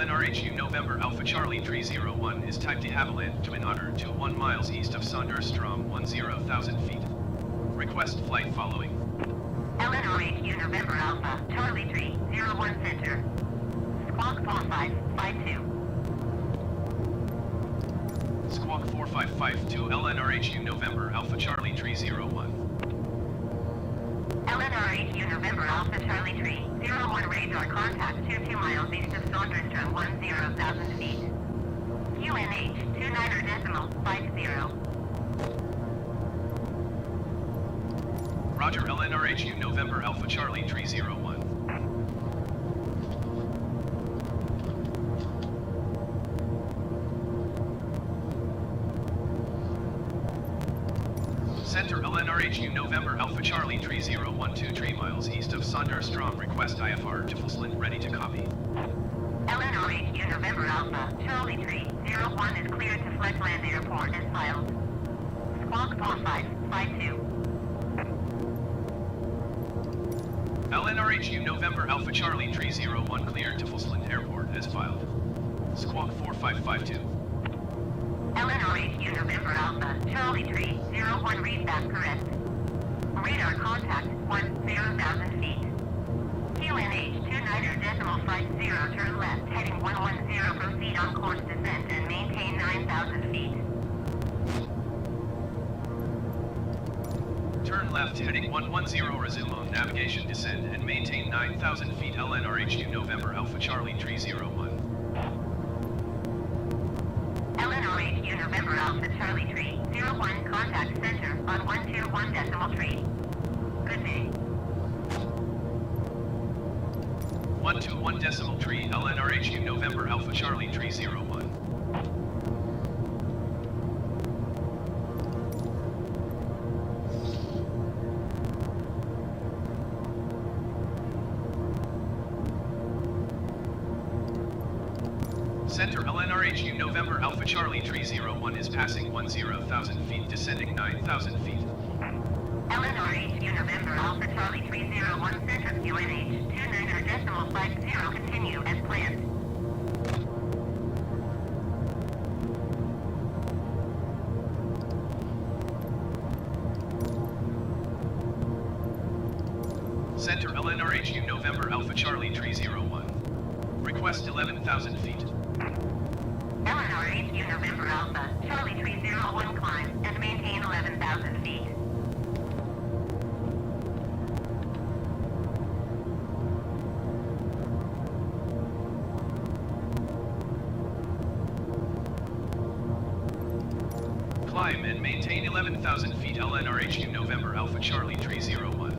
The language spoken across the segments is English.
LNRHU November Alpha Charlie 301 is type de Havilland, Twin Otter, 21 miles east of Sonderstrom, 10,000 feet. Request flight following. LNRHU November Alpha Charlie 301 Center. Squawk 4552. Squawk 4552 LNRHU November Alpha Charlie 301. LNRHU November Alpha Charlie 301 radar contact 22 miles east of Sonderstrom, 10,000 feet. QNH 29.50. Roger, LNRHU November Alpha Charlie 301. Center LNRHU November Alpha Charlie 301 3 miles east of Sonderstrom. Request IFR Tiffelsland ready to copy. LNRHU November Alpha Charlie 301 is cleared to Fletchland Airport as filed. Squawk 4552. LNRHU November Alpha Charlie 301 cleared to Tiffelsland Airport as filed. Squawk 4552. LNRHU November Alpha Charlie 301 read back correct. Radar contact 10,000 feet. QNH 29.50 turn left heading 110 proceed on course descent and maintain 9,000 feet. Turn left heading 110 resume on navigation descend and maintain 9,000 feet LNRHU November Alpha Charlie 301. LNRHU November Alpha Charlie 301 contact center on 121.3. Good day. 121.3 LNRHU November Alpha Charlie 301. Center LNRHU November Alpha Charlie 301 is passing 10,000 feet, descending 9,000 feet. LNRHU November Alpha Charlie 301 Center QNH 29.50 continue as planned. Center LNRHU November Alpha Charlie 301. Request 11,000 feet. LNRHU November Alpha Charlie 301 climb and maintain 11,000 feet. Climb and maintain 11,000 feet LNRHU November Alpha Charlie 301.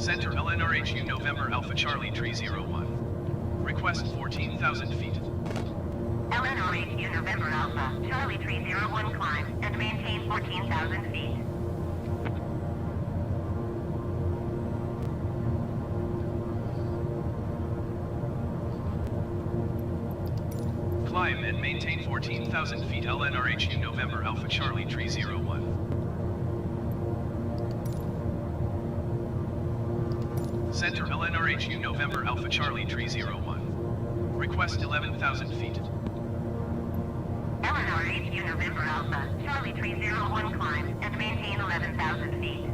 Center LNRHU November Alpha Charlie Tree 01. Request 14,000 feet. LNRHU November Alpha, Charlie Tree 01 climb and maintain 14,000 feet. Climb and maintain 14,000 feet LNRHU November Alpha Charlie Tree 01. Center LNRHU November Alpha Charlie Tree 01. Request 11,000 feet. LNRHU November Alpha, Charlie Tree 01 climb and maintain 11,000 feet.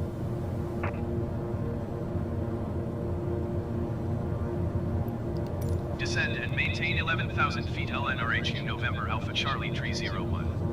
Descend and maintain 11,000 feet LNRHU November Alpha Charlie Tree 01.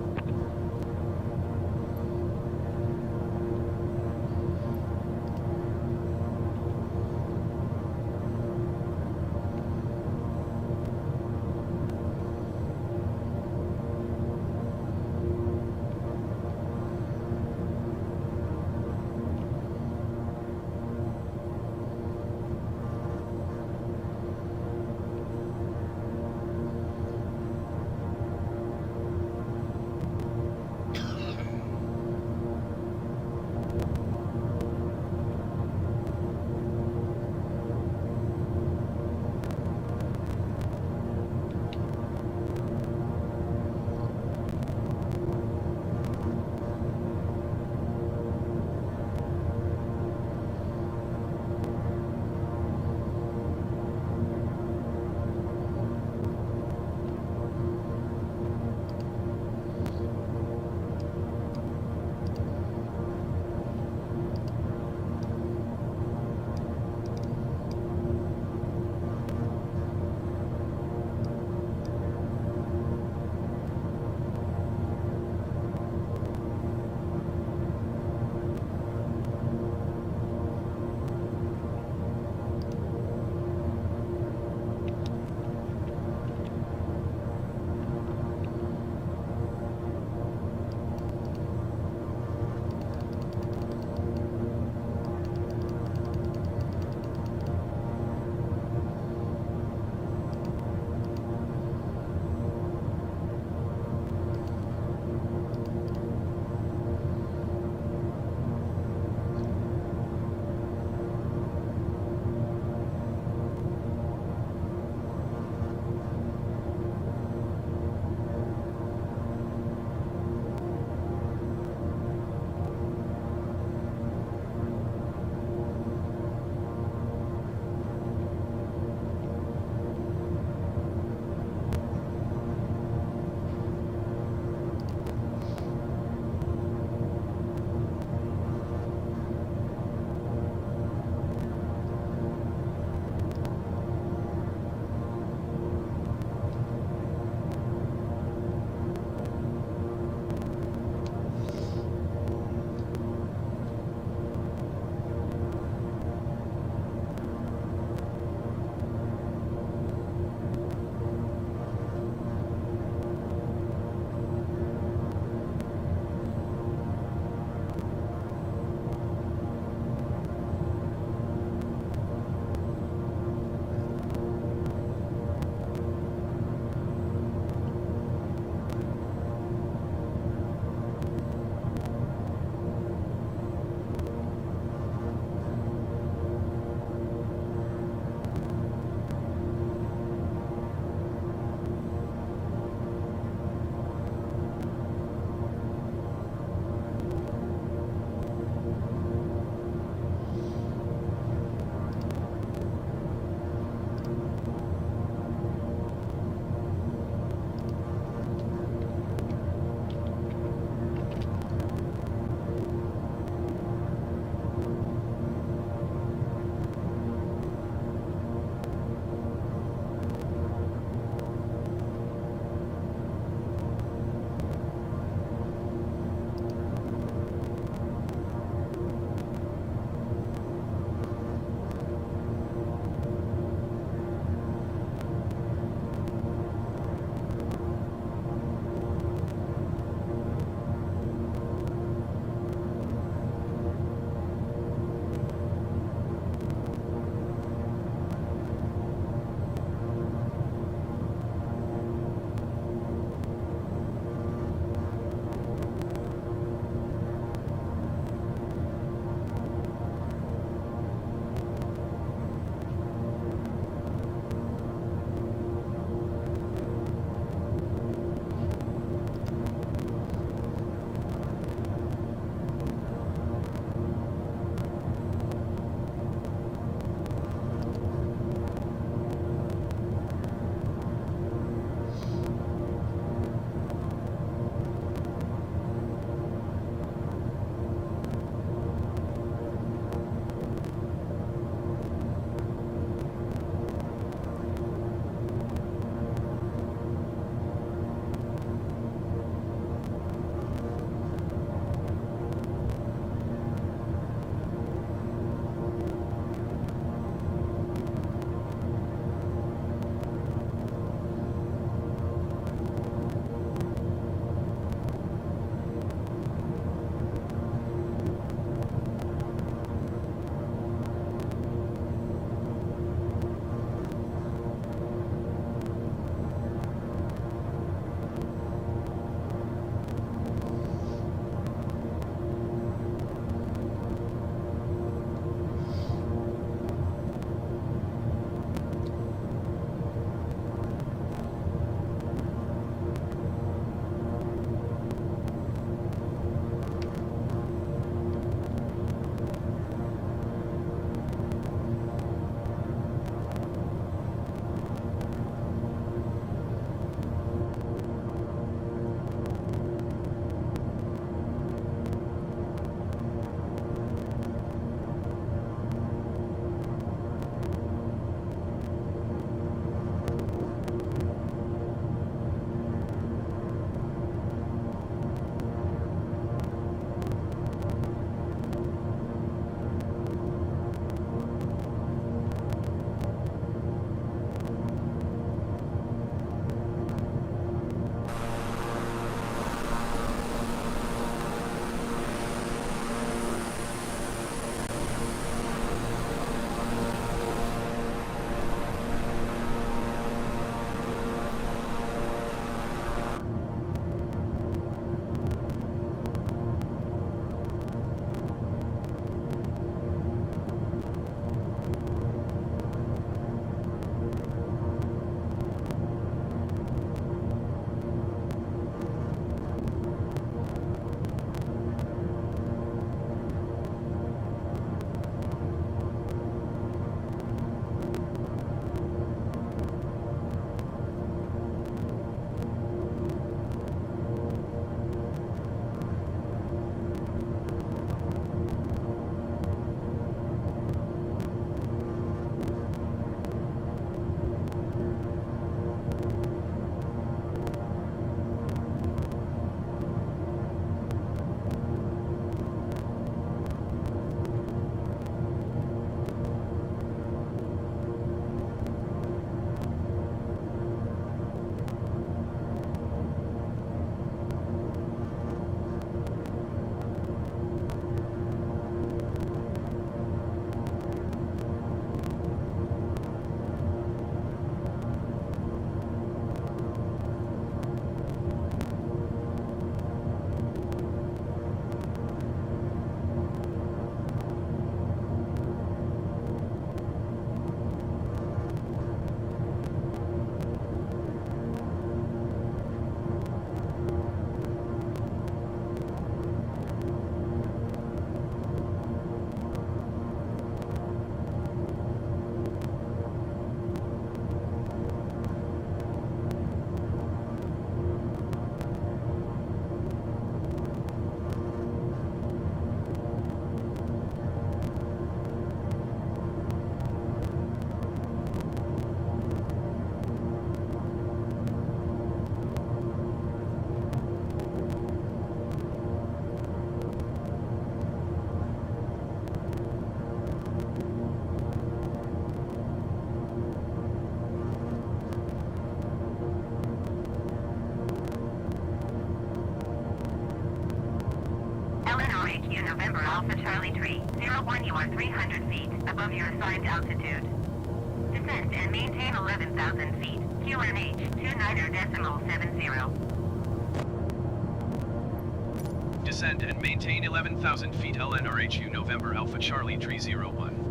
HU November Alpha Charlie 301, you are 300 feet above your assigned altitude. Descend and maintain 11,000 feet. QNH 2 niter decimal 70. Descend and maintain 11,000 feet LNRHU November Alpha Charlie 301.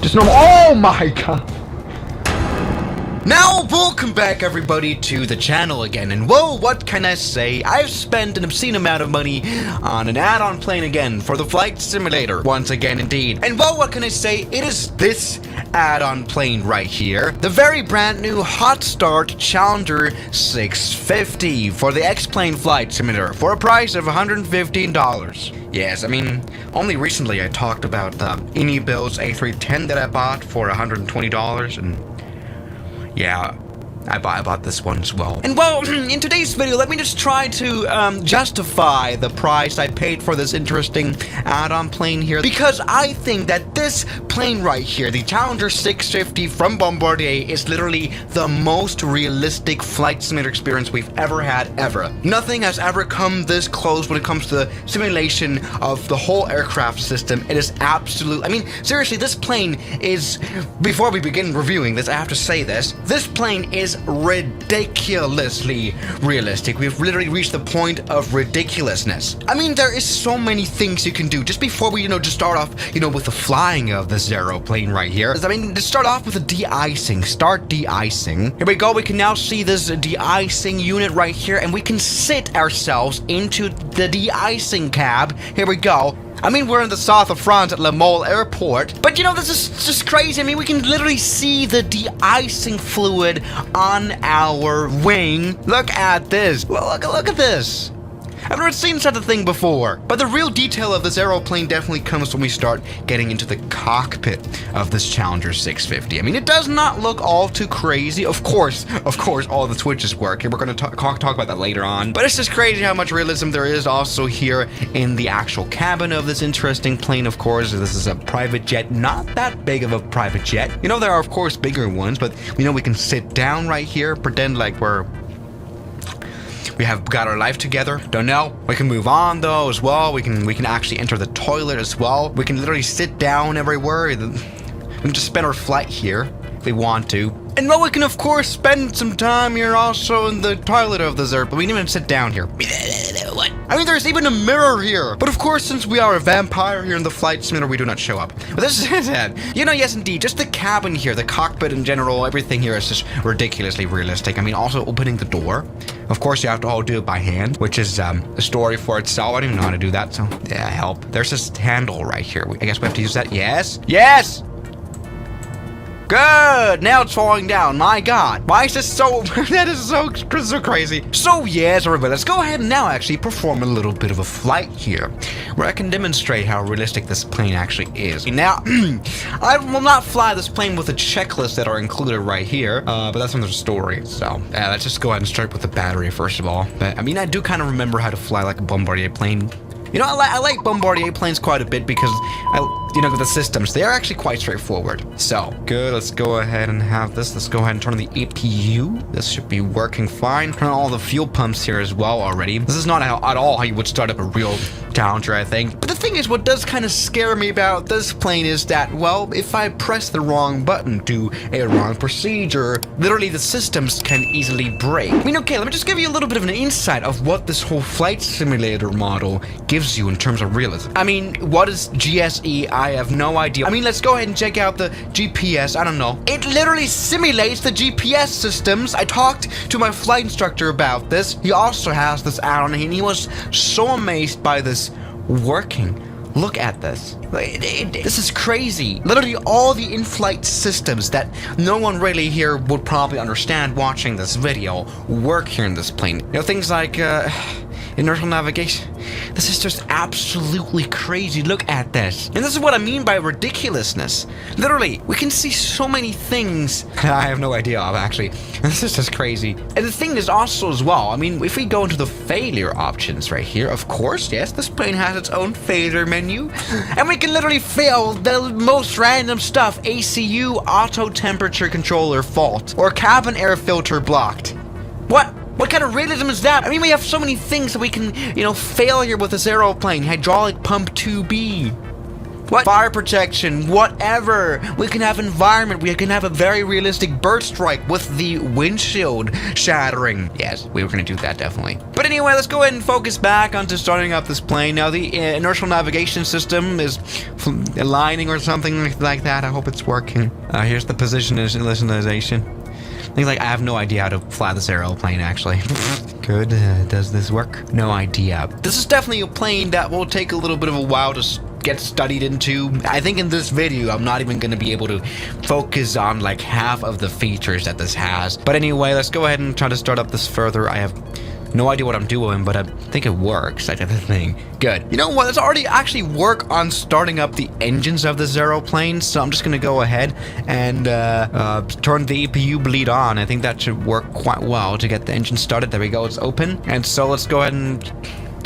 Just normal. Oh my god! Now, welcome back everybody to the channel again, and whoa, what can I say? I've spent an obscene amount of money on an add-on plane again for the flight simulator, once again indeed. And whoa, what can I say? It is this add-on plane right here, the very brand new hot start Challenger 650 for the X-Plane flight simulator for a price of $115. Yes, I mean, only recently I talked about the Builds A310 that I bought for $120, and yeah, I bought this one as well. And well, in today's video, let me just try to justify the price I paid for this interesting add-on plane here, because I think that this plane right here, the Challenger 650 from Bombardier, is literally the most realistic flight simulator experience we've ever had, ever. Nothing has ever come this close when it comes to the simulation of the whole aircraft system. It is absolute. I mean, seriously, this plane is, before we begin reviewing this, I have to say this plane is ridiculously realistic. We've literally reached the point of ridiculousness. I mean, there is so many things you can do. Just before we, just start off, with the flying of this aeroplane right here. I mean, to start off with the de-icing. Start de-icing. Here we go. We can now see this de-icing unit right here, and we can sit ourselves into the de-icing cab. Here we go. I mean, we're in the south of France at Le Mans Airport, but this is just crazy. I mean, we can literally see the de-icing fluid on our wing. Look at this. Look at this. I've never seen such a thing before. But the real detail of this aeroplane definitely comes when we start getting into the cockpit of this Challenger 650. I mean, it does not look all too crazy. Of course, all the switches work. We're going to talk about that later on. But it's just crazy how much realism there is also here in the actual cabin of this interesting plane, of course. This is a private jet, not that big of a private jet. There are, of course, bigger ones, but we can sit down right here, pretend like we have got our life together. Don't know. We can move on though as well. We can actually enter the toilet as well. We can literally sit down everywhere. We can just spend our flight here if we want to. And well, we can of course spend some time here also in the toilet of this airplane. We can even sit down here. What? I mean, there's even a mirror here. But of course, since we are a vampire here in the flight simulator, we do not show up. But this is it. Yes indeed, just the cabin here, the cockpit in general, everything here is just ridiculously realistic. I mean, also opening the door. Of course, you have to all do it by hand, which is a story for itself. I don't even know how to do that, so yeah, help. There's this handle right here. I guess we have to use that. Yes. Yes! Good! Now it's falling down. My God. Why is this so... that is so crazy. So yes, everybody, let's go ahead and now actually perform a little bit of a flight here, where I can demonstrate how realistic this plane actually is. Now, I will not fly this plane with the checklists that are included right here, but that's another story. So, let's just go ahead and start with the battery first of all. But, I mean, I do kind of remember how to fly like a Bombardier plane. I like Bombardier planes quite a bit because the systems, they are actually quite straightforward. So, good, let's go ahead and have this. Let's go ahead and turn on the APU. This should be working fine. Turn on all the fuel pumps here as well already. This is not at all how you would start up a real Challenger, I think. But the thing is, what does kind of scare me about this plane is that, well, if I press the wrong button, do a wrong procedure, literally the systems can easily break. I mean, okay, let me just give you a little bit of an insight of what this whole flight simulator model gives you in terms of realism. I mean, what is GSE? I have no idea. I mean, let's go ahead and check out the GPS. I don't know. It literally simulates the GPS systems. I talked to my flight instructor about this. He also has this add-on, and he was so amazed by this working. Look at this. This is crazy. Literally all the in-flight systems that no one really here would probably understand watching this video work here in this plane. Things like inertial navigation. This is just absolutely crazy. Look at this. And this is what I mean by ridiculousness. Literally, we can see so many things I have no idea of, actually. This is just crazy. And the thing is also as well, I mean, if we go into the failure options right here, of course, yes, this plane has its own failure menu. And we can literally fail the most random stuff. ACU, auto temperature controller fault, or cabin air filter blocked. What kind of realism is that? I mean, we have so many things that we can, fail here with this aeroplane. Hydraulic pump 2B. What? Fire protection, whatever. We can have environment. We can have a very realistic bird strike with the windshield shattering. Yes, we were going to do that, definitely. But anyway, let's go ahead and focus back onto starting up this plane. Now, the inertial navigation system is aligning or something like that. I hope it's working. Here's the position initialization. Things like I have no idea how to fly this airplane, actually. Good. Does this work? No idea. This is definitely a plane that will take a little bit of a while to get studied into. I think in this video, I'm not even going to be able to focus on like half of the features that this has. But anyway, let's go ahead and try to start up this further. I have no idea what I'm doing, but I think it works. I did the thing. Good. You know what? Let's already actually work on starting up the engines of this aeroplane. So I'm just going to go ahead and turn the EPU bleed on. I think that should work quite well to get the engine started. There we go. It's open. And so let's go ahead and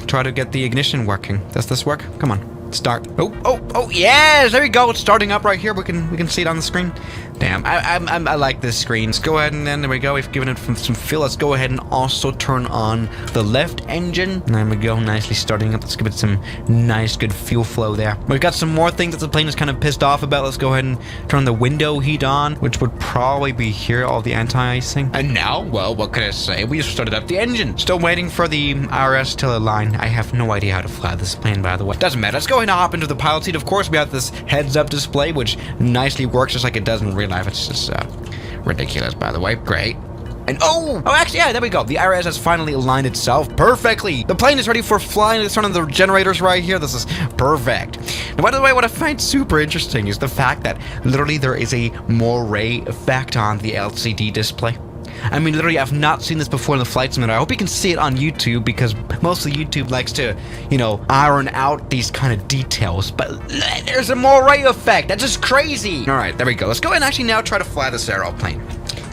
try to get the ignition working. Does this work? Come on. Start. Oh, yes, there we go. It's starting up right here. We can see it on the screen. Damn, I like this screen. Let's go ahead and then there we go. We've given it some fuel. Let's go ahead and also turn on the left engine. There we go, nicely starting up. Let's give it some nice, good fuel flow there. We've got some more things that the plane is kind of pissed off about. Let's go ahead and turn the window heat on, which would probably be here, all the anti-icing. And now, well, what can I say? We just started up the engine. Still waiting for the IRS to align. I have no idea how to fly this plane, by the way. Doesn't matter. Let's go ahead and hop into the pilot seat. Of course, we have this heads-up display, which nicely works just like it does in real life. It's just ridiculous, by the way. Great. And oh, actually, yeah, there we go. The IRS has finally aligned itself perfectly. The plane is ready for flying. It's running the generators right here. This is perfect. Now, by the way, what I find super interesting is the fact that literally there is a moire effect on the LCD display. I mean, literally, I've not seen this before in the flight simulator. I hope you can see it on YouTube because mostly YouTube likes to, you know, iron out these kind of details. But there's a moire effect. That's just crazy. All right, there we go. Let's go ahead and actually now try to fly this aeroplane.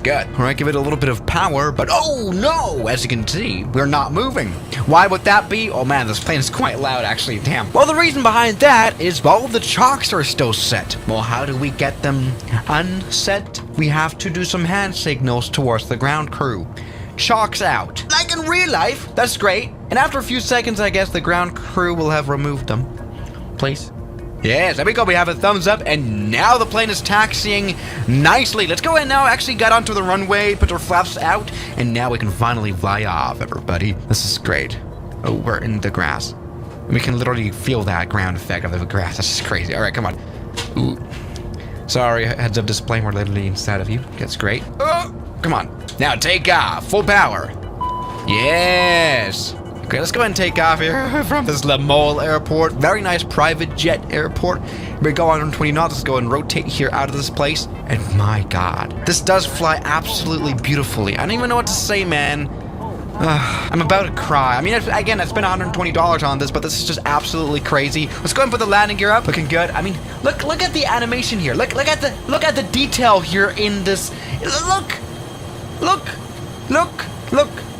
Good. All right, give it a little bit of power, but oh no, as you can see, we're not moving. Why would that be? Oh man, this plane is quite loud actually, damn. Well, the reason behind that is, well, the chocks are still set. Well, how do we get them unset? We have to do some hand signals towards the ground crew. Chocks out. Like in real life, that's great. And after a few seconds, I guess the ground crew will have removed them. Please. Yes, there we go. We have a thumbs up, and now the plane is taxiing nicely. Let's go ahead now. Actually got onto the runway, put our flaps out, and now we can finally fly off, everybody. This is great. Oh, we're in the grass. We can literally feel that ground effect of the grass. That's just crazy. All right, come on. Ooh. Sorry, heads up display. We're literally inside of you. That's great. Oh, come on. Now take off. Full power. Yes. Okay, let's go ahead and take off here from this Le Mole airport. Very nice private jet airport. We go 120 knots. Let's go and rotate here out of this place. And my God, this does fly absolutely beautifully. I don't even know what to say, man. I'm about to cry. I mean, again, I spent $120 on this, but this is just absolutely crazy. Let's go ahead and put the landing gear up. Looking good. I mean, look at the animation here. Look at the detail here in this. Look.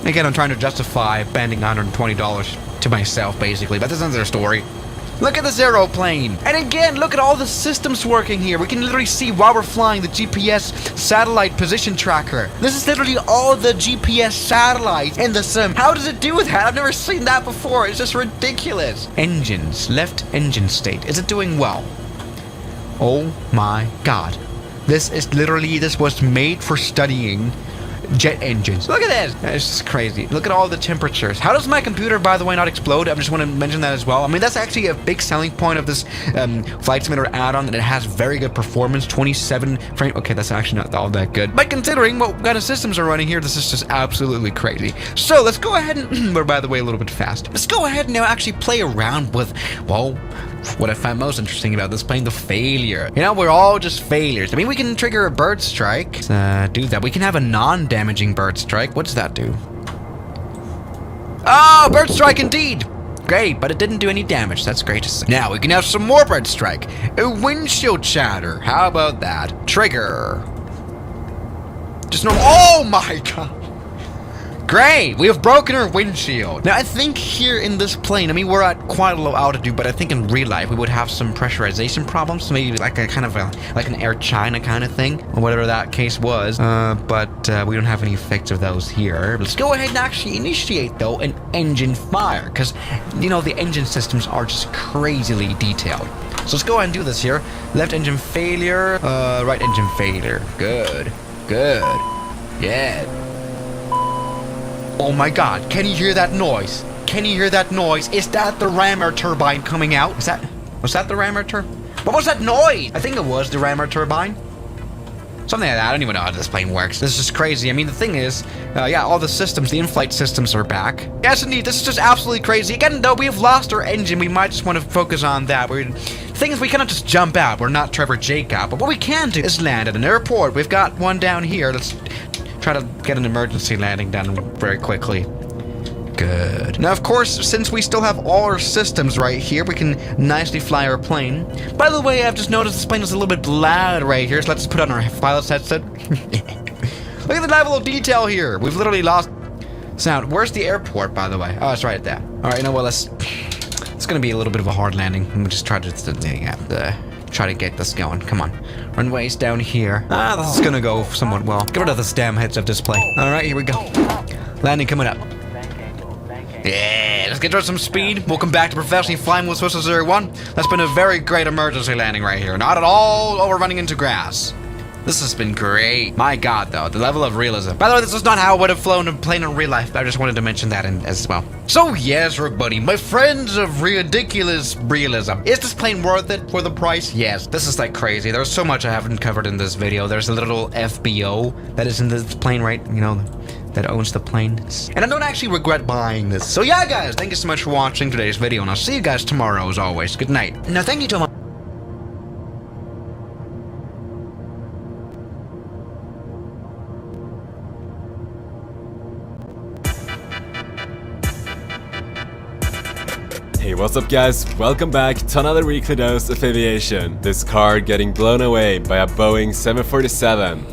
Again, I'm trying to justify spending $120 to myself, basically, but this is another story. Look at this aeroplane. And again, look at all the systems working here. We can literally see while we're flying the GPS satellite position tracker. This is literally all the GPS satellites in the sim. How does it do that? I've never seen that before. It's just ridiculous. Engines, left engine state. Is it doing well? Oh my God. This was made for studying jet engines. Look at this. It's just crazy. Look at all the temperatures. How does my computer, by the way, not explode? I just want to mention that as well. I mean, that's actually a big selling point of this flight simulator add-on, that it has very good performance, 27 frame. Okay, that's actually not all that good, but considering what kind of systems are running here, this is just absolutely crazy. So let's go ahead and we're, by the way, a little bit fast. Let's go ahead and now actually play around with, well, what I find most interesting about this plane, the failure. You know, we're all just failures. I mean, we can trigger a bird strike. Let's do that. We can have a non-damaging bird strike. What does that do? Oh, bird strike indeed. Great, but it didn't do any damage. That's great to see. Now we can have some more bird strike. A windshield shatter. How about that? Trigger. Just normal. Oh my God. Great! We have broken our windshield. Now, I think here in this plane, I mean, we're at quite a low altitude, but I think in real life, we would have some pressurization problems. Maybe like a kind of like an Air China kind of thing, or whatever that case was. But we don't have any effects of those here. Let's go ahead and actually initiate, though, an engine fire, because, you know, the engine systems are just crazily detailed. So let's go ahead and do this here. Left engine failure, right engine failure. Good. Yeah. Oh my God, can you hear that noise? Can you hear that noise? Is that the rammer turbine coming out? Was that the rammer turbine? What was that noise? I think it was the rammer turbine. Something like that. I don't even know how this plane works. This is just crazy. I mean, the thing is, yeah, all the systems, the in-flight systems are back. Yes, indeed, this is just absolutely crazy. Again, though, we have lost our engine. We might just want to focus on that. The thing is, we cannot just jump out. We're not Trevor Jacob. But what we can do is land at an airport. We've got one down here. Let's try to get an emergency landing done very quickly. Good. Now, of course, since we still have all our systems right here, we can nicely fly our plane. By the way, I've just noticed this plane is a little bit loud right here, so let's put on our pilot's headset. Look at the level of detail here. We've literally lost sound. Where's the airport, by the way? Oh, it's right there. All right, you know what? It's gonna be a little bit of a hard landing. We'll just try to try to get this going. Come on. Runway's down here. This is gonna go somewhat well. Get rid of this damn heads-up display. All right, here we go. Landing coming up. Yeah, let's get to some speed. Welcome back to professionally flying with Swiss 01. That's been a very great emergency landing right here. Not at all over running into grass. This has been great. My God, though, the level of realism. By the way, this is not how I would have flown a plane in real life, but I just wanted to mention that as well. So yes, everybody, my friends of ridiculous realism. Is this plane worth it for the price? Yes. This is like crazy. There's so much I haven't covered in this video. There's a little FBO that is in this plane, right? You know, that owns the plane. And I don't actually regret buying this. So yeah, guys, thank you so much for watching today's video, and I'll see you guys tomorrow as always. Good night. Now, thank you so much. Hey, what's up guys? Welcome back to another weekly dose of aviation. This car getting blown away by a Boeing 747.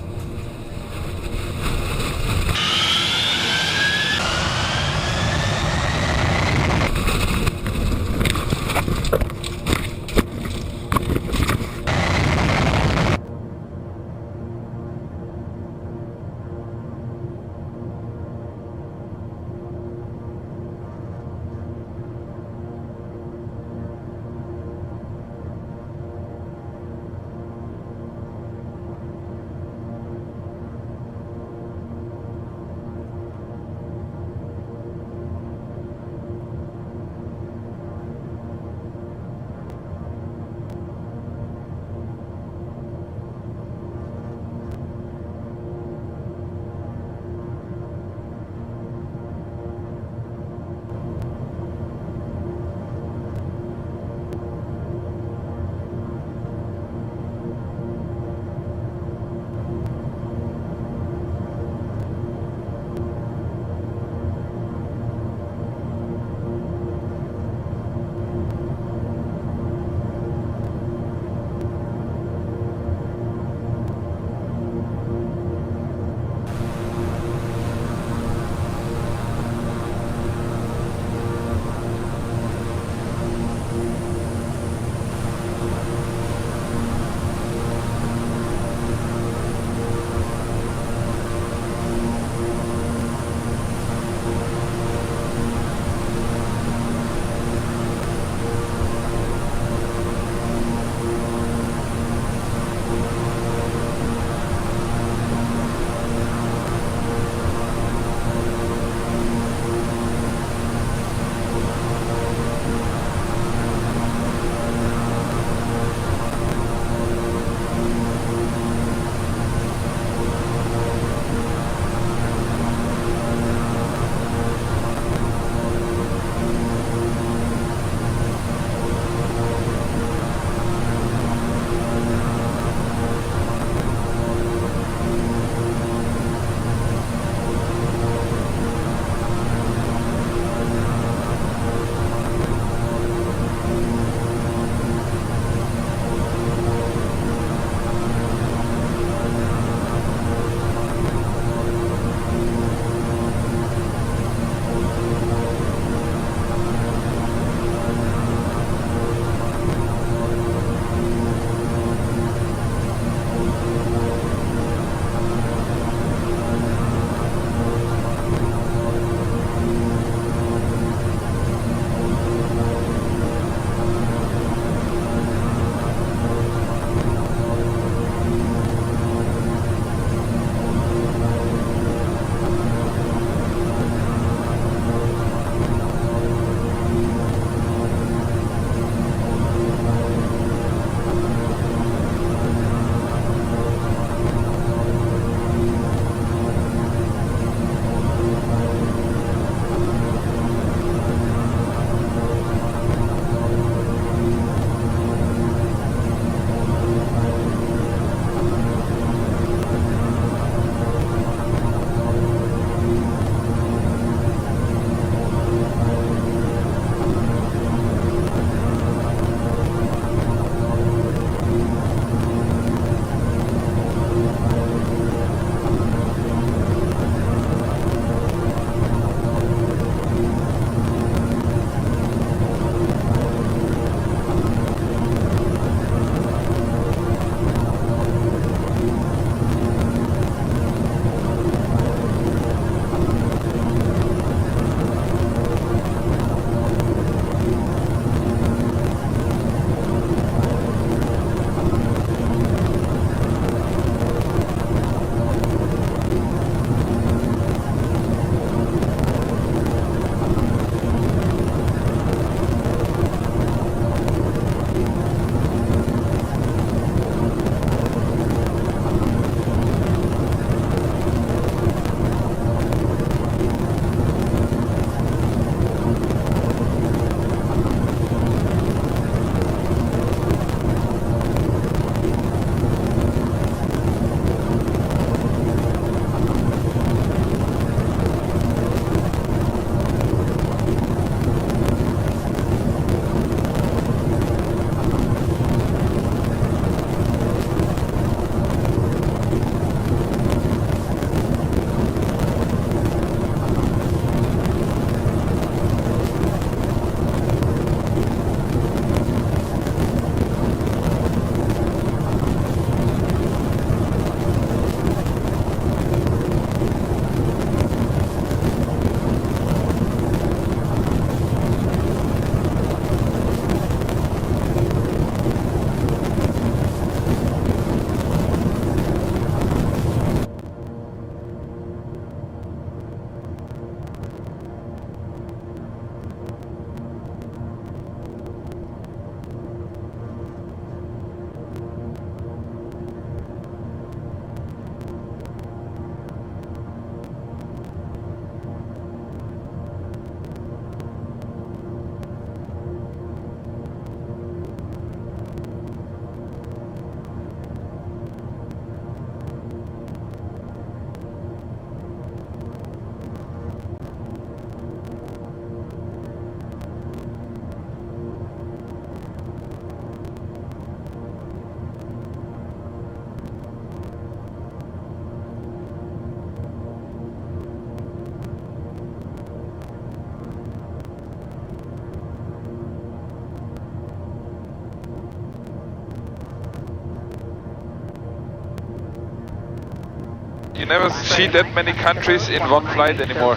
You never see that many countries in one flight anymore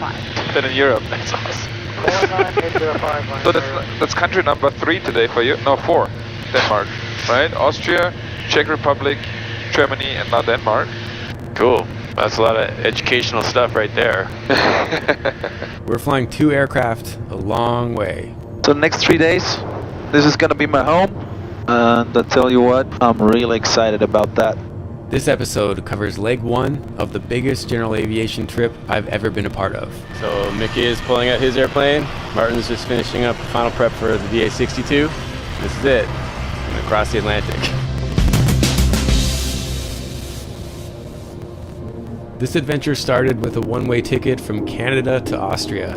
than in Europe. That's awesome. So that's country number 3 today for you? No, 4. Denmark, right? Austria, Czech Republic, Germany, and now Denmark. Cool. That's a lot of educational stuff right there. We're flying 2 aircraft a long way. So the next 3 days, this is gonna be my home. And I tell you what, I'm really excited about that. This episode covers leg 1 of the biggest general aviation trip I've ever been a part of. So Mickey is pulling out his airplane. Martin's just finishing up the final prep for the VA-62. This is it. I'm gonna cross the Atlantic. This adventure started with a one-way ticket from Canada to Austria.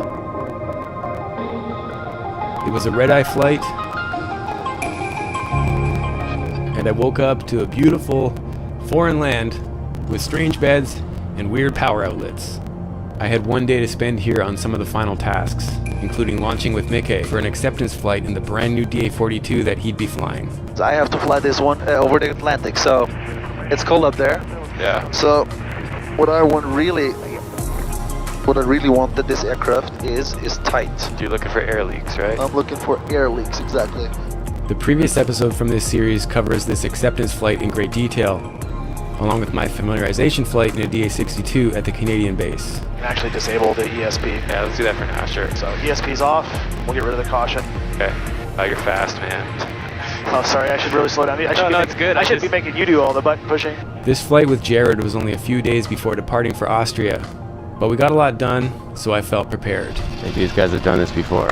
It was a red-eye flight, and I woke up to a beautiful foreign land with strange beds and weird power outlets. I had one day to spend here on some of the final tasks, including launching with Mickey for an acceptance flight in the brand new DA-42 that he'd be flying. I have to fly this one over the Atlantic, so it's cold up there. Yeah. So what I really want that this aircraft is tight. You're looking for air leaks, right? I'm looking for air leaks, exactly. The previous episode from this series covers this acceptance flight in great detail, along with my familiarization flight in a DA-62 at the Canadian base. You can actually disable the ESP. Yeah, let's do that for now, sure. So ESP's off, we'll get rid of the caution. Okay. Oh, you're fast, man. Oh, sorry, I should really slow down. It's good. I should be making you do all the button pushing. This flight with Jared was only a few days before departing for Austria, but we got a lot done, so I felt prepared. Maybe these guys have done this before.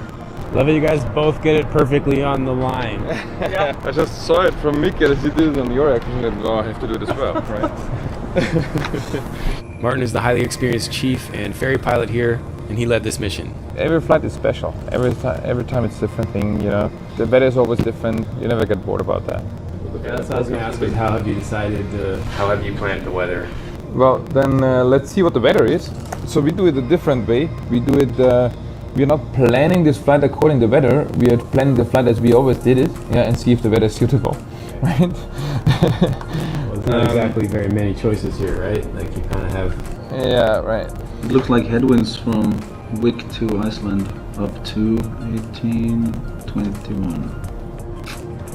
Love it, you guys both get it perfectly on the line. I just saw it from Mickey that he did it on your aircraft, and I have to do it as well, right? Martin is the highly experienced chief and ferry pilot here, and he led this mission. Every flight is special. Every time it's a different thing, you know. The weather is always different. You never get bored about that. That's what I was going to ask, is how have you decided, how have you planned the weather? Well, then let's see what the weather is. So we do it a different way. We do it. We are not planning this flight according to the weather. We are planning the flight as we always did it, yeah, and see if the weather is suitable, right? Well, it's not exactly very many choices here, right? Like you kind of have. Yeah, right. It looks like headwinds from Wick to Iceland up to 1821.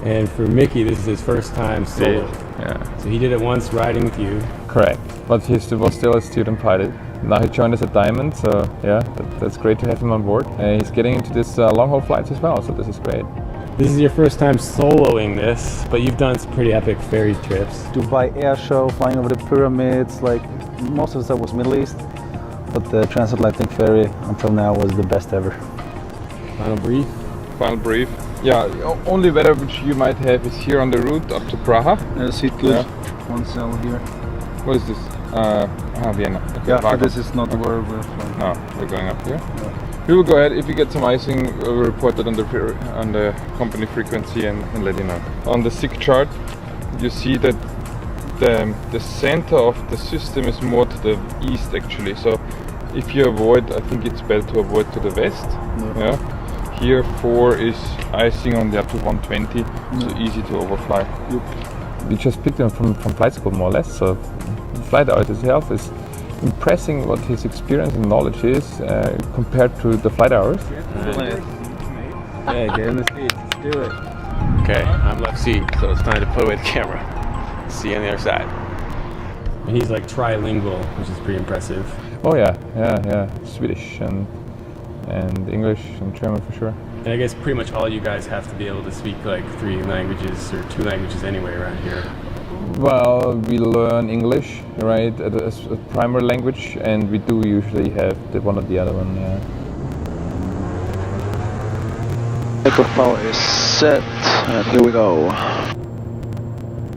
And for Mickey, this is his first time solo. Yeah. So he did it once riding with you. Correct. But he was still a student pilot. Now he joined us at Diamond, so yeah, that's great to have him on board. He's getting into this long-haul flights as well, so this is great. This is your first time soloing this, but you've done some pretty epic ferry trips. Dubai Air Show, flying over the pyramids, like most of the stuff was Middle East, but the transatlantic ferry until now was the best ever. Final brief? Final brief. Yeah, only weather which you might have is here on the route up to Praha. Seat good, one cell here. What is this? Vienna. Okay, Yeah, so this is not where we're flying. No, we're going up here. Yeah. We will go ahead. If we get some icing, we'll report it on the company frequency and let you know. On the SIG chart, you see that the center of the system is more to the east actually. So if you avoid, I think it's better to avoid to the west. Yeah. Here 4 is icing on the up to 120, so easy to overfly. Yep. We just picked him from flight school more or less, so the flight hours itself is impressing what his experience and knowledge is compared to the flight hours. Yeah, get in the seat, let's do it. Okay, I'm left seat, so it's time to put away the camera. See you on the other side. And he's like trilingual, which is pretty impressive. Oh yeah, Swedish and English and German for sure. And I guess pretty much all you guys have to be able to speak like 3 languages or 2 languages anyway around here. Well, we learn English, right, as a primary language, and we do usually have the one or the other one, yeah. Takeoff power is set, and here we go.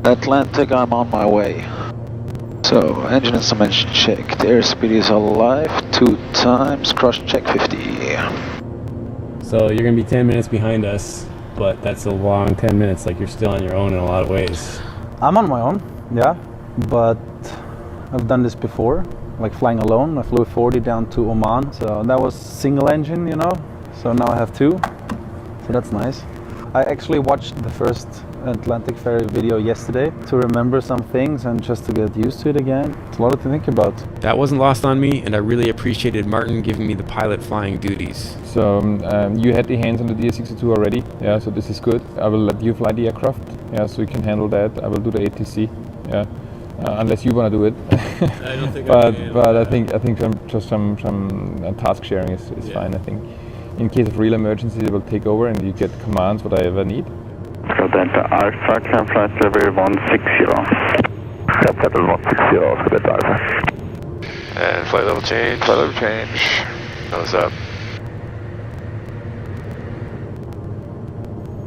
Atlantic, I'm on my way. So, engine instrumentation checked, airspeed is alive, 2 times, cross check 50. So you're gonna be 10 minutes behind us, but that's a long 10 minutes, like you're still on your own in a lot of ways. I'm on my own, yeah, but I've done this before, like flying alone. I flew 40 down to Oman, so that was single engine, you know, so now I have 2, so that's nice. I actually watched the first Atlantic ferry video yesterday to remember some things and just to get used to it again. It's a lot to think about. That wasn't lost on me, and I really appreciated Martin giving me the pilot flying duties. So you had the hands on the DS62 already, yeah, so this is good. I will let you fly the aircraft, yeah, so you can handle that. I will do the ATC, yeah, unless you want to do it. I don't think but I think some task sharing is fine, I think. In case of real emergency, they will take over and you get commands what I ever need. So Delta Alpha, climb flight level 160. Level 160, Oscar Delta Alpha. And flight level change. Flight level change. Nose up.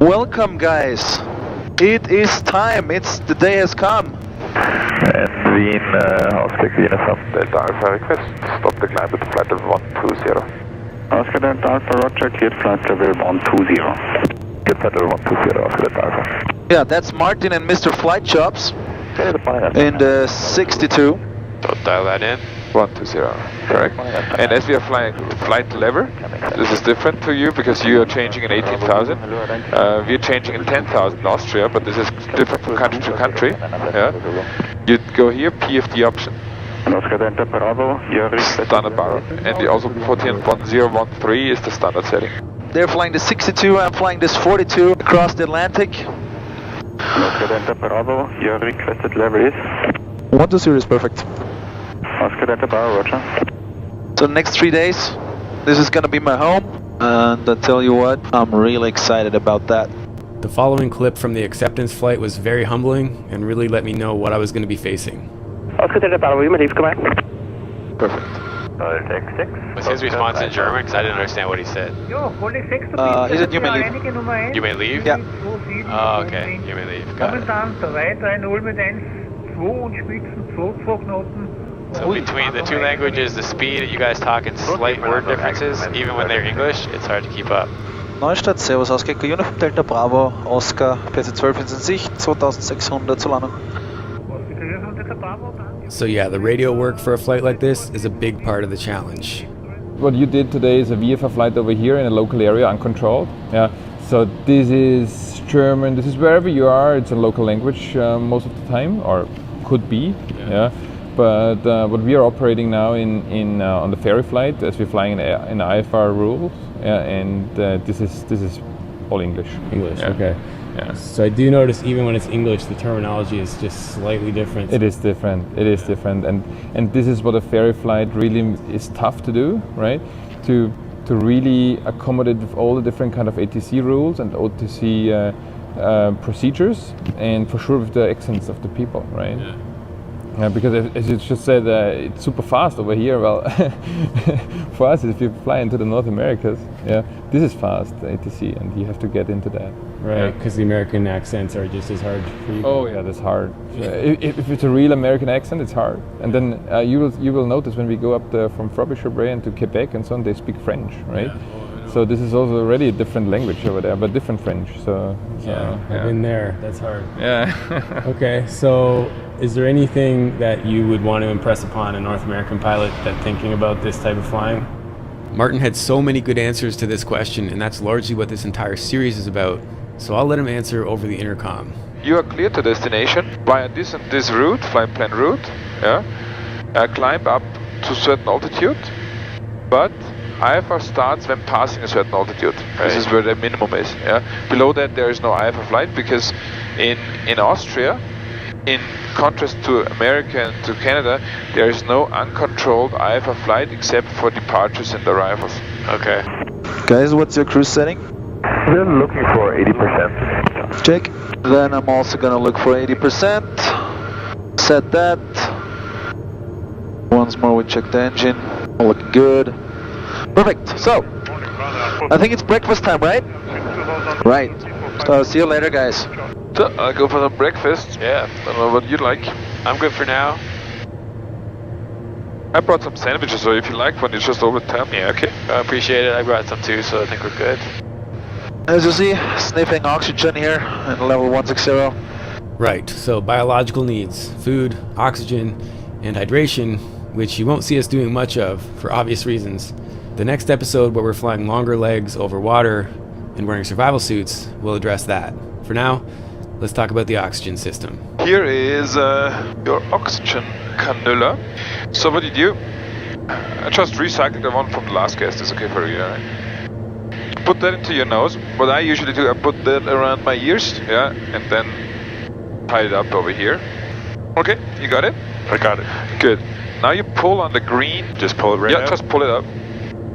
Welcome, guys. It is time. The day has come. And Wien, Oscar Wien from Delta Alpha request. Stop the climb at flight level 120. Oscar Delta Alpha, roger, cleared flight level 120. Cleared flight level 120, Oscar Delta Alpha. Yeah, that's Martin and Mr. Flight Jobs in the 62. So dial that in. 120, correct. And as we are flying flight lever, this is different to you because you are changing in 18,000. We are changing in 10,000 in Austria, but this is different from country to country. Yeah. You go here, PFD option. Standard barrel. And the also 141013 is the standard setting. They're flying the 62, I'm flying this 42 across the Atlantic. Oscar Delta Bravo, your requested level is? 120 is perfect. Oscar Delta Bravo, roger. So the next 3 days, this is gonna be my home. And I tell you what, I'm really excited about that. The following clip from the acceptance flight was very humbling and really let me know what I was going to be facing. Oscar Delta Bravo, you may leave command. Perfect. Take 6. Was his response in German? Because I didn't understand what he said. He said you may leave. You may leave? Yeah. Oh, okay. You may leave. Got it. So between the two languages, the speed that you guys talk and slight word differences, even when they're English, it's hard to keep up. Neustadt, Servus, Oscar Uniform Delta Bravo, Oscar, Plätze 12 in Sicht, 2600 zur Landung. So yeah, the radio work for a flight like this is a big part of the challenge. What you did today is a VFR flight over here in a local area, uncontrolled. Yeah. So this is German. This is wherever you are. It's a local language most of the time, or could be. Yeah. But what we are operating now in on the ferry flight, as we're flying in IFR rules, and this is all English. English. Yeah. Okay. Yeah. So I do notice even when it's English, the terminology is just slightly different. It is different. It is different, and this is what a ferry flight really is tough to do, right? To really accommodate with all the different kind of ATC rules and OTC procedures, and for sure with the accents of the people, right? Yeah. Yeah, because as you just said, it's super fast over here. Well, for us, if you fly into the North Americas, yeah, this is fast ATC, and you have to get into that. Right, because the American accents are just as hard for you. Oh yeah, that's hard. If it's a real American accent, it's hard. And then you will notice when we go up from Frobisher-Bray to Quebec and so on, they speak French, right? Yeah. So this is also already a different language over there, but different French. So I've been there. That's hard. Yeah. Okay, so is there anything that you would want to impress upon a North American pilot that thinking about this type of flying? Martin had so many good answers to this question, and that's largely what this entire series is about. So I'll let him answer over the intercom. You are clear to destination via this and this route, flight plan route. Yeah. Climb up to certain altitude, but IFR starts when passing a certain altitude. Right. This is where the minimum is. Yeah. Below that there is no IFR flight because in Austria, in contrast to America and to Canada, there is no uncontrolled IFR flight except for departures and arrivals. Okay. Guys, what's your cruise setting? We're looking for 80%. Check. Then I'm also gonna look for 80%. Set that. Once more we check the engine. All looking good. Perfect. So, I think it's breakfast time, right? Right. So, see you later, guys. So, I'll go for some breakfast. Yeah. I don't know what you'd like. I'm good for now. I brought some sandwiches, so if you like one, you just over tell me, okay? I appreciate it. I brought some too, so I think we're good. As you see, sniffing oxygen here at level 160. Right, so biological needs, food, oxygen, and hydration, which you won't see us doing much of for obvious reasons. The next episode where we're flying longer legs over water and wearing survival suits, we'll address that. For now, let's talk about the oxygen system. Here is your oxygen cannula. So what you do, I just recycled the one from the last guest. It's okay for you, right? Put that into your nose. What I usually do, I put that around my ears, yeah, and then tie it up over here. Okay, you got it? I got it. Good. Now you pull on the green. Just pull it right out? Yeah, just pull it up.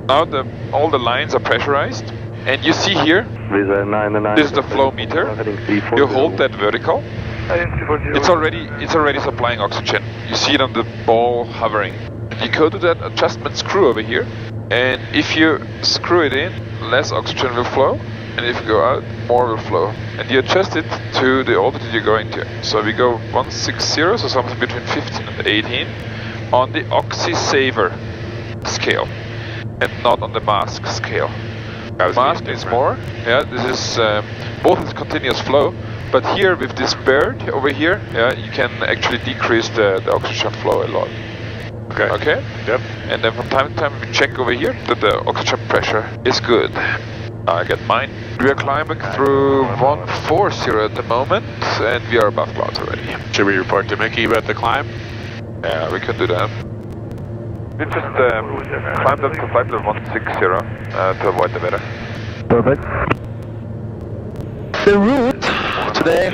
Now all the lines are pressurized. And you see here, this is the flow meter. You hold that vertical. It's already supplying oxygen. You see it on the ball hovering. You go to that adjustment screw over here, and if you screw it in, less oxygen will flow, and if you go out, more will flow. And you adjust it to the altitude you're going to. So we go 160, so something between 15 and 18, on the oxy-saver scale, and not on the mask scale. Mask is more, yeah, this is, both is continuous flow, but here with this bird over here, yeah, you can actually decrease the oxygen flow a lot. Okay. Okay? Yep. And then from time to time we check over here that the oxygen pressure is good. I get mine. We are climbing through 140 at the moment, and we are above clouds already. Should we report to Mickey about the climb? Yeah, we can do that. We just climbed up to flight level 160 to avoid the weather. Perfect. The route today,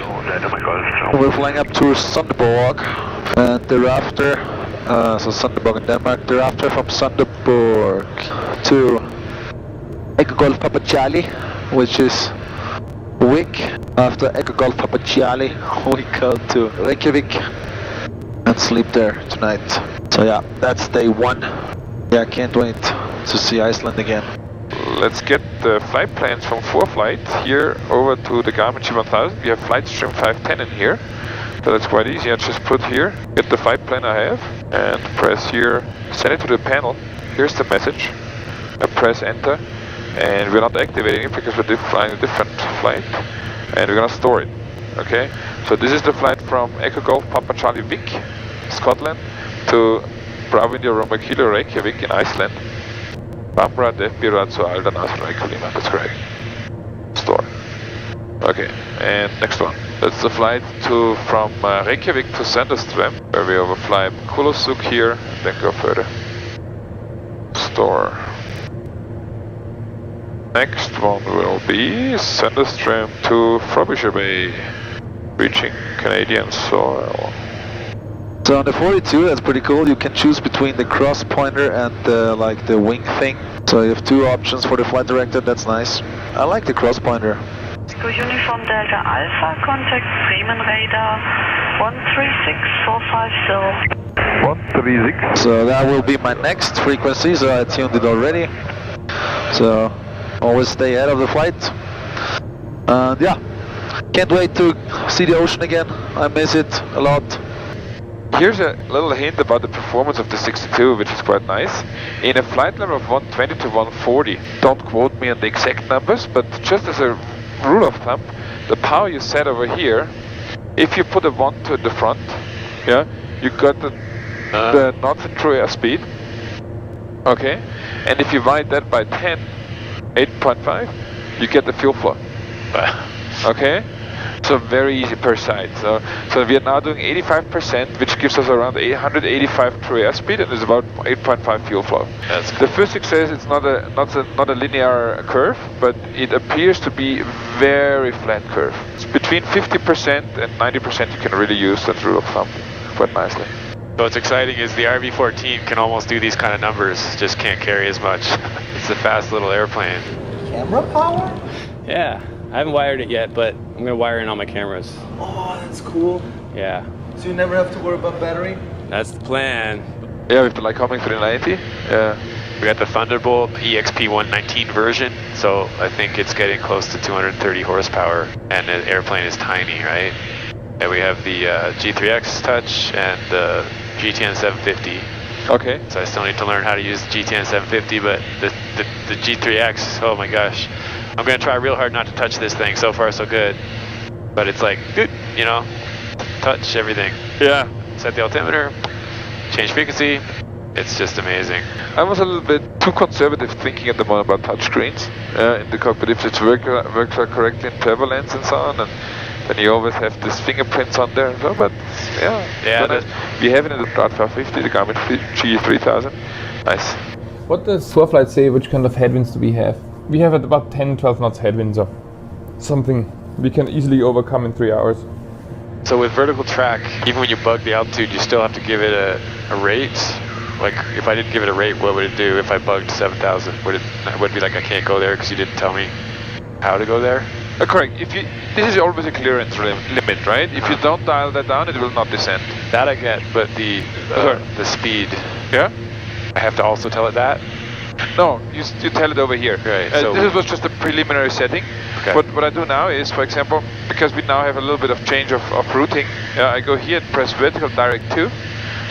we're flying up to Sunderborg, and thereafter, so Sunderborg in Denmark, thereafter from Sunderborg to Echo Golf Papa Charlie, which is Wick. After Echo Golf Papa Charlie, we go to Reykjavik and sleep there tonight. So yeah, that's day one. Yeah, can't wait to see Iceland again. Let's get the flight plans from 4Flight here over to the Garmin G1000. We have flight stream 510 in here. So that's quite easy. I just put here, get the flight plan I have, and press here, send it to the panel. Here's the message. I press enter, and we're not activating it because we're flying a different flight, and we're gonna store it. Okay? So this is the flight from Echo Golf Papa Charlie Vic, Scotland, to Bravo India Roma Kilo Reykjavik in Iceland. Bamra Defbi Ratso Alda Nasra Ekolima, that's correct. Store. Okay, and next one. That's the flight from Reykjavik to Sandström, where we overfly Kulusuk here, and then go further. Store. Next one will be Sandström to Frobisher Bay, reaching Canadian soil. So on the 42, that's pretty cool. You can choose between the cross pointer and the wing thing. So you have two options for the flight director. That's nice. I like the cross pointer. Uniform Delta Alpha, contact Bremen radar 136450. 136. So that will be my next frequency. So I tuned it already. So always stay ahead of the flight. And yeah, can't wait to see the ocean again. I miss it a lot. Here's a little hint about the performance of the 62, which is quite nice. In a flight level of 120 to 140, don't quote me on the exact numbers, but just as a rule of thumb, the power you set over here, if you put a 1 to the front, yeah, you got the knots in true airspeed, okay, and if you divide that by 10, 8.5, you get the fuel flow, okay. So very easy per side. So we are now doing 85%, which gives us around 885 true airspeed, and is about 8.5 fuel flow. That's cool. The physics says it's not a linear curve, but it appears to be very flat curve. It's between 50% and 90% you can really use that rule of thumb quite nicely. So what's exciting is the RV-14 can almost do these kind of numbers, just can't carry as much. It's a fast little airplane. Camera power? Yeah, I haven't wired it yet, but I'm gonna wire in all my cameras. Oh, that's cool. Yeah. So you never have to worry about battery? That's the plan. Yeah, with the Lycoming 390. Yeah. We got the Thunderbolt EXP119 version, so I think it's getting close to 230 horsepower, and the airplane is tiny, right? And we have the G3X Touch and the GTN 750. Okay. So I still need to learn how to use the GTN 750, but the G3X, oh my gosh. I'm gonna try real hard not to touch this thing. So far so good. But it's like, you know, touch everything. Yeah. Set the altimeter, change frequency, It's just amazing. I was a little bit too conservative thinking at the moment about touchscreens in the cockpit. If it works correctly in turbulence and so on, and then you always have these fingerprints on there. So, but yeah, we have it in the Dart 550, the Garmin G3000. Nice. What does ForeFlight say? Which kind of headwinds do we have? We have at about 10-12 knots headwinds, or something we can easily overcome in 3 hours. So with vertical track, even when you bug the altitude, you still have to give it a rate. Like, if I didn't give it a rate, what would it do if I bugged 7,000? Would it be like I can't go there because you didn't tell me how to go there? Correct. This is always a clearance limit, right? If you don't dial that down, it will not descend. That I get, but the speed. Yeah. I have to also tell it that. No, you tell it over here. Right. This was just a preliminary setting. Okay. But what I do now is, for example, because we now have a little bit of change of routing, I go here and press vertical direct 2.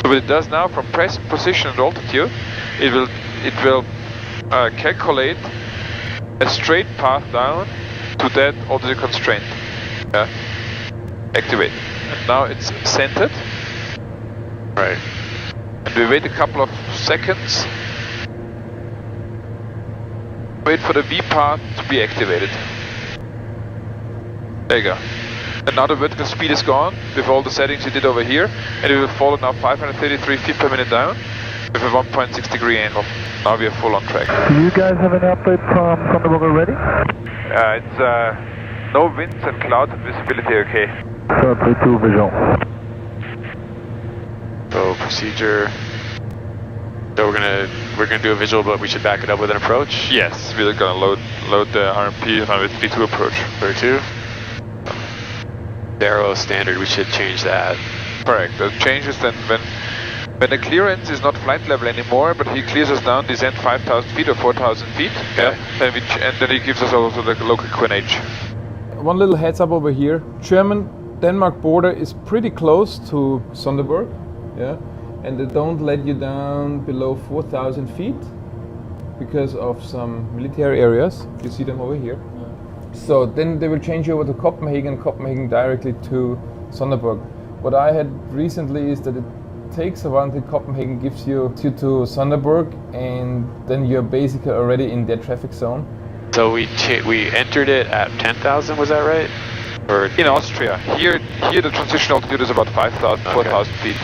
So what it does now, from position and altitude, it will calculate a straight path down to that altitude constraint. Activate. And now it's centered. Right. And we wait a couple of seconds. Wait for the V path to be activated. There you go. And now the vertical speed is gone with all the settings you did over here, and it will follow now 533 feet per minute down with a 1.6 degree angle. Now we are full on track. Do you guys have an update from Thunderbird already? It's no winds and clouds and visibility okay. 32 visual. So procedure. So we're gonna do a visual, but we should back it up with an approach. Yes, we're gonna load the RMP 152 approach. 32. Aero standard, we should change that. Correct. The changes then when the clearance is not flight level anymore, but he clears us down, descent 5,000 feet or 4,000 feet. Okay. And then he gives us also the local QNH. One little heads up over here. German-Denmark border is pretty close to Sonderburg, and they don't let you down below 4,000 feet because of some military areas. You see them over here. So then they will change you over to Copenhagen directly to Sonderburg. What I had recently is that it takes a while until Copenhagen gives you to Sonderburg, and then you're basically already in their traffic zone. So we entered it at 10,000, was that right? Or in Austria. Here the transition altitude is about 5,000, 4,000 feet.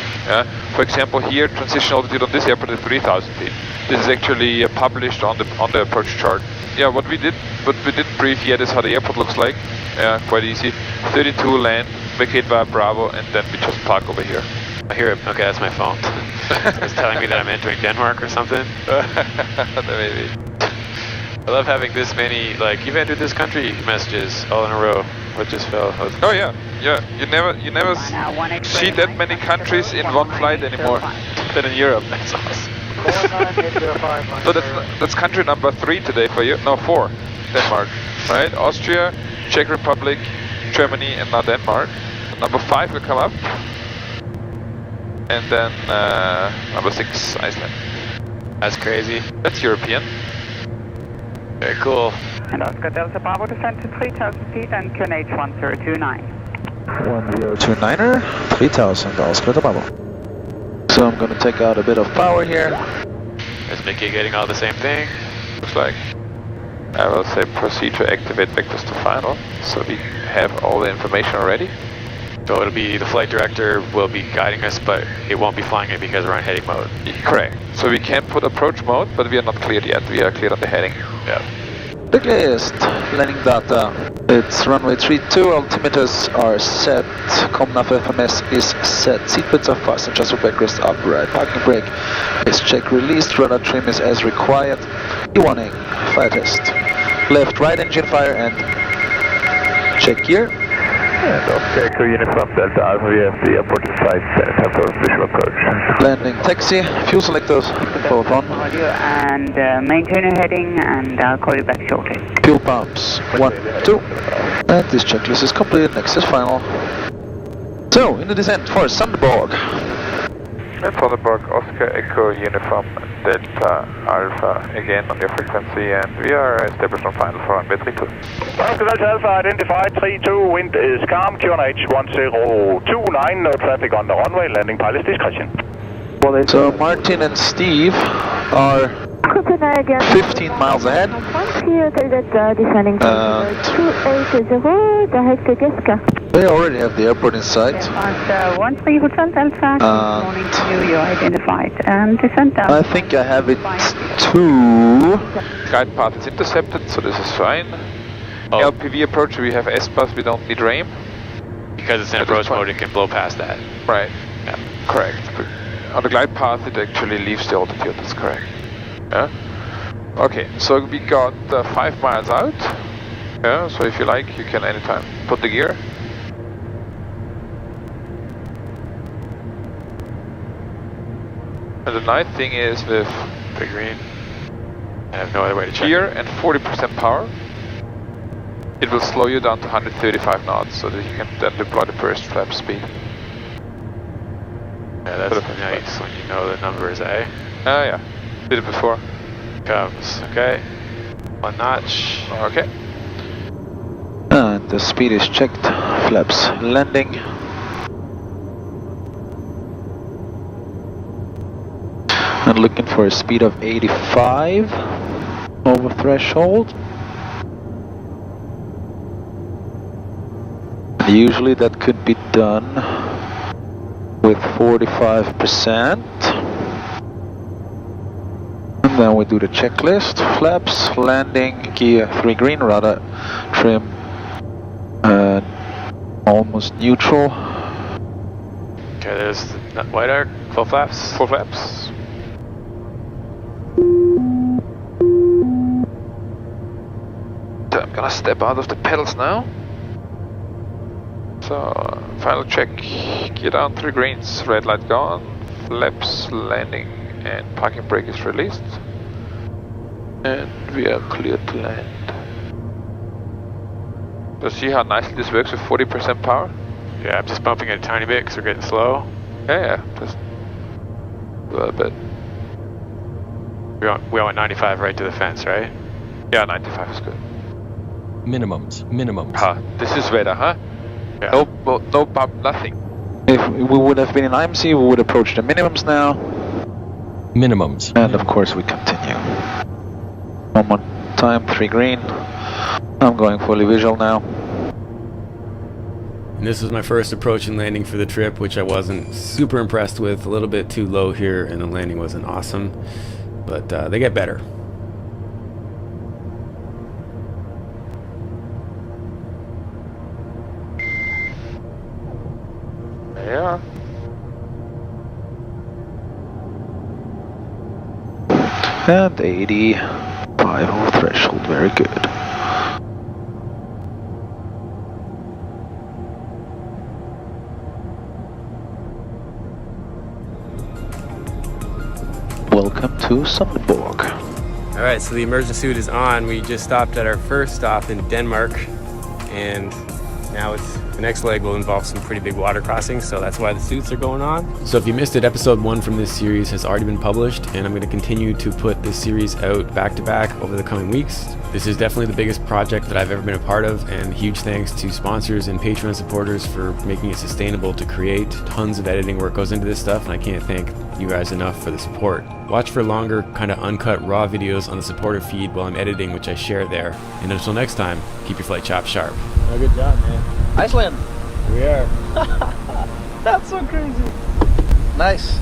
For example, here transition altitude on this airport is 3,000 feet. This is actually published on the approach chart. Yeah, what we didn't brief yet is how the airport looks like. Yeah, quite easy. 32 land, vacate via Bravo, and then we just park over here. I hear it. Okay, that's my phone. It's telling me that I'm entering Denmark or something. Maybe. I love having this many, like, you've entered this country messages all in a row. What just fell? Oh yeah. You never see that many countries in one flight anymore than in Europe. That's awesome. So that's country number 3 today for you. No, 4. Denmark, right? Austria, Czech Republic, Germany, and now Denmark. Number 5 will come up, and then number 6, Iceland. That's crazy. That's European. Very cool. And Oscar Delta Bravo descent to 3,000 feet and QNH 1029. 1029er, 3,000, Oscar Delta Bravo. So I'm going to take out a bit of power here. Is Mickey getting all the same thing? Looks like. I will say proceed to activate vectors to final, so we have all the information already. So it'll be the flight director will be guiding us, but it won't be flying it because we're on heading mode. Correct. So we can put approach mode, but we are not cleared yet. We are cleared on the heading. Yeah. Checklist, landing data. It's runway 32, altimeters are set, ComNav FMS is set, seatbelts are fastened, transfer backrest upright, parking brake is check released, radar trim is as required. E-warning, fire test. Left, right engine fire and check gear. And okay, Echo Uniform Delta Alpha, we have the airport in sight, time for visual approach. Landing taxi, fuel selectors, both on. And maintain your heading, and I'll call you back shortly. Fuel pumps, 1, 2. And this checklist is complete, next is final. So, in the descent for Sonderburg. Sonderburg, Oscar Echo Uniform Delta Alpha again on your frequency, and we are established on final for runway 32. Oscar Delta Alpha identified 32, wind is calm, QNH 1029, no traffic on the runway, landing pilot's discretion. So Martin and Steve are 15 miles ahead. They already have the airport in sight. 13 Hotel Delta, good morning to you, you're identified and descend down. I think I have it too. Glide path is intercepted, so this is fine. LPV approach, we have S-bus, we don't need RAIM. Because it's in approach mode, it can blow past that. Right, yeah, correct. But on the glide path, it actually leaves the altitude, that's correct. Yeah. Okay, so we got 5 miles out. Yeah, so if you like, you can anytime put the gear. And the nice thing is with the green, I have no other way to check. gear and 40% power, it will slow you down to 135 knots so that you can then deploy the first flap speed. Yeah, that's nice when you know the numbers, eh? Ah, yeah. Did it before. Comes, okay. 1 notch. Okay. And the speed is checked. Flaps landing. And looking for a speed of 85 over threshold. Usually that could be done with 45%. And then we do the checklist. Flaps, landing, gear 3 green, rudder, trim, almost neutral. Okay, there's the white arc, full flaps. Full flaps. So I'm gonna step out of the pedals now. So, final check, gear down 3 greens, red light gone, flaps, landing, and parking brake is released. And we are clear to land. So see how nicely this works with 40% power? Yeah, I'm just bumping it a tiny bit because we're getting slow. Yeah, just a little bit. We want 95 right to the fence, right? Yeah, 95 is good. Minimums. Huh, this is better, huh? Yeah. No bump, nothing. If we would have been in IMC, we would approach the minimums now. Minimums. And of course we continue. One more time, 3 green. I'm going fully visual now. And this was my first approach and landing for the trip, which I wasn't super impressed with. A little bit too low here, and the landing wasn't awesome. But they get better. Yeah. And 85 over threshold, very good. Welcome to Sundborg. Alright, so the immersion suit is on. We just stopped at our first stop in Denmark, and now the next leg will involve some pretty big water crossings, so that's why the suits are going on. So if you missed it, episode 1 from this series has already been published, and I'm going to continue to put this series out back to back over the coming weeks. This is definitely the biggest project that I've ever been a part of, and huge thanks to sponsors and Patreon supporters for making it sustainable to create. Tons of editing work goes into this stuff, and I can't thank you guys enough for the support. Watch for longer, kind of uncut, raw videos on the supporter feed while I'm editing, which I share there. And until next time, keep your flight chop sharp. Oh, good job, man. Iceland! We are. That's so crazy. Nice.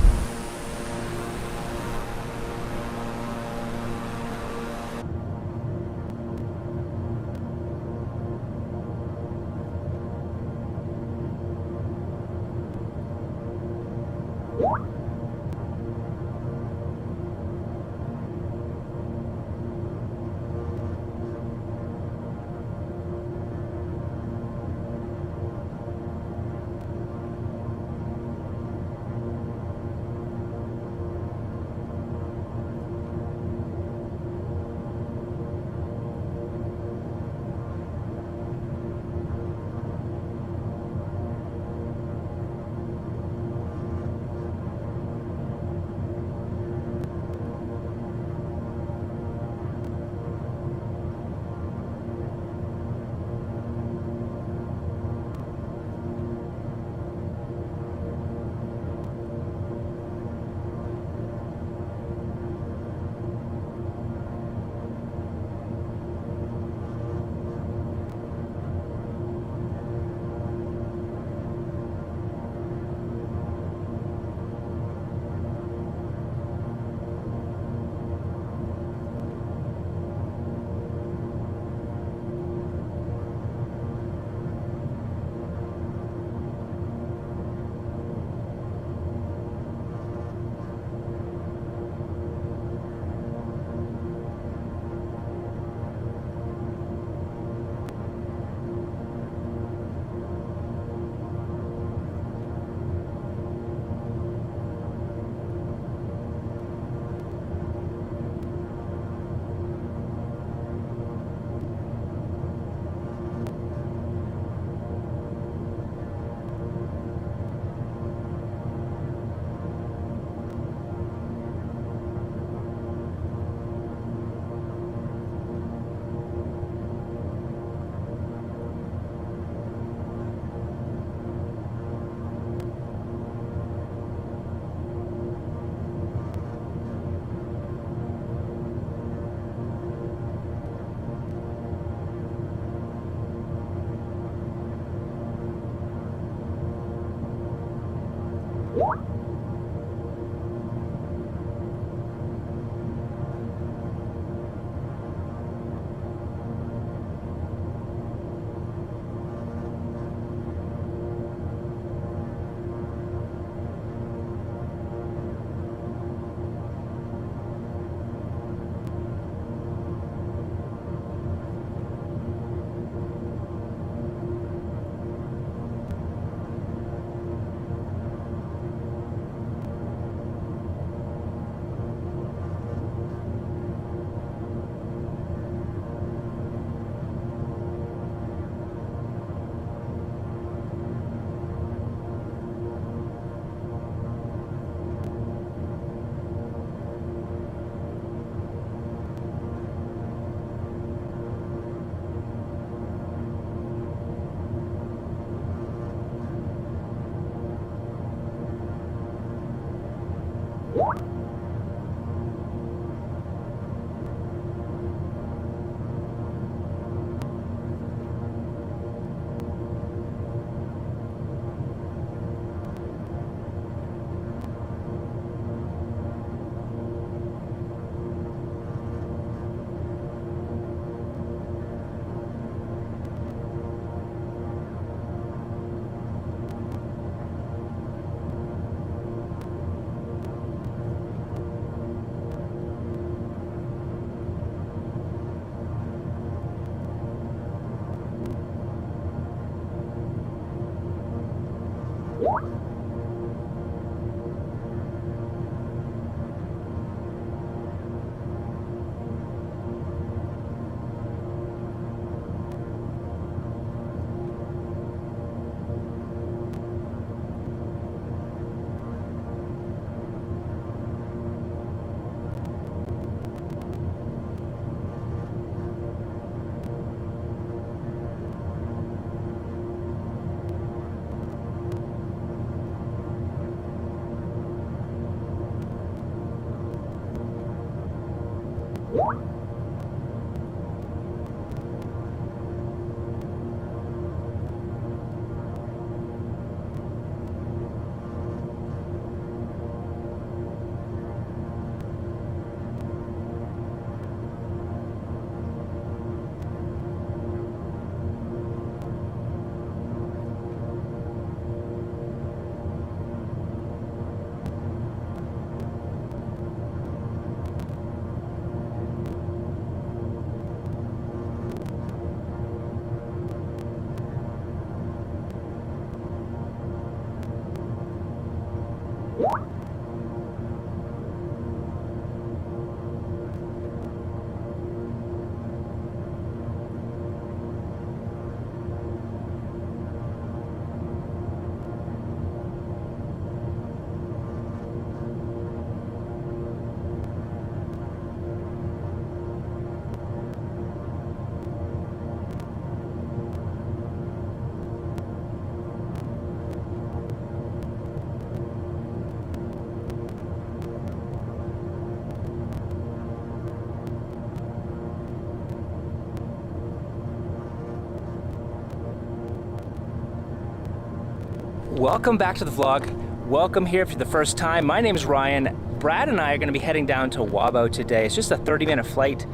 Welcome back to the vlog. Welcome here for the first time. My name is Ryan. Brad and I are going to be heading down to Wabo today. It's just a 30-minute flight,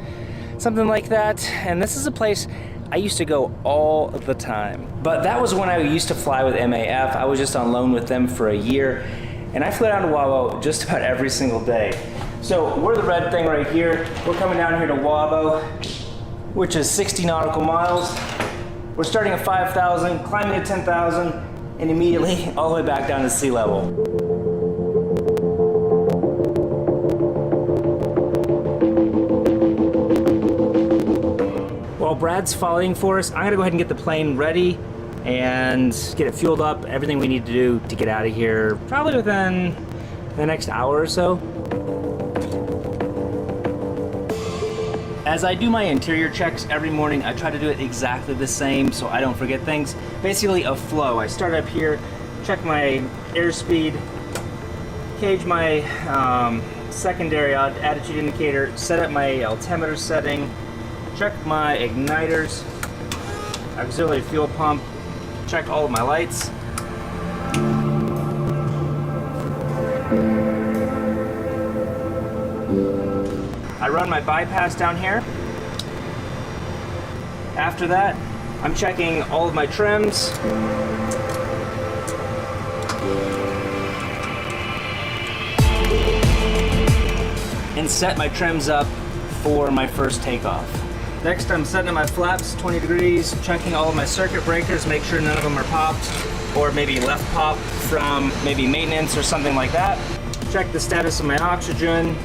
something like that. And this is a place I used to go all the time. But that was when I used to fly with MAF. I was just on loan with them for a year. And I flew down to Wabo just about every single day. So we're the red thing right here. We're coming down here to Wabo, which is 60 nautical miles. We're starting at 5,000, climbing to 10,000, and immediately all the way back down to sea level. While Brad's following for us, I'm gonna go ahead and get the plane ready and get it fueled up, everything we need to do to get out of here, probably within the next hour or so. As I do my interior checks every morning, I try to do it exactly the same so I don't forget things. Basically a flow. I start up here, check my airspeed, gauge my secondary attitude indicator, set up my altimeter setting, check my igniters, auxiliary fuel pump, check all of my lights. I run my bypass down here. After that, I'm checking all of my trims. And set my trims up for my first takeoff. Next, I'm setting up my flaps 20 degrees, checking all of my circuit breakers, make sure none of them are popped, or maybe left pop from maybe maintenance or something like that. Check the status of my oxygen,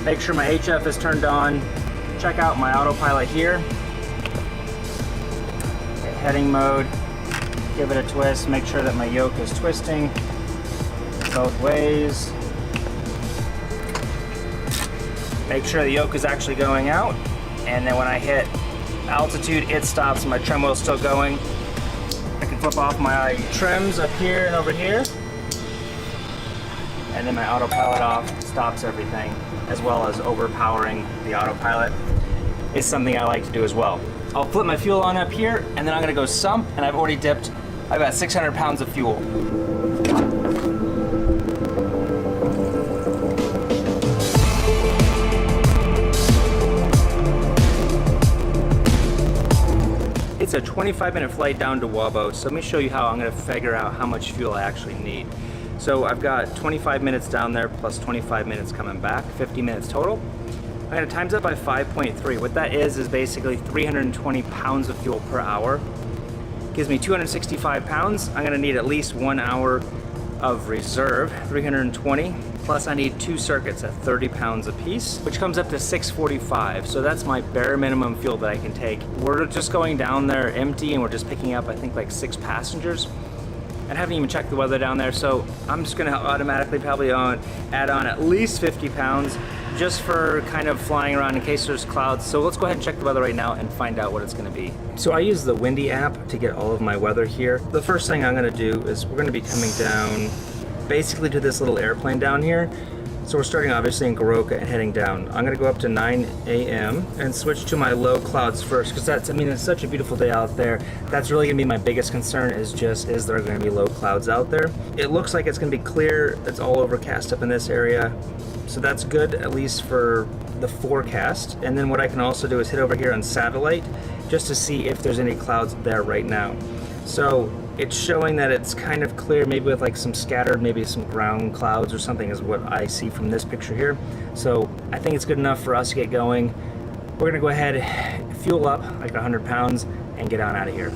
make sure my HF is turned on, check out my autopilot here. Okay, heading mode, give it a twist, make sure that my yoke is twisting both ways. Make sure the yoke is actually going out, and then when I hit altitude, it stops and my trim wheel is still going. I can flip off my trims up here and over here, and then my autopilot off stops everything, as well as overpowering the autopilot is something I like to do as well. I'll flip my fuel on up here, and then I'm gonna go sump, and I've already dipped about 600 pounds of fuel. It's a 25-minute flight down to Wabo, so let me show you how I'm going to figure out how much fuel I actually need. So I've got 25 minutes down there plus 25 minutes coming back, 50 minutes total. I'm going to times that by 5.3. What that is basically 320 pounds of fuel per hour. Gives me 265 pounds. I'm going to need at least 1 hour of reserve, 320. Plus I need 2 circuits at 30 pounds apiece, which comes up to 645. So that's my bare minimum fuel that I can take. We're just going down there empty and we're just picking up, I think, like 6 passengers. I haven't even checked the weather down there, so I'm just gonna automatically probably add on at least 50 pounds just for kind of flying around in case there's clouds. So let's go ahead and check the weather right now and find out what it's gonna be. So I use the Windy app to get all of my weather here. The first thing I'm gonna do is we're gonna be coming down basically to this little airplane down here. So we're starting obviously in Goroka and heading down. I'm gonna go up to 9 a.m. and switch to my low clouds first, because that's, I mean, it's such a beautiful day out there. That's really gonna be my biggest concern, is there gonna be low clouds out there? It looks like it's gonna be clear. It's all overcast up in this area. So that's good, at least for the forecast. And then what I can also do is hit over here on satellite just to see if there's any clouds there right now. So it's showing that it's kind of clear, maybe with like some scattered, maybe some ground clouds or something is what I see from this picture here. So I think it's good enough for us to get going. We're gonna go ahead, fuel up like 100 pounds and get on out of here.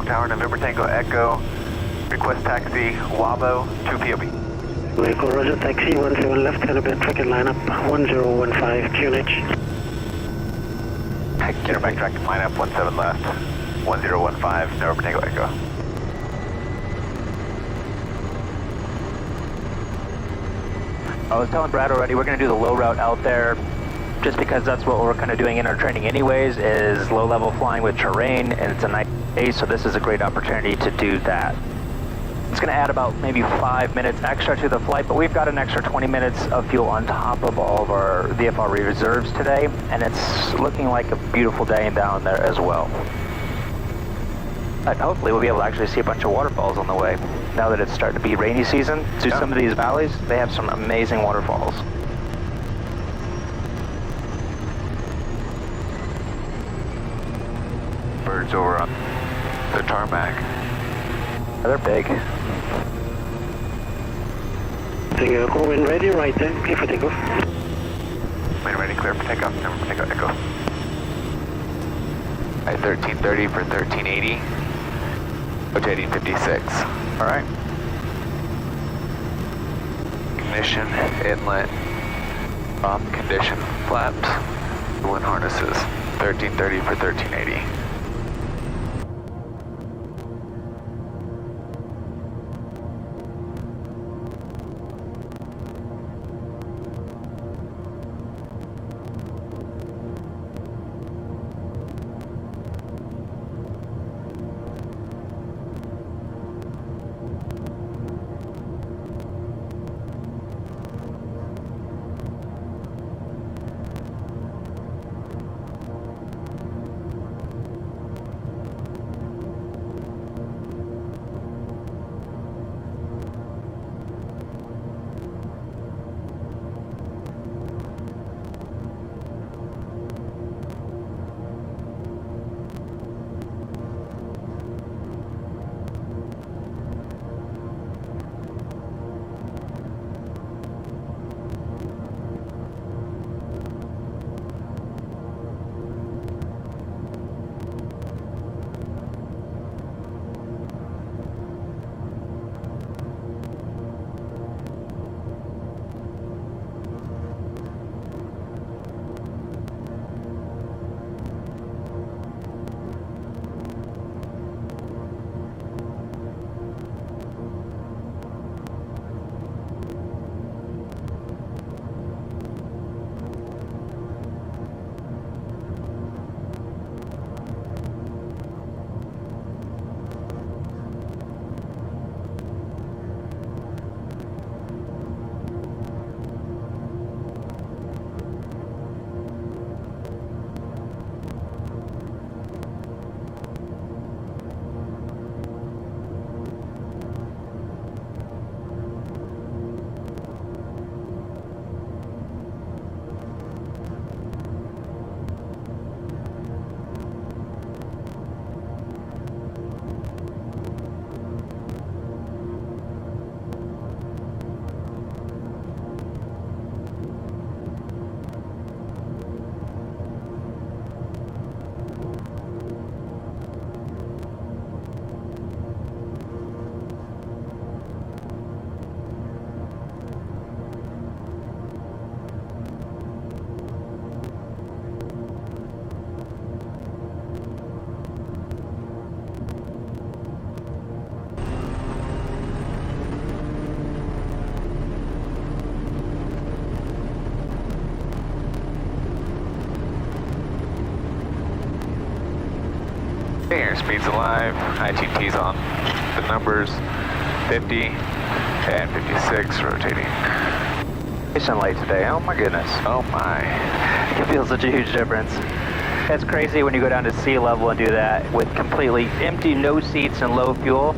Tower, November Tango Echo, request taxi, Wabo, 2 POB. Echo, Roger, taxi, 17 left, Canterbury, track and line up, 1015, QNH. Canterbury, track and line up, 17 left, 1015, November Tango Echo. I was telling Brad already, we're going to do the low route out there, just because that's what we're kind of doing in our training anyways, is low level flying with terrain, and it's a nice day, so this is a great opportunity to do that. It's going to add about maybe 5 minutes extra to the flight, but we've got an extra 20 minutes of fuel on top of all of our VFR reserves today, and it's looking like a beautiful day down there as well. And hopefully we'll be able to actually see a bunch of waterfalls on the way. Now that it's starting to be rainy season, to some of these valleys, they have some amazing waterfalls. Birds over on the tarmac. They're big. Tango, wind ready, right there, clear for takeoff. Wind ready, clear for takeoff, November Tango Echo. At 1330 for 1380, rotating 56. Alright. Ignition, inlet, prop condition, flaps, wind harnesses, 1330 for 1380. Airspeed's alive, ITT's on the numbers, 50 and 56 rotating. It's late today, oh my goodness. Oh my. It feels such a huge difference. It's crazy when you go down to sea level and do that with completely empty, no seats and low fuel.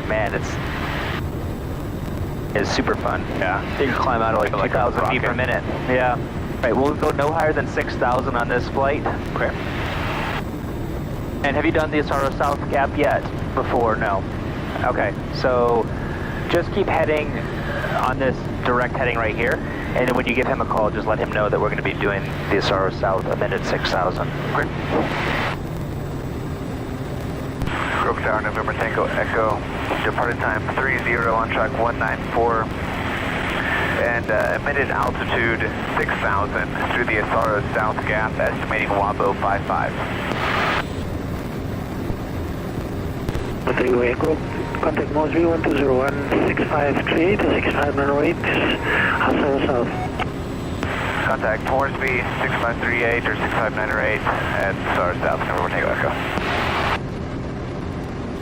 Man, it's super fun. Yeah, you can climb out at like 2,000 feet per minute. Yeah. Right, we'll go no higher than 6,000 on this flight. Okay. And have you done the Asaro South Gap yet? Before? No. Okay, so just keep heading on this direct heading right here, and then when you give him a call, just let him know that we're going to be doing the Asaro South a minute 6,000. Okay. Grove Tower, November Tango Echo, departed time 30 on track 194, and emitted altitude 6,000 through the Asaro South Gap, estimating Wabo 55. Tango Echo, contact Mosby 1201 653 to 6598, Asaro South. Contact Moresby 6538 or 6598 at Asaro South, November Tango Echo.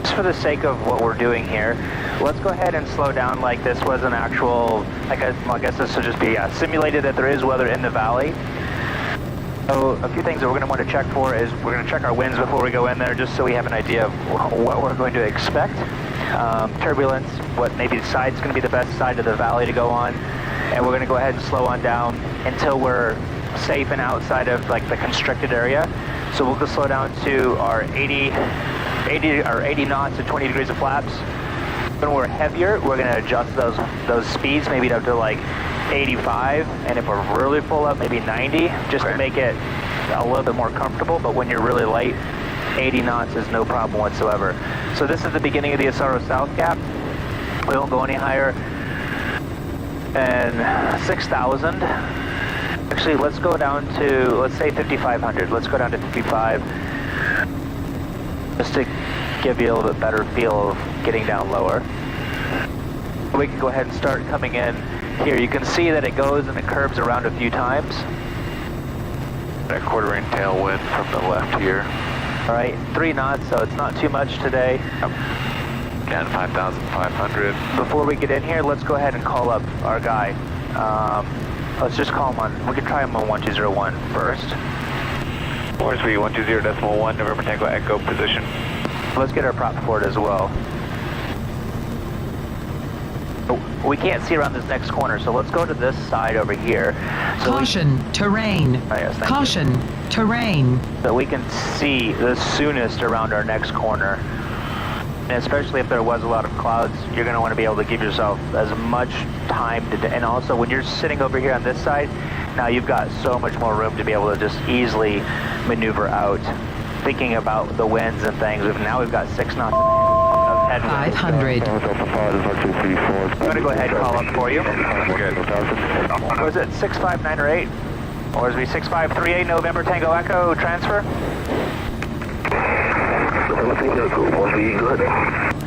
Just for the sake of what we're doing here, let's go ahead and slow down like this was an actual, I guess this will just be simulated that there is weather in the valley. So a few things that we're going to want to check for is we're going to check our winds before we go in there, just so we have an idea of what we're going to expect. Turbulence, what maybe side's going to be the best side of the valley to go on, and we're going to go ahead and slow on down until we're safe and outside of like the constricted area. So we'll just slow down to our 80 knots at 20 degrees of flaps. When we're heavier, we're going to adjust those speeds maybe up to like 85, and if we're really full up, maybe 90, just to make it a little bit more comfortable. But when you're really light, 80 knots is no problem whatsoever. So this is the beginning of the Asaro South Gap. We won't go any higher than 6,000. Actually, let's go down to, let's say 5,500. Let's go down to 55, just to give you a little bit better feel of getting down lower. We can go ahead and start coming in here. You can see that it goes and it curves around a few times. A quarter-inch tailwind from the left here. All right, 3 knots, so it's not too much today. Again, 5,500. Before we get in here, let's go ahead and call up our guy. Let's just call him on, we can try him on 1201 first. Moresby 120.1, November Tango Echo position. Let's get our prop for it as well. We can't see around this next corner, so let's go to this side over here. So Caution, terrain. Oh, yes, Caution, terrain. So we can see the soonest around our next corner. And especially if there was a lot of clouds, you're going to want to be able to give yourself as much time to, and also when you're sitting over here on this side, now you've got so much more room to be able to just easily maneuver out. Thinking about the winds and things, now we've got 6 knots of headwind. 500. I'm going to go ahead and call up for you. Good. Was it 659 or 8? Or is it 6538 November Tango Echo transfer?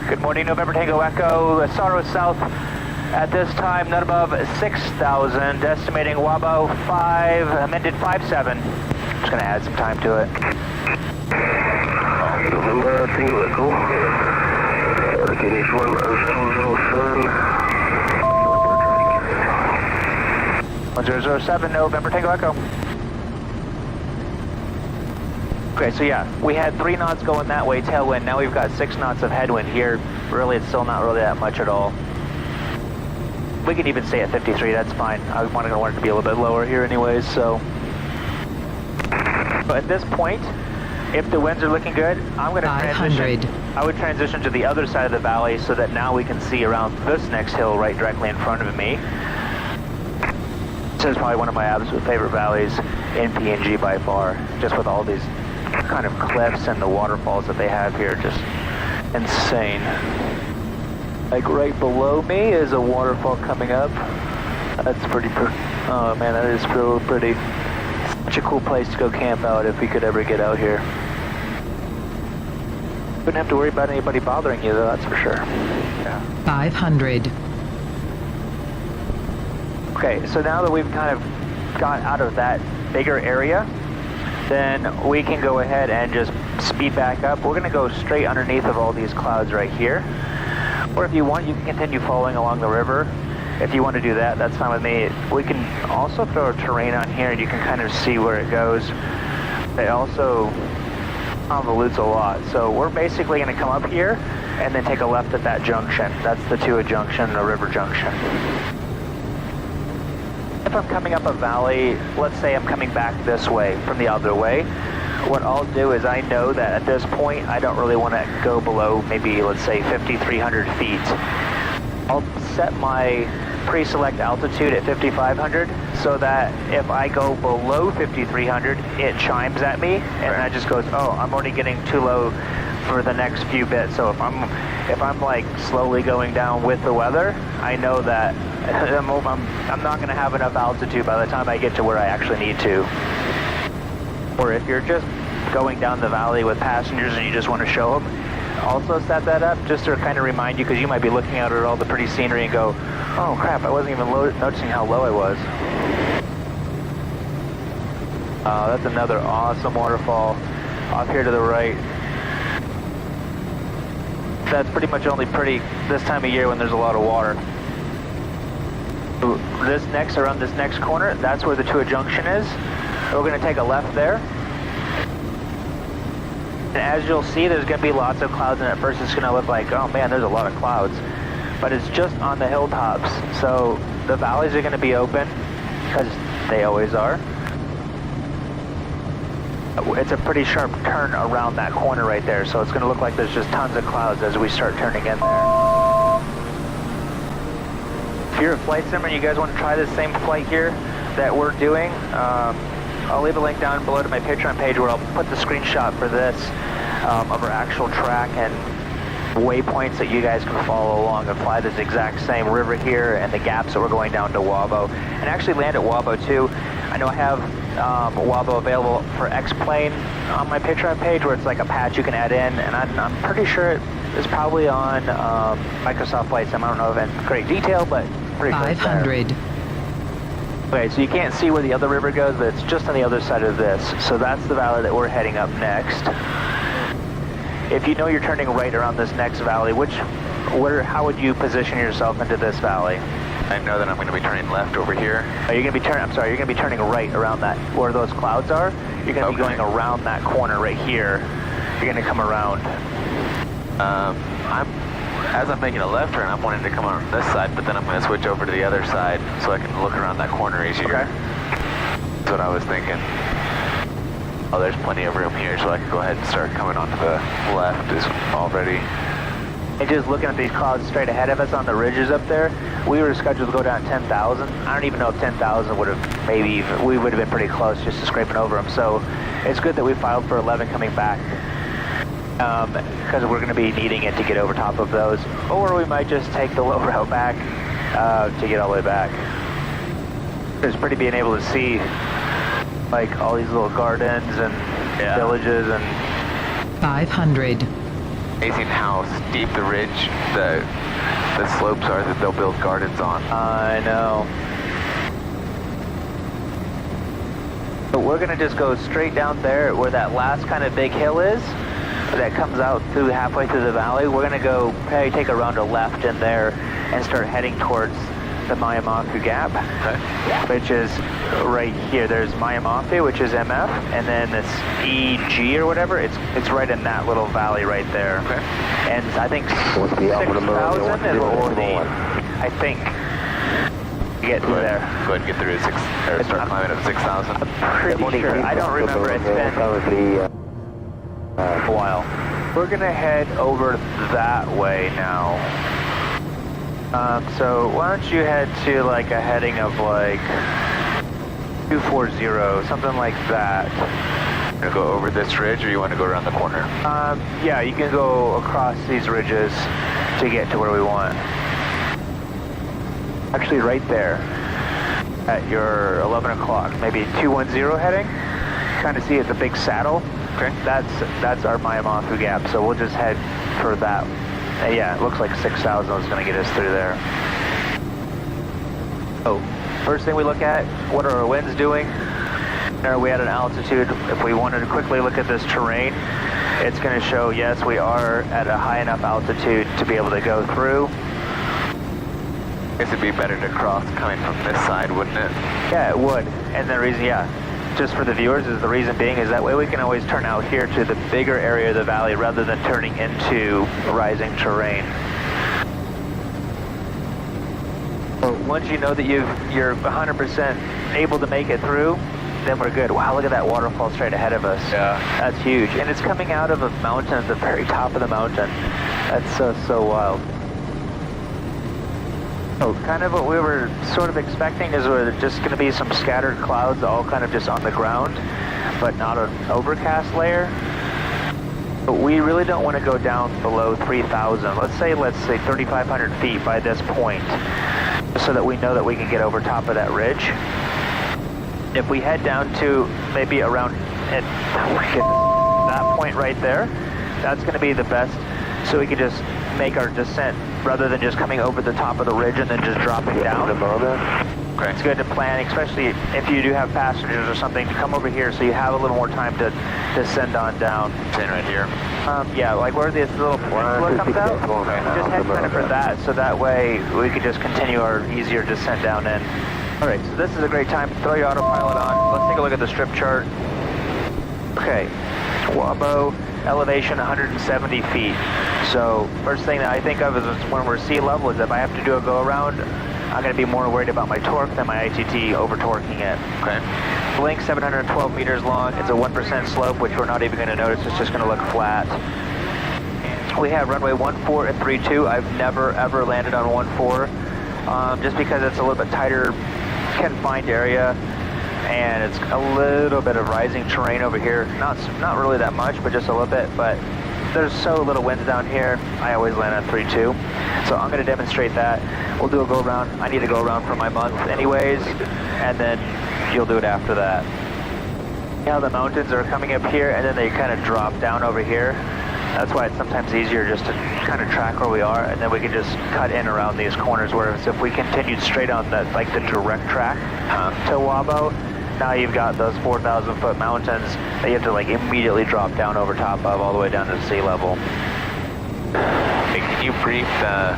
Good morning, November Tango Echo. Asaro South at this time, not above 6,000. Estimating Wabo 5, amended 57. Just going to add some time to it. November Tango Echo. Finish 1007. 1007, November Tango Echo. Okay, so yeah, we had 3 knots going that way, tailwind. Now we've got 6 knots of headwind here. Really, it's still not really that much at all. We can even stay at 53, that's fine. I want it to be a little bit lower here anyways, so. But at this point, if the winds are looking good, I'm going to transition. I would transition to the other side of the valley so that now we can see around this next hill right directly in front of me. This is probably one of my absolute favorite valleys in PNG by far, just with all these kind of cliffs and the waterfalls that they have here, just insane. Like right below me is a waterfall coming up. That's pretty, oh man, that is real pretty. Such a cool place to go camp out if we could ever get out here. Wouldn't have to worry about anybody bothering you though, that's for sure. Yeah. 500. Okay, so now that we've kind of got out of that bigger area, then we can go ahead and just speed back up. We're going to go straight underneath of all these clouds right here. Or if you want, you can continue following along the river. If you want to do that, that's fine with me. We can also throw a terrain on here and you can kind of see where it goes. It also convolutes a lot. So we're basically going to come up here and then take a left at that junction. That's the Tua junction, the river junction. If I'm coming up a valley, let's say I'm coming back this way from the other way, what I'll do is I know that at this point I don't really want to go below maybe, let's say, 5,300 feet. I'll set my pre-select altitude at 5,500 so that if I go below 5,300, it chimes at me and I just goes, oh, I'm already getting too low for the next few bits. So if I'm like slowly going down with the weather, I know that I'm not going to have enough altitude by the time I get to where I actually need to. Or if you're just going down the valley with passengers and you just want to show them, also set that up just to kind of remind you, because you might be looking out at all the pretty scenery and go, oh crap, I wasn't even noticing how low I was. That's another awesome waterfall off here to the right. That's pretty much only pretty this time of year when there's a lot of water. Around this next corner, that's where the Tua junction is. We're going to take a left there. And as you'll see, there's going to be lots of clouds, and at first it's going to look like, oh man, there's a lot of clouds. But it's just on the hilltops. So the valleys are going to be open, because they always are. It's a pretty sharp turn around that corner right there, so it's going to look like there's just tons of clouds as we start turning in there. If you're a flight simmer and you guys want to try this same flight here that we're doing, I'll leave a link down below to my Patreon page where I'll put the screenshot for this of our actual track and waypoints that you guys can follow along and fly this exact same river here and the gaps that we're going down to Wabo. And actually land at Wabo too. I know I have Wabo available for X-Plane on my Patreon page where it's like a patch you can add in, and I'm pretty sure it is probably on Microsoft Flight Sim. I don't know if in great detail, but pretty close 500. there. Okay, so you can't see where the other river goes, but it's just on the other side of this. So that's the valley that we're heading up next. If you know you're turning right around this next valley, how would you position yourself into this valley? I know that I'm going to be turning left over here. Oh, you're going to be turning. I'm sorry, you're going to be turning right around that where those clouds are. You're going to be going around that corner right here. You're going to come around. As I'm making a left turn, I'm wanting to come on this side, but then I'm going to switch over to the other side so I can look around that corner easier. Okay. That's what I was thinking. Oh, there's plenty of room here, so I can go ahead and start coming onto the left already. And just looking at these clouds straight ahead of us on the ridges up there, we were scheduled to go down 10,000. I don't even know if 10,000 would have, we would have been pretty close just to scraping over them. So it's good that we filed for 11 coming back. Because we're going to be needing it to get over top of those, or we might just take the low route back to get all the way back. It's pretty being able to see like all these little gardens and villages and 500. Amazing how steep the ridge, the slopes are that they'll build gardens on. I know. But we're going to just go straight down there where that last kind of big hill is. That comes out through halfway through the valley. We're going to go probably take a round to left in there and start heading towards the Mayamaku Gap, which is right here. There's Mayamaku, which is MF, and then this EG or whatever. It's right in that little valley right there. Okay. And I think 6,000 is what we're needing. I think. Get through there. Go ahead and get through at start climbing at 6,000. I'm pretty sure. I don't remember. It's been a while. We're gonna head over that way now. So why don't you head to like a heading of like 240, something like that. You gonna go over this ridge, or you want to go around the corner? Yeah, you can go across these ridges to get to where we want. Actually, right there at your 11 o'clock, maybe 210 heading. Kind of see it's a big saddle. Okay. That's our Mayamaku Gap, so we'll just head for that. Yeah, it looks like 6,000 is going to get us through there. Oh, first thing we look at, what are our winds doing? Are we at an altitude? If we wanted to quickly look at this terrain, it's going to show, yes, we are at a high enough altitude to be able to go through. I guess it'd be better to cross coming from this side, wouldn't it? Yeah, it would. And the reason, just for the viewers, is the reason being is that way we can always turn out here to the bigger area of the valley rather than turning into rising terrain. So once you know that you're 100% able to make it through, then we're good. Wow, look at that waterfall straight ahead of us. Yeah. That's huge. And it's coming out of a mountain at the very top of the mountain. That's so wild. So kind of what we were sort of expecting is we're just going to be some scattered clouds all kind of just on the ground, but not an overcast layer. But we really don't want to go down below 3,000. Let's say 3,500 feet by this point, so that we know that we can get over top of that ridge. If we head down to maybe around at that point right there, that's going to be the best, so we can just make our descent rather than just coming over the top of the ridge and then just dropping down. Okay. It's good to plan, especially if you do have passengers or something, to come over here so you have a little more time to descend on down. Sitting right here. Yeah, like where this little peninsula comes out, just head kind of for that, so that way we could just continue our easier descent down in. Alright, so this is a great time to throw your autopilot on. Let's take a look at the strip chart. Okay, Wabo, elevation 170 feet. So first thing that I think of is when we're sea level is if I have to do a go around, I'm going to be more worried about my torque than my ITT over torquing it. Okay. Blink 712 meters long. It's a 1% slope, which we're not even going to notice. It's just going to look flat. We have runway 14 and 32. I've never ever landed on 14, just because it's a little bit tighter, confined area, and it's a little bit of rising terrain over here. Not really that much, but just a little bit. But there's so little winds down here, I always land on 3-2. So I'm going to demonstrate that. We'll do a go around. I need to go around for my month anyways, and then you'll do it after that. Now the mountains are coming up here, and then they kind of drop down over here. That's why it's sometimes easier just to kind of track where we are, and then we can just cut in around these corners, whereas if we continued straight on that, like the direct track to Wabo, now you've got those 4,000 foot mountains that you have to like immediately drop down over top of all the way down to sea level. Hey, can you brief the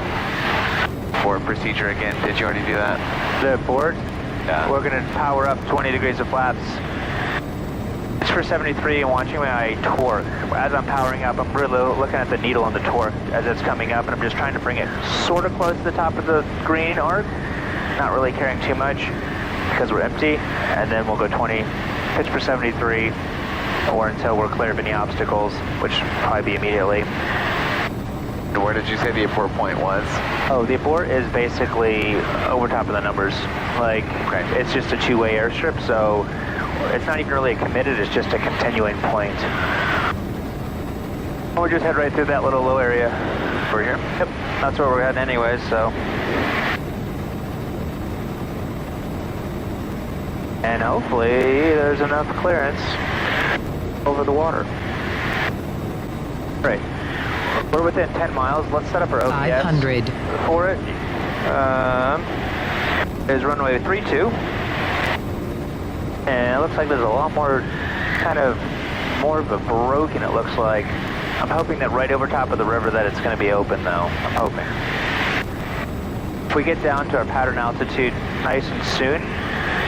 board procedure again? Did you already do that? The board? Yeah. We're going to power up 20 degrees of flaps. It's for 73 and watching my torque. As I'm powering up, I'm really looking at the needle on the torque as it's coming up, and I'm just trying to bring it sort of close to the top of the green arc. Not really caring too much because we're empty, and then we'll go 20, pitch for 73, or until we're clear of any obstacles, which will probably be immediately. Where did you say the abort point was? Oh, the abort is basically over top of the numbers. Like, it's just a two-way airstrip, so it's not even really a committed, it's just a continuing point. We'll just head right through that little low area. Over here? Yep, that's where we're heading anyways, so. And hopefully there's enough clearance over the water. Right. We're within 10 miles. Let's set up our OPS 500 for it. There's runway 32. And it looks like there's a lot more, kind of, more of a broken, it looks like. I'm hoping that right over top of the river that it's going to be open, though. I'm hoping. If we get down to our pattern altitude nice and soon,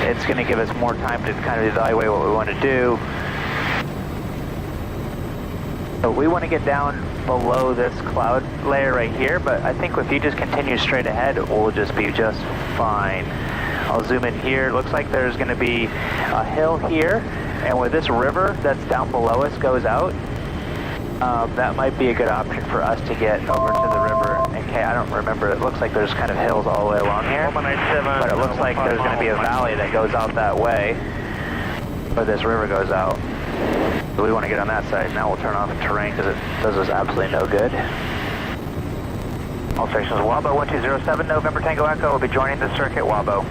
it's going to give us more time to kind of evaluate what we want to do. So we want to get down below this cloud layer right here, but I think if you just continue straight ahead, we'll just be just fine. I'll zoom in here. It looks like there's going to be a hill here, and where this river that's down below us goes out, that might be a good option for us to get over to the river. Okay, I don't remember. It looks like there's kind of hills all the way along here, but it looks like there's going to be a valley that goes out that way, where this river goes out. So we want to get on that side. Now we'll turn off the terrain because it does us absolutely no good. All stations Wabo 1207, November Tango Echo will be joining the circuit Wabo.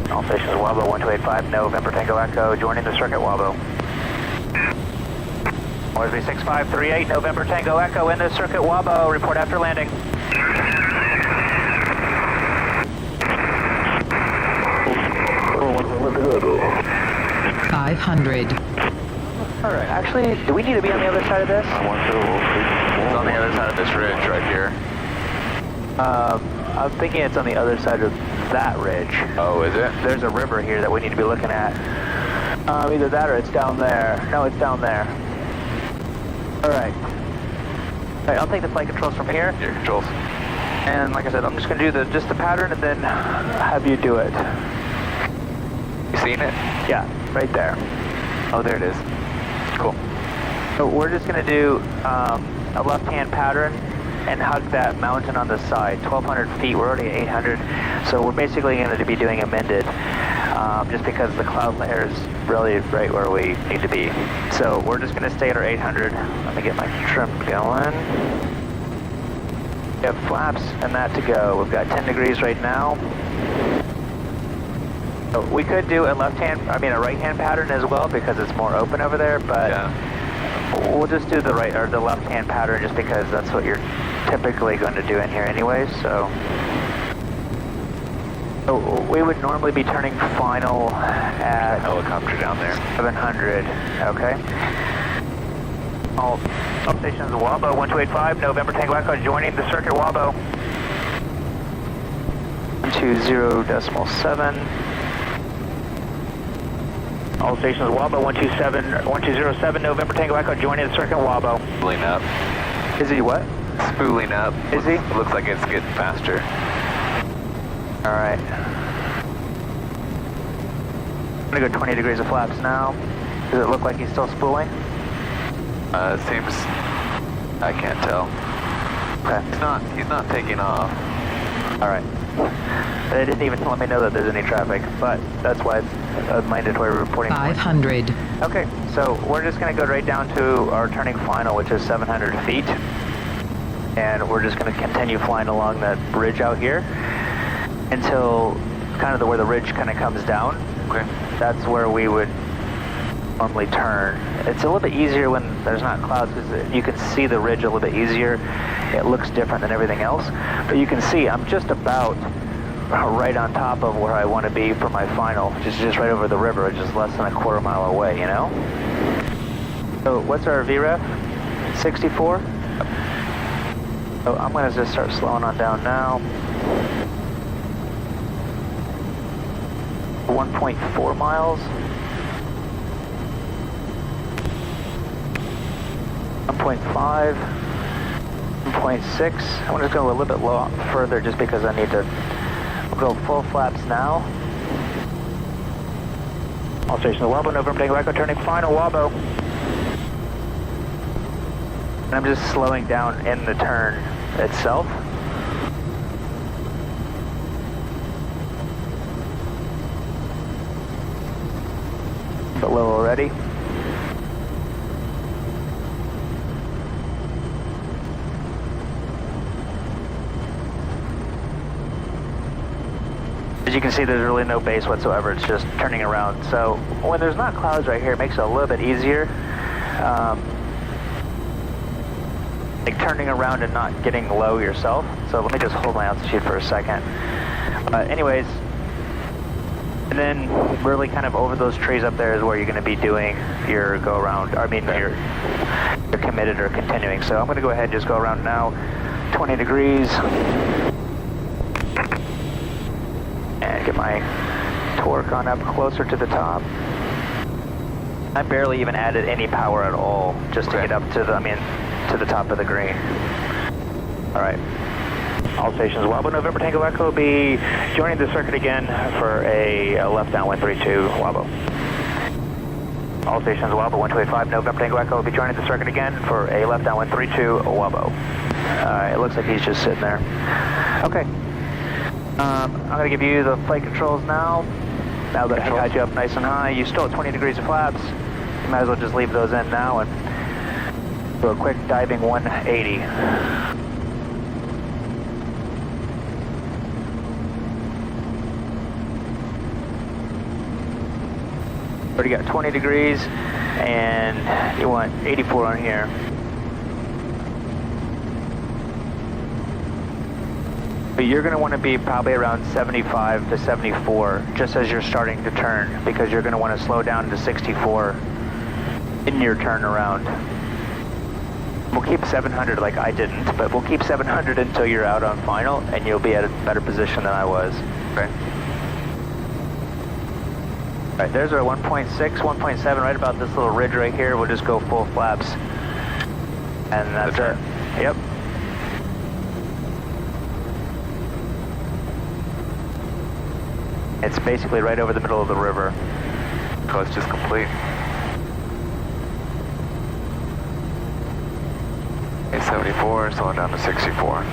All stations Wabo 1285, November Tango Echo joining the circuit Wabo. Orsby 6538, November Tango Echo in the circuit Wabo. Report after landing. 500. Alright, actually, do we need to be on the other side of this? It's on the other side of this ridge right here. I'm thinking it's on the other side of that ridge. Oh, is it? There's a river here that we need to be looking at. Either that or it's down there. No, it's down there. Alright. Alright, I'll take the flight controls from here. Your controls. And like I said, I'm just going to do just the pattern and then have you do it. You seen it? Yeah, right there. Oh, there it is. Cool. So we're just going to do a left-hand pattern and hug that mountain on the side. 1,200 feet, we're already at 800. So we're basically going to be doing amended just because the cloud layer is really right where we need to be. So we're just going to stay at our 800. Let me get my trim going. We have flaps and that to go. We've got 10 degrees right now. So we could do a a right-hand pattern as well because it's more open over there, but we'll just do the right or the left-hand pattern just because that's what you're typically going to do in here anyways. So we would normally be turning final at helicopter down there. 700. Okay. All stations Wabo 1285 November Tango Echo joining the circuit Wabo. 120.7. All stations Wabo 1207 November Tango Echo joining the circuit Wabo. Spooling up. Is he what? Spooling up. Is he? Looks like it's getting faster. All right. I'm gonna go 20 degrees of flaps now. Does it look like he's still spooling? It seems. I can't tell. Okay. He's not taking off. All right. They didn't even let me know that there's any traffic, but that's why it's a mandatory reporting. 500. Okay, so we're just going to go right down to our turning final, which is 700 feet. And we're just going to continue flying along that bridge out here until kind of where the ridge kind of comes down. Okay. That's where we would normally turn. It's a little bit easier when there's not clouds because you can see the ridge a little bit easier. It looks different than everything else. But you can see I'm just about right on top of where I want to be for my final, which is just right over the river, which is less than a quarter mile away, you know? So what's our VREF? 64? So I'm going to just start slowing on down now. 1.4 miles. 1.5. 1.6. I'm just going to go a little bit further just because I need to go full flaps now. All stations Wabo, November Tango Echo turning final Wabo. And I'm just slowing down in the turn itself. A bit low already. As you can see, there's really no base whatsoever. It's just turning around. So when there's not clouds right here, it makes it a little bit easier. Like turning around and not getting low yourself. So let me just hold my altitude for a second. Anyways, and then really kind of over those trees up there is where you're going to be doing your go around. I mean, you're committed or continuing. So I'm going to go ahead and just go around now. 20 degrees. And get my torque on up closer to the top. I barely even added any power at all just to get up to the top of the green. All right. All stations Wabo, November Tango Echo will be joining the circuit again for a left downwind 32 Wabo. All stations Wabo, 1285 November Tango Echo will be joining the circuit again for a left downwind 32 Wabo. It looks like he's just sitting there. Okay. I'm going to give you the flight controls now. Now that I got you up nice and high, you still at 20 degrees of flaps. You might as well just leave those in now and do a quick diving 180. Already got 20 degrees and you want 84 on here. But you're going to want to be probably around 75 to 74 just as you're starting to turn, because you're going to want to slow down to 64 in your turnaround. We'll keep 700 like I didn't, but we'll keep 700 until you're out on final, and you'll be at a better position than I was. Okay. All right, there's our 1.6, 1.7, right about this little ridge right here. We'll just go full flaps. And that's it. Yep. It's basically right over the middle of the river. Coast is complete. A74, slowing down to 64.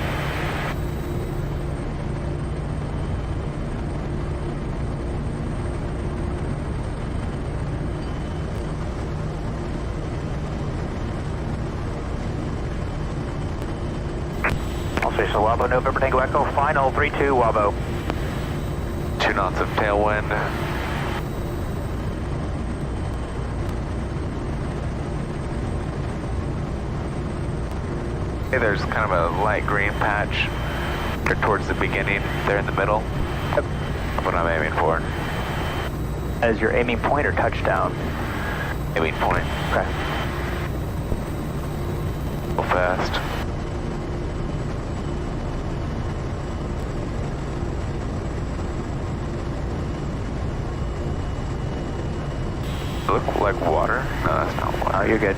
All station Wabo, November Tango Echo, final 3-2 Wabo. 2 knots of tailwind. Okay, there's kind of a light green patch towards the beginning, there in the middle. Yep. That's what I'm aiming for. As your aiming point or touchdown? Aiming point. Okay. Go fast. Look like water? No, that's not water. Oh, you're good.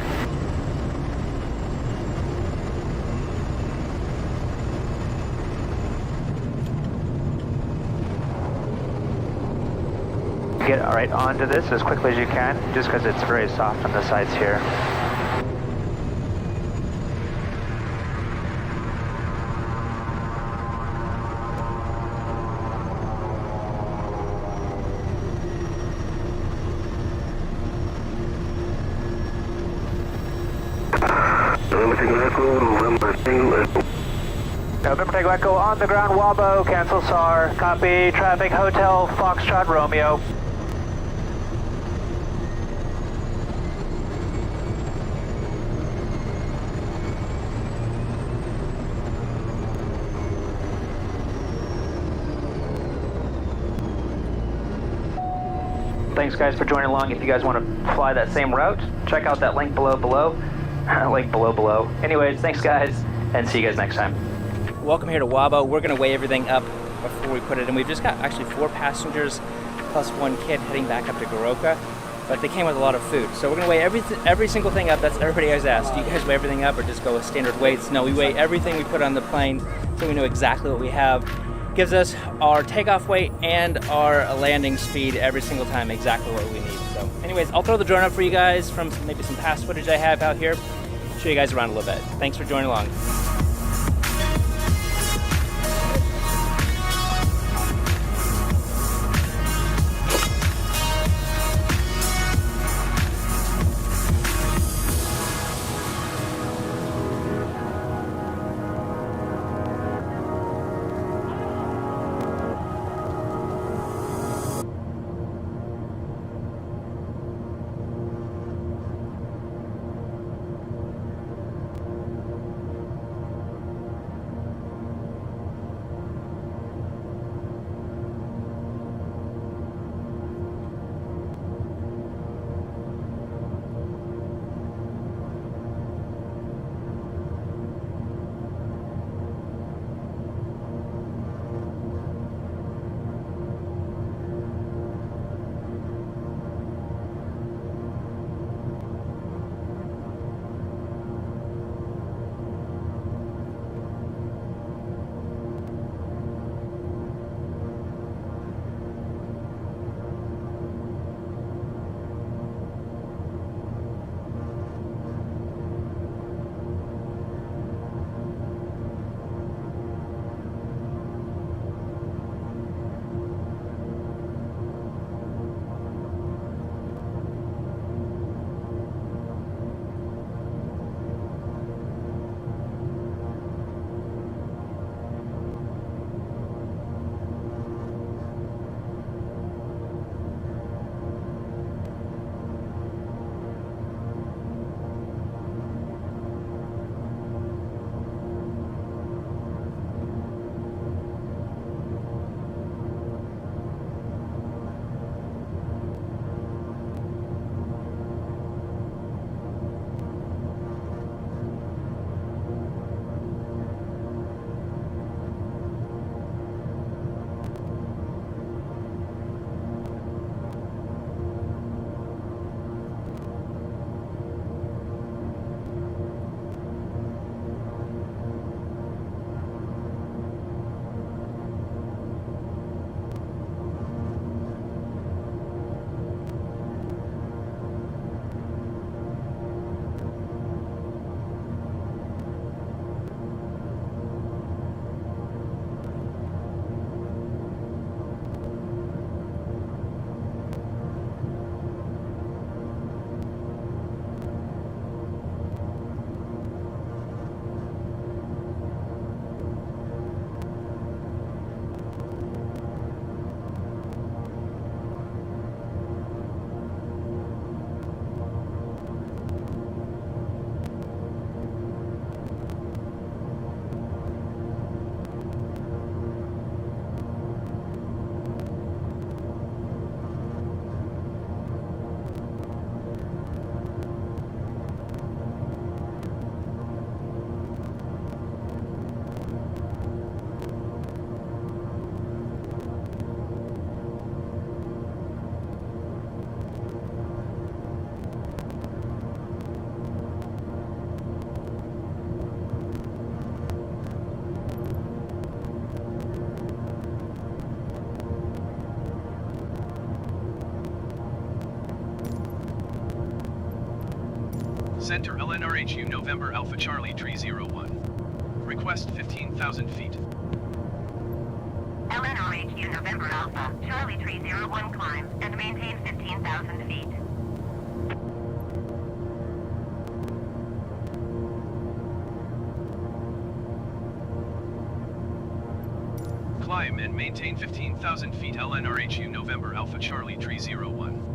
Get right onto this as quickly as you can, just because it's very soft on the sides here. November Tango Echo on the ground, Wabo, cancel SAR, copy, traffic, Hotel, Foxtrot, Romeo. Thanks guys for joining along. If you guys want to fly that same route, check out that link below. Link below. Anyways, thanks guys, and see you guys next time. Welcome here to Wabo. We're going to weigh everything up before we put it in. We've just got actually 4 passengers plus 1 kid heading back up to Goroka, but they came with a lot of food. So we're going to weigh every single thing up. That's everybody has asked. Do you guys weigh everything up or just go with standard weights? No, we weigh everything we put on the plane so we know exactly what we have. Gives us our takeoff weight and our landing speed every single time, exactly what we need. So anyways, I'll throw the drone up for you guys from maybe some past footage I have out here. Show you guys around a little bit. Thanks for joining along. Center LNRHU November Alpha Charlie 301. Request 15,000 feet. LNRHU November Alpha, Charlie 301 climb and maintain 15,000 feet. Climb and maintain 15,000 feet LNRHU November Alpha Charlie 301.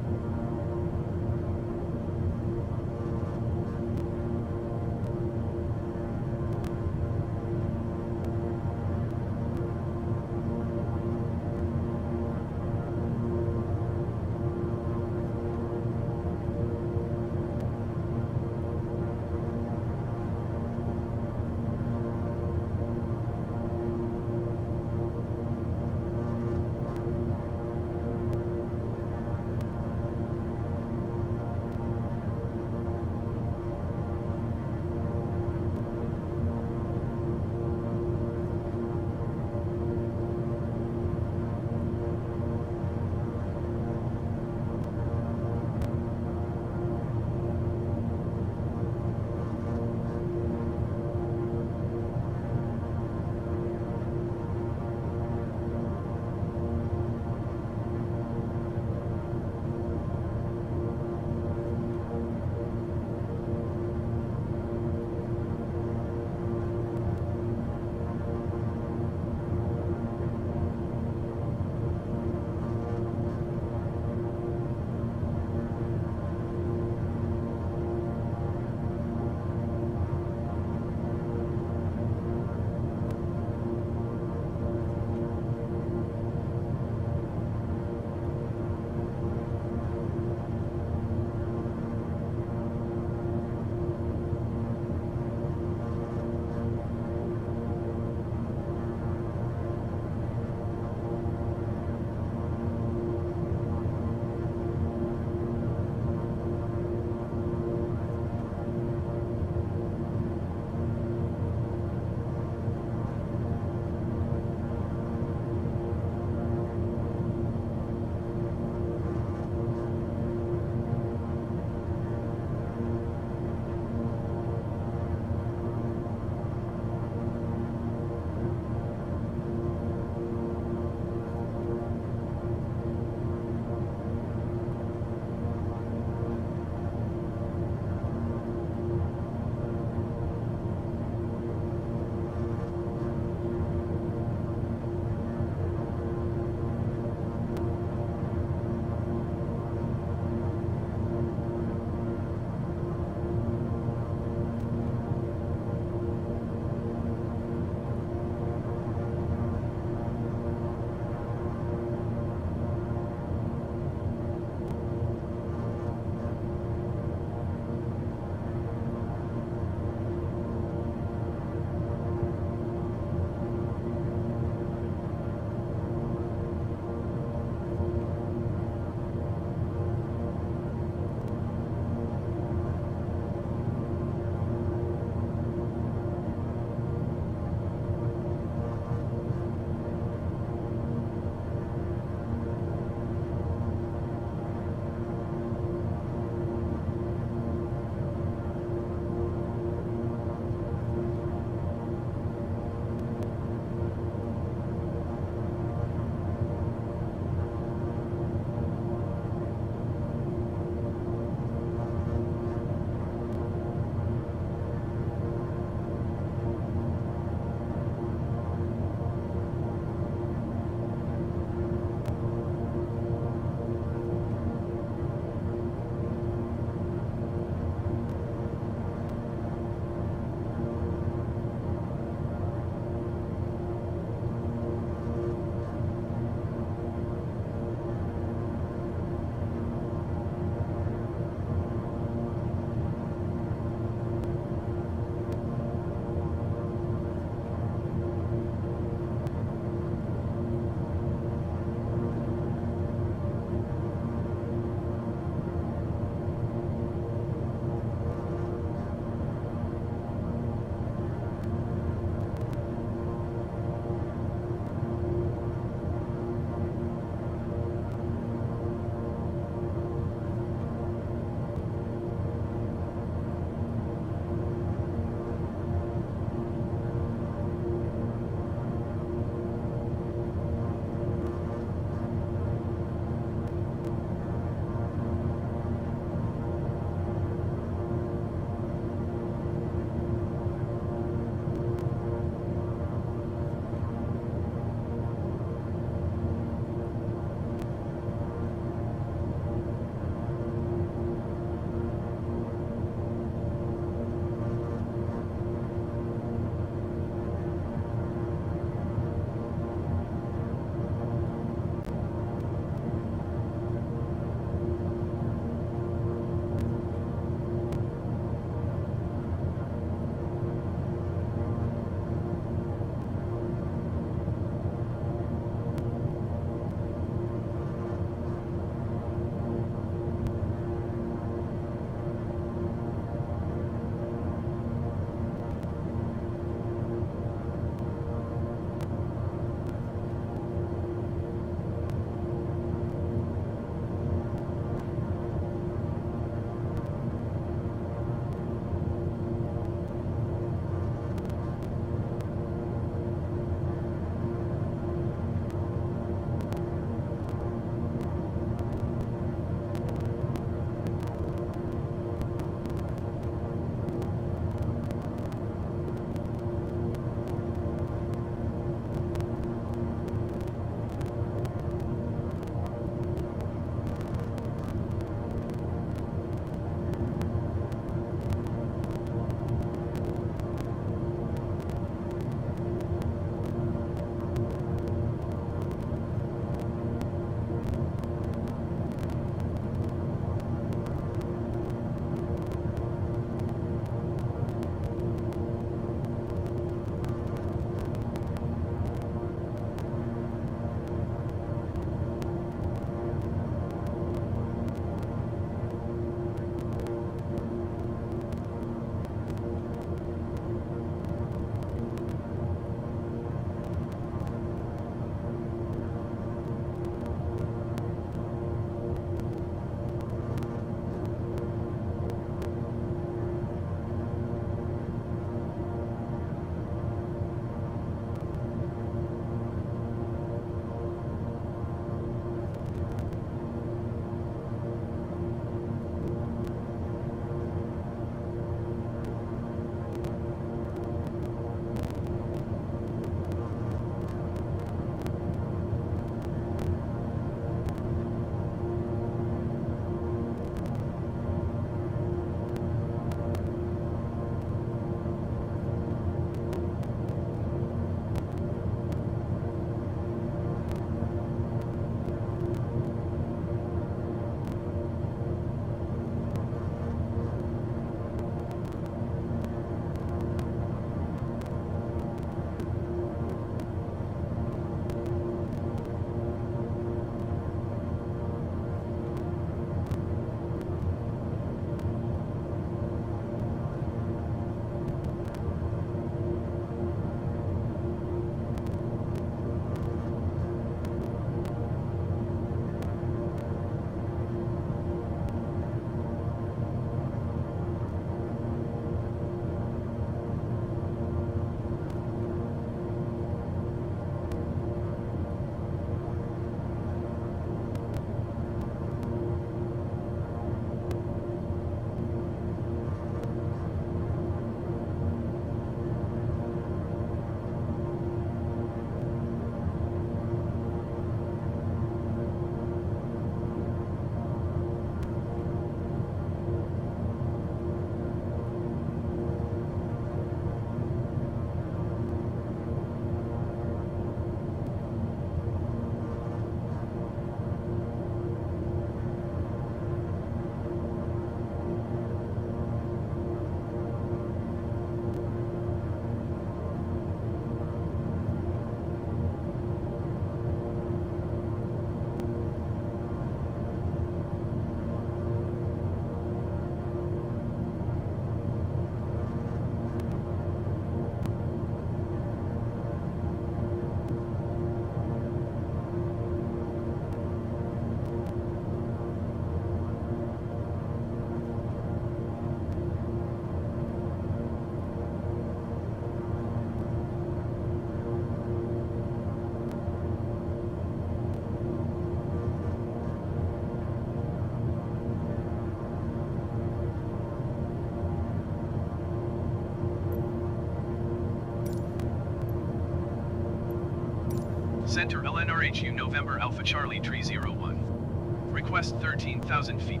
Center LNRHU November Alpha Charlie Tree 01. Request 13,000 feet.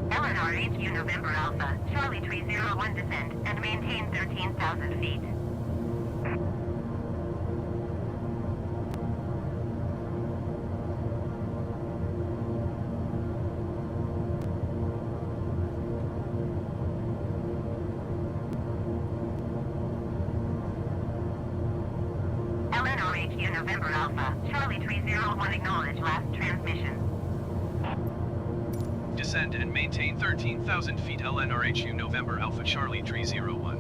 LNRHU November Alpha Charlie Tree 01 descend and maintain 13,000 feet. LNRHU November Alpha Charlie Tree 01 acknowledge last transmission. Descend and maintain 13,000 feet. LNRHU November Alpha Charlie Tree 01.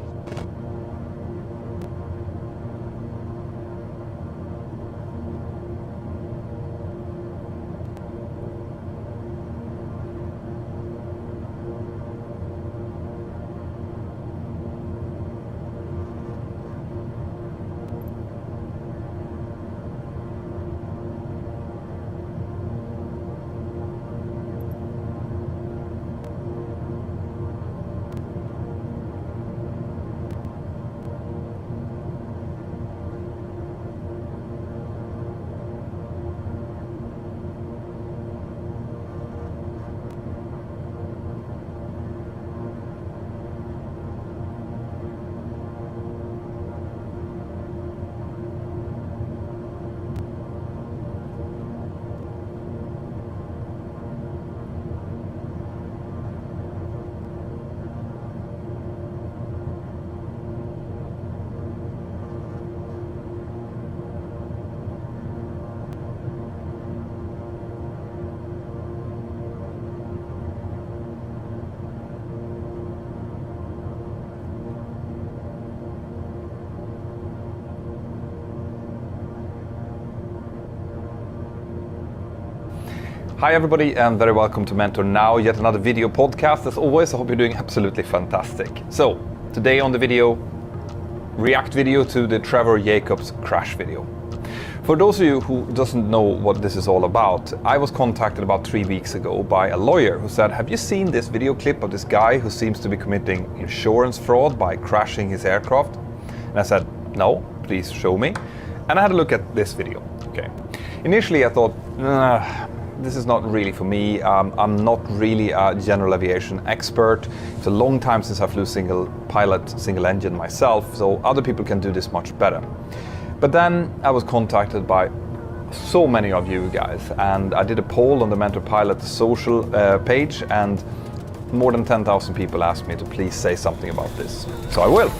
Hi everybody and very welcome to Mentor Now, yet another video podcast. As always, I hope you're doing absolutely fantastic. So, today on the video, react video to the Trevor Jacobs crash video. For those of you who doesn't know what this is all about, I was contacted about 3 weeks ago by a lawyer who said, have you seen this video clip of this guy who seems to be committing insurance fraud by crashing his aircraft? And I said, no, please show me. And I had a look at this video. Okay. Initially I thought, this is not really for me. I'm not really a general aviation expert. It's a long time since I flew single pilot, single engine myself, so other people can do this much better. But then I was contacted by so many of you guys, and I did a poll on the Mentor Pilot social page, and more than 10,000 people asked me to please say something about this. So I will.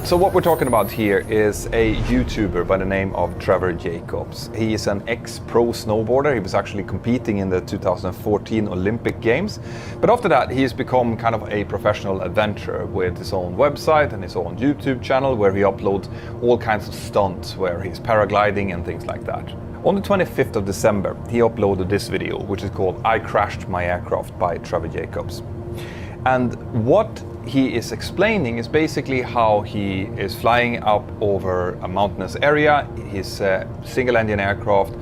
So what we're talking about here is a YouTuber by the name of Trevor Jacobs. He is an ex-pro snowboarder. He was actually competing in the 2014 Olympic Games. But after that, he has become kind of a professional adventurer with his own website and his own YouTube channel where he uploads all kinds of stunts, where he's paragliding and things like that. On the 25th of December, he uploaded this video, which is called I Crashed My Aircraft by Trevor Jacobs. And what he is explaining is basically how he is flying up over a mountainous area. His single engine aircraft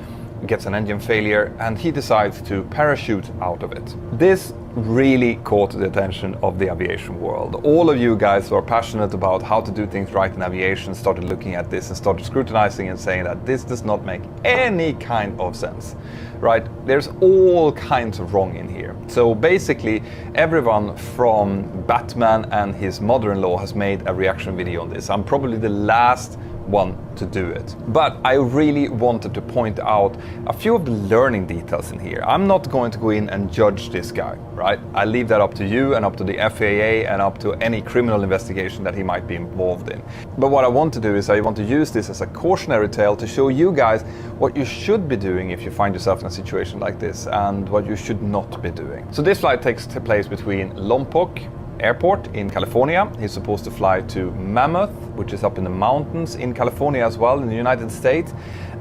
gets an engine failure and he decides to parachute out of it. This really caught the attention of the aviation world. All of you guys who are passionate about how to do things right in aviation started looking at this and started scrutinizing and saying that this does not make any kind of sense, right? There's all kinds of wrong in here. So basically everyone from Batman and his mother-in-law has made a reaction video on this. I'm probably the last one to do it. But I really wanted to point out a few of the learning details in here. I'm not going to go in and judge this guy, right? I leave that up to you and up to the FAA and up to any criminal investigation that he might be involved in. But what I want to do is I want to use this as a cautionary tale to show you guys what you should be doing if you find yourself in a situation like this and what you should not be doing. So this flight takes place between Lompoc Airport in California. He's supposed to fly to Mammoth, which is up in the mountains in California as well, in the United States.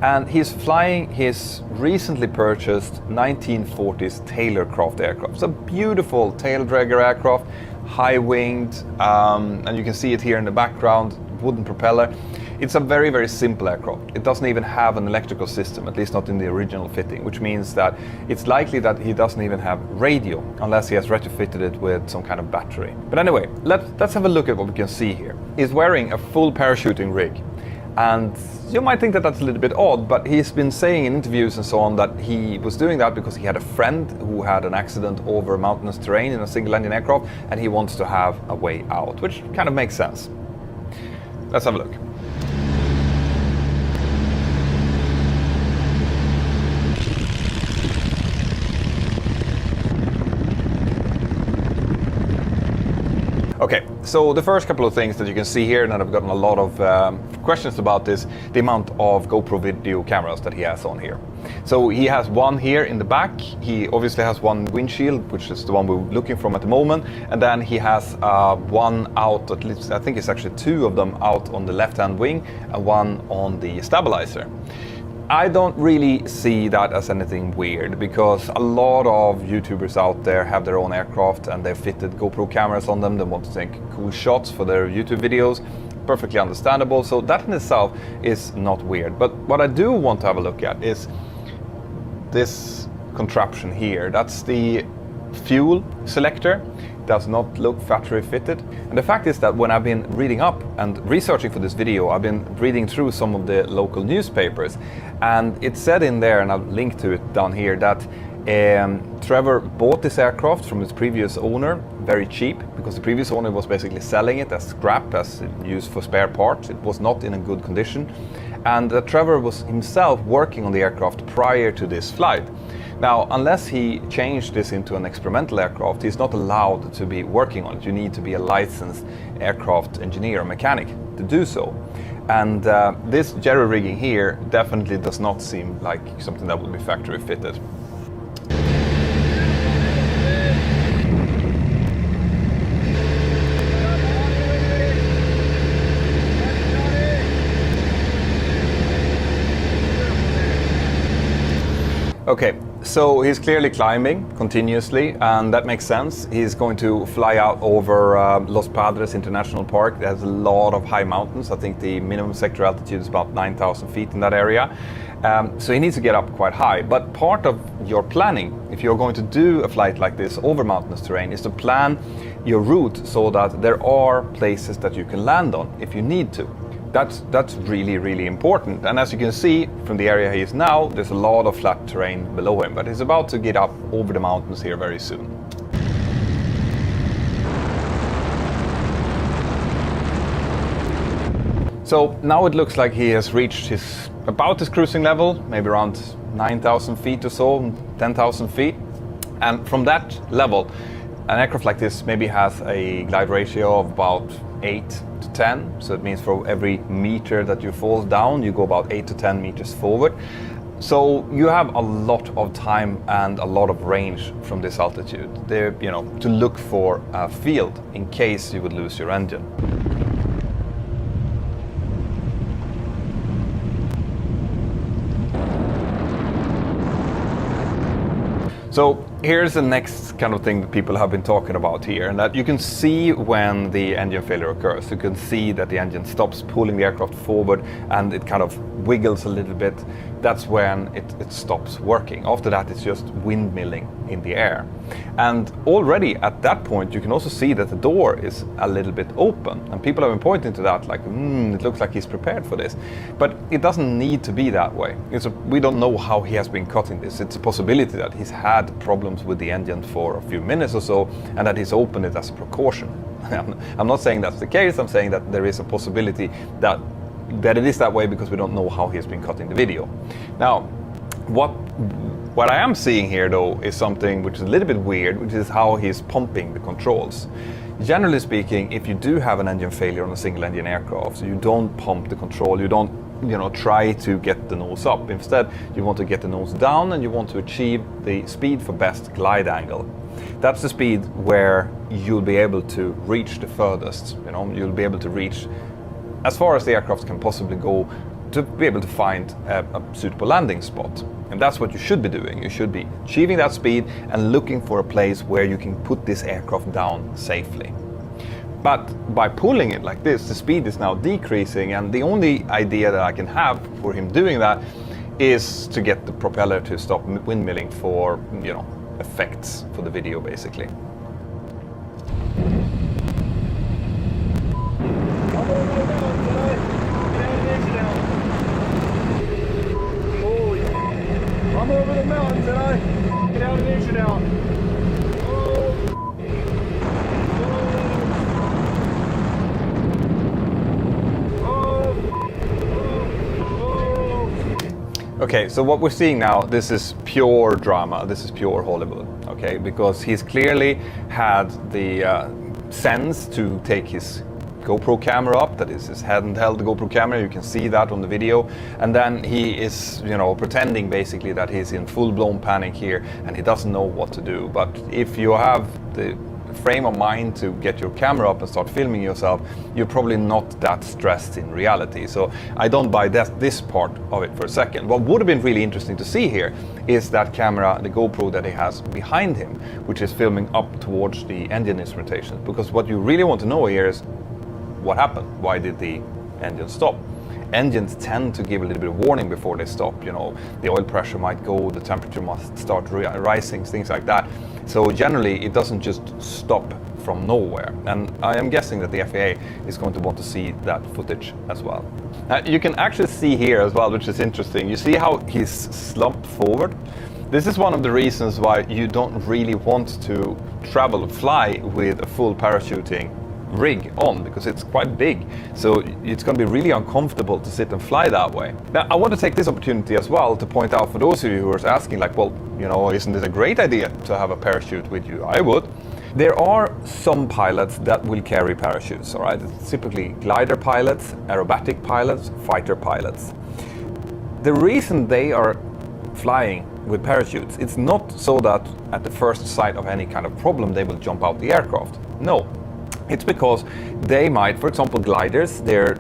And he's flying his recently purchased 1940s Taylorcraft aircraft. It's a beautiful tail dragger aircraft, high winged, and you can see it here in the background, wooden propeller. It's a very, very simple aircraft. It doesn't even have an electrical system, at least not in the original fitting, which means that it's likely that he doesn't even have radio, unless he has retrofitted it with some kind of battery. But anyway, let's have a look at what we can see here. He's wearing a full parachuting rig. And you might think that that's a little bit odd, but he's been saying in interviews and so on that he was doing that because he had a friend who had an accident over mountainous terrain in a single-engine aircraft, and he wants to have a way out, which kind of makes sense. Let's have a look. Okay, so the first couple of things that you can see here, and I've gotten a lot of questions about this, the amount of GoPro video cameras that he has on here. So he has one here in the back, he obviously has one windshield, which is the one we're looking from at the moment, and then he has one out, at least I think it's actually two of them out on the left-hand wing and one on the stabilizer. I don't really see that as anything weird, because a lot of YouTubers out there have their own aircraft and they've fitted GoPro cameras on them. They want to take cool shots for their YouTube videos. Perfectly understandable. So that in itself is not weird. But what I do want to have a look at is this contraption here. That's the fuel selector. Does not look factory fitted. And the fact is that when I've been reading up and researching for this video, I've been reading through some of the local newspapers, and it said in there, and I'll link to it down here, that Trevor bought this aircraft from his previous owner very cheap, because the previous owner was basically selling it as scrap, as used for spare parts. It was not in a good condition, and Trevor was himself working on the aircraft prior to this flight. Now, unless he changed this into an experimental aircraft, he's not allowed to be working on it. You need to be a licensed aircraft engineer or mechanic to do so. And this jerry rigging here definitely does not seem like something that would be factory fitted. Okay, so he's clearly climbing continuously, and that makes sense. He's going to fly out over Los Padres International Park. There's a lot of high mountains. I think the minimum sector altitude is about 9,000 feet in that area. So he needs to get up quite high. But part of your planning, if you're going to do a flight like this over mountainous terrain, is to plan your route so that there are places that you can land on if you need to. That's really, really important. And as you can see from the area he is now, there's a lot of flat terrain below him, but he's about to get up over the mountains here very soon. So now it looks like he has reached about his cruising level, maybe around 9,000 feet or so, 10,000 feet. And from that level, an aircraft like this maybe has a glide ratio of about 8 to 10. So it means for every meter that you fall down, you go about 8 to 10 meters forward. So you have a lot of time and a lot of range from this altitude there, to look for a field in case you would lose your engine. So here's the next kind of thing that people have been talking about here, and that you can see when the engine failure occurs. You can see that the engine stops pulling the aircraft forward and it kind of wiggles a little bit. That's when it stops working. After that, it's just windmilling in the air. And already at that point, you can also see that the door is a little bit open. And people have been pointing to that like, it looks like he's prepared for this. But it doesn't need to be that way. We don't know how he has been cutting this. It's a possibility that he's had problems with the engine for a few minutes or so, and that he's opened it as a precaution. I'm not saying that's the case. I'm saying that there is a possibility that it is that way, because we don't know how he has been cutting the video. Now, what I am seeing here though is something which is a little bit weird, which is how he's pumping the controls. Generally speaking, if you do have an engine failure on a single engine aircraft, so you don't pump the control, you don't try to get the nose up. Instead, you want to get the nose down and you want to achieve the speed for best glide angle. That's the speed where you'll be able to reach the furthest. You'll be able to reach as far as the aircraft can possibly go to be able to find a suitable landing spot. And that's what you should be doing. You should be achieving that speed and looking for a place where you can put this aircraft down safely. But by pulling it like this, the speed is now decreasing, and the only idea that I can have for him doing that is to get the propeller to stop windmilling for, you know, effects for the video basically. I'm over the mountain today. Get out of the engine out. Okay, so what we're seeing now, this is pure drama, this is pure Hollywood, okay? Because he's clearly had the sense to take his GoPro camera up, that is his handheld GoPro camera, you can see that on the video, and then he is, you know, pretending basically that he's in full-blown panic here and he doesn't know what to do. But if you have the frame of mind to get your camera up and start filming yourself, you're probably not that stressed in reality. So I don't buy this part of it for a second. What would have been really interesting to see here is that camera, the GoPro that he has behind him, which is filming up towards the engine instrumentation. Because what you really want to know here is what happened? Why did the engine stop? Engines tend to give a little bit of warning before they stop. You know, the oil pressure might go, the temperature must start rising, things like that. So generally, it doesn't just stop from nowhere. And I am guessing that the FAA is going to want to see that footage as well. You can actually see here as well, which is interesting. You see how he's slumped forward? This is one of the reasons why you don't really want to fly with a full parachuting rig on, because it's quite big, so it's going to be really uncomfortable to sit and fly that way. Now I want to take this opportunity as well to point out for those of you who are asking, like, well, you know, isn't it a great idea to have a parachute with you? I would. There are some pilots that will carry parachutes, all right? It's typically glider pilots, aerobatic pilots, fighter pilots. The reason they are flying with parachutes, it's not so that at the first sight of any kind of problem they will jump out the aircraft. No. It's because they might, for example, gliders, they're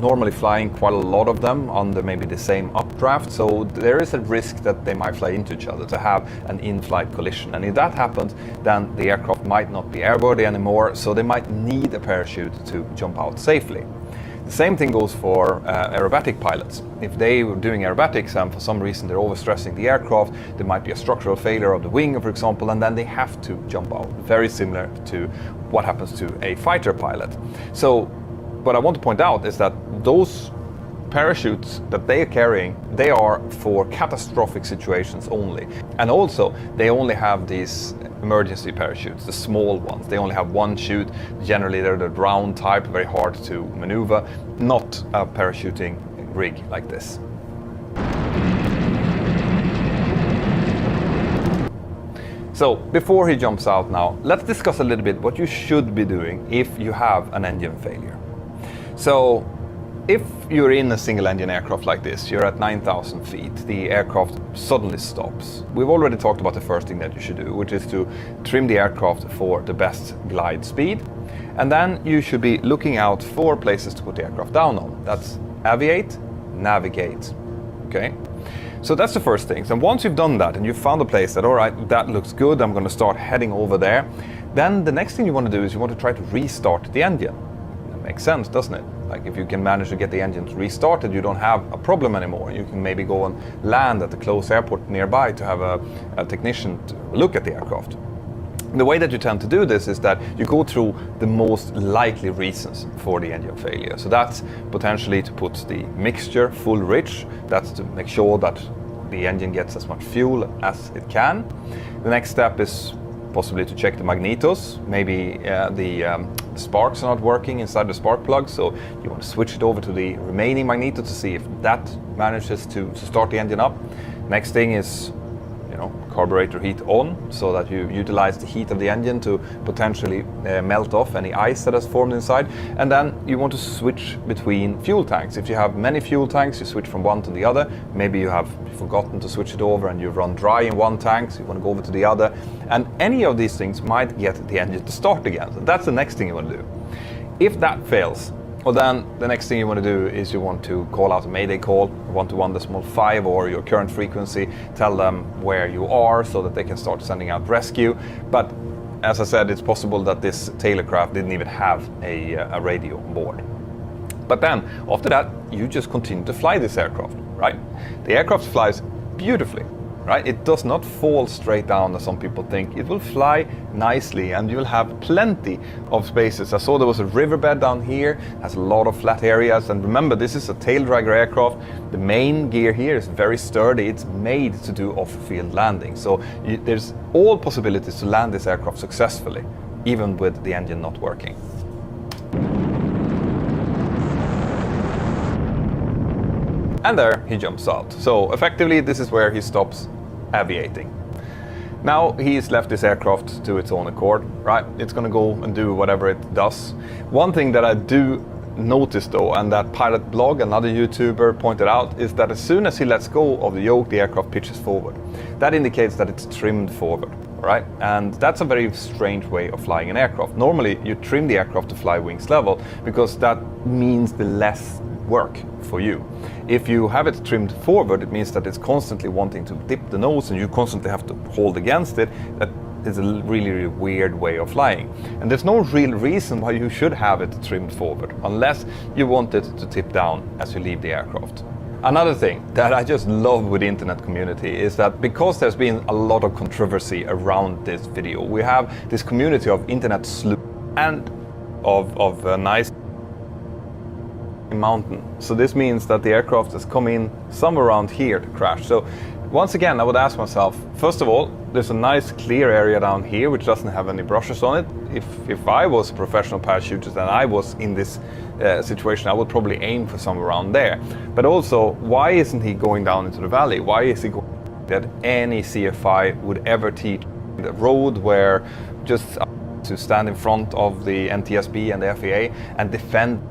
normally flying quite a lot of them under maybe the same updraft, so there is a risk that they might fly into each other, to have an in-flight collision. And if that happens, then the aircraft might not be airworthy anymore, so they might need a parachute to jump out safely. The same thing goes for aerobatic pilots. If they were doing aerobatics and for some reason they're overstressing the aircraft, there might be a structural failure of the wing, for example, and then they have to jump out. Very similar to what happens to a fighter pilot. So what I want to point out is that those parachutes that they are carrying, they are for catastrophic situations only. And also, they only have these emergency parachutes, the small ones. They only have one chute. Generally, they're the round type, very hard to maneuver, not a parachuting rig like this. So, before he jumps out now, let's discuss a little bit what you should be doing if you have an engine failure. So, if you're in a single-engine aircraft like this, you're at 9,000 feet, the aircraft suddenly stops. We've already talked about the first thing that you should do, which is to trim the aircraft for the best glide speed. And then you should be looking out for places to put the aircraft down on. That's aviate, navigate, okay? So that's the first thing. And once you've done that and you've found a place that, all right, that looks good, I'm going to start heading over there, then the next thing you want to do is you want to try to restart the engine. That makes sense, doesn't it? Like, if you can manage to get the engine restarted, you don't have a problem anymore. You can maybe go and land at the close airport nearby to have a technician to look at the aircraft. The way that you tend to do this is that you go through the most likely reasons for the engine failure. So that's potentially to put the mixture full rich. That's to make sure that the engine gets as much fuel as it can. The next step is possibly to check the magnetos. Maybe the sparks are not working inside the spark plug, so you want to switch it over to the remaining magneto to see if that manages to start the engine up. Next thing is, carburetor heat on, so that you utilize the heat of the engine to potentially melt off any ice that has formed inside. And then you want to switch between fuel tanks. If you have many fuel tanks, you switch from one to the other. Maybe you have forgotten to switch it over and you run dry in one tank, so you want to go over to the other. And any of these things might get the engine to start again. So that's the next thing you want to do. If that fails, well, then the next thing you want to do is you want to call out a mayday call, 121.5 or your current frequency, tell them where you are so that they can start sending out rescue. But as I said, it's possible that this tail aircraft didn't even have a radio on board. But then, after that, you just continue to fly this aircraft, right? The aircraft flies beautifully, right? It does not fall straight down as some people think. It will fly nicely and you'll have plenty of spaces. I saw there was a riverbed down here, has a lot of flat areas. And remember, this is a tail dragger aircraft. The main gear here is very sturdy. It's made to do off-field landing. So there's all possibilities to land this aircraft successfully, even with the engine not working. And there he jumps out. So effectively, this is where he stops aviating. Now he's left this aircraft to its own accord, right? It's gonna go and do whatever it does. One thing that I do notice though, and that Pilot Blog, another YouTuber, pointed out, is that as soon as he lets go of the yoke, the aircraft pitches forward. That indicates that it's trimmed forward, right? And that's a very strange way of flying an aircraft. Normally you trim the aircraft to fly wings level because that means the less work for you. If you have it trimmed forward, it means that it's constantly wanting to dip the nose and you constantly have to hold against it. That is a really, really weird way of flying. And there's no real reason why you should have it trimmed forward, unless you want it to tip down as you leave the aircraft. Another thing that I just love with the internet community is that because there's been a lot of controversy around this video, we have this community of internet sleuths and of a nice mountain. So this means that the aircraft has come in somewhere around here to crash. So once again, I would ask myself, first of all, there's a nice clear area down here which doesn't have any brushes on it. If I was a professional parachutist and I was in this situation, I would probably aim for somewhere around there. But also, why isn't he going down into the valley? Why is he going that any CFI would ever teach the road where just to stand in front of the NTSB and the FAA and defend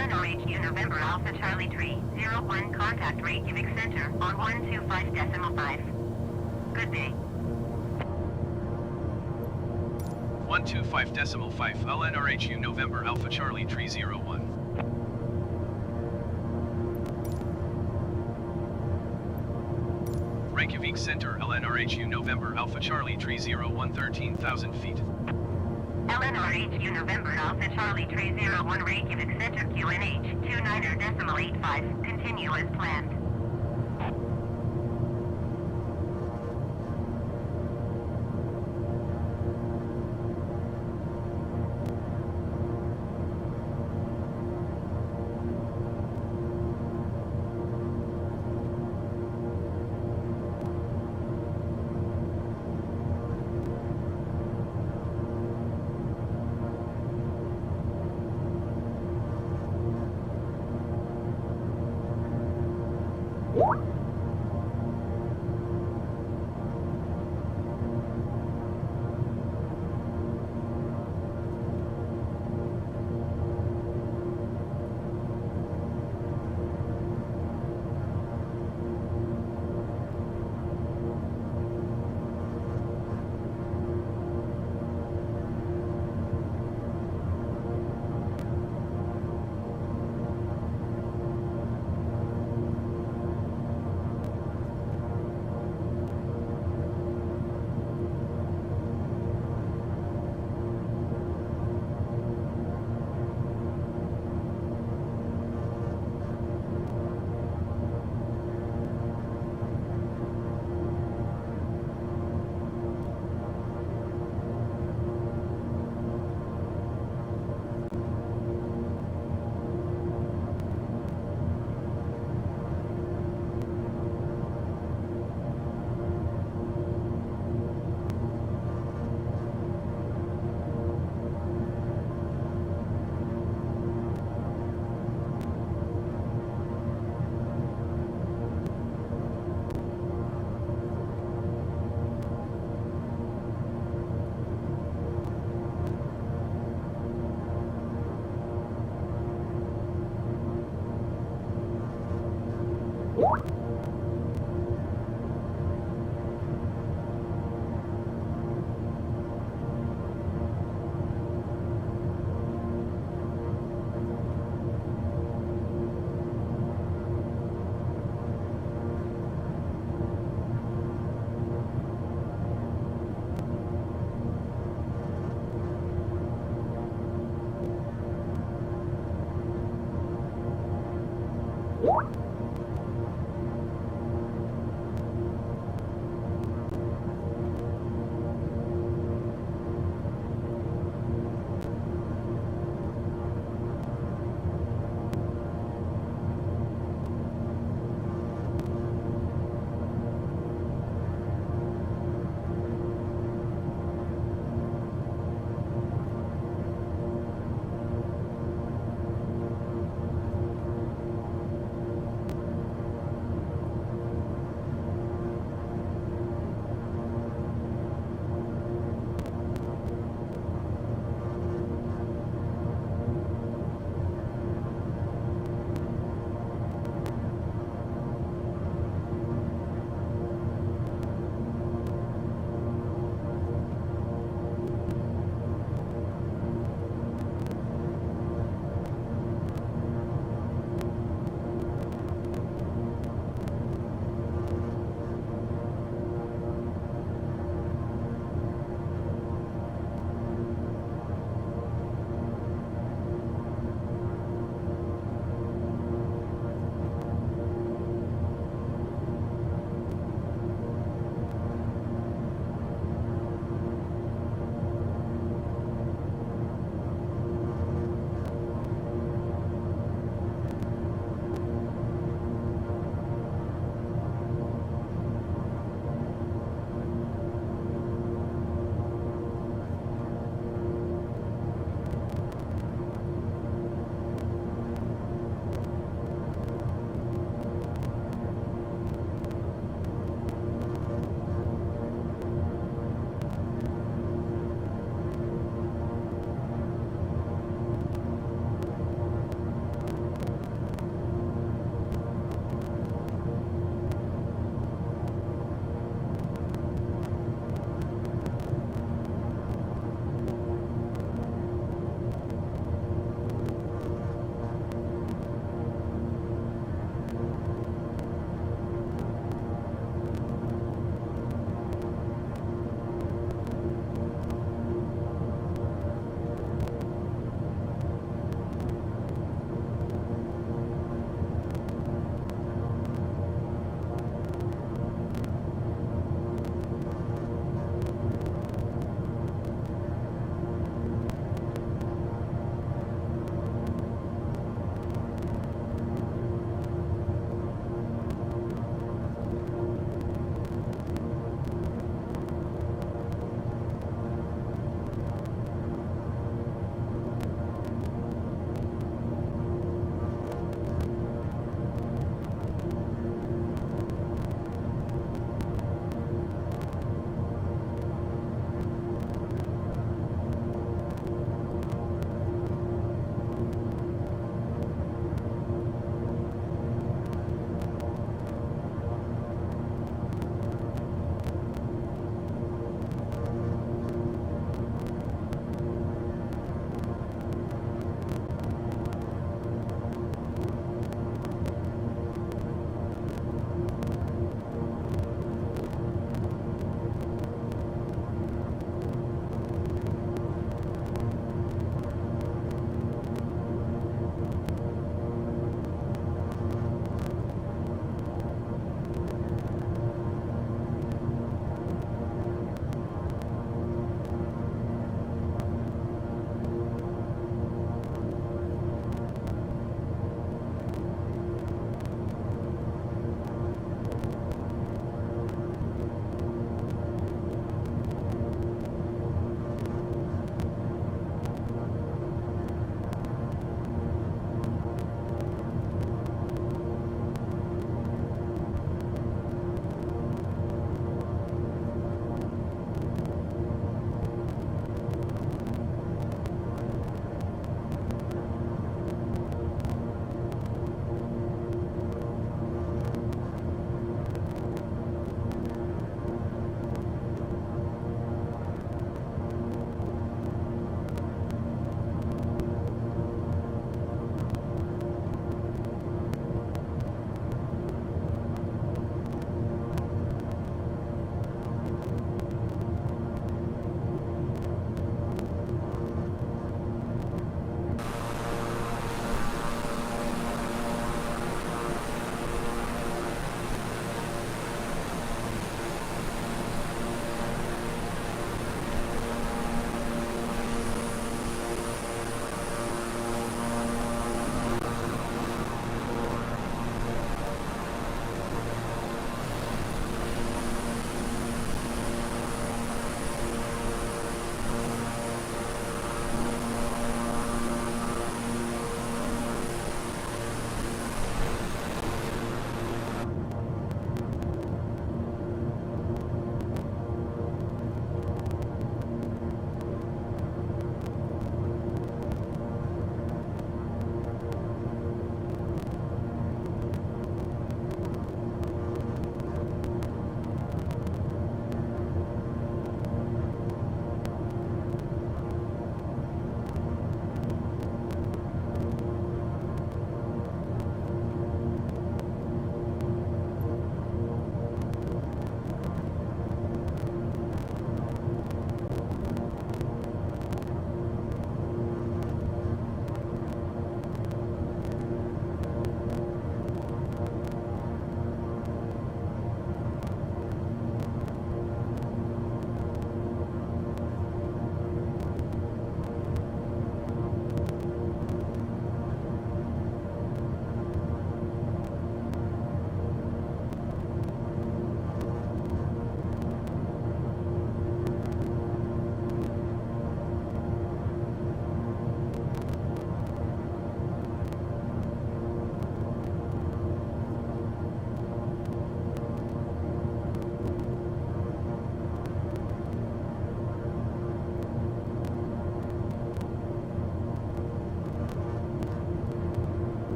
LNRHU November Alpha Charlie Tree 01 contact Reykjavik Center on 125.5. Good day. 125.5 LNRHU November Alpha Charlie Tree 01. Reykjavik Center LNRHU November Alpha Charlie Tree 01 13,000 feet. LNRHU November Alpha Charlie Tree 01 Reykjavik Center QNH 29.85. Continue as planned.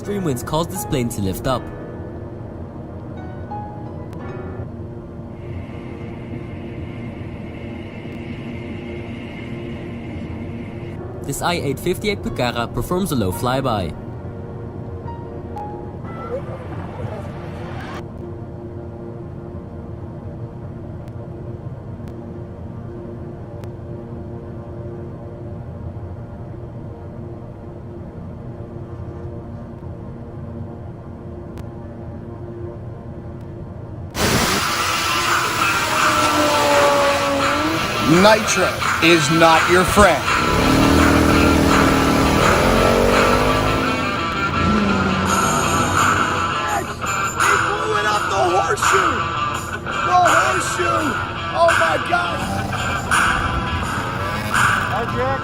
extreme winds caused this plane to lift up. This I-858 Pucara performs a low flyby. Nitro is not your friend. Horseshoe! The horseshoe! Oh my gosh!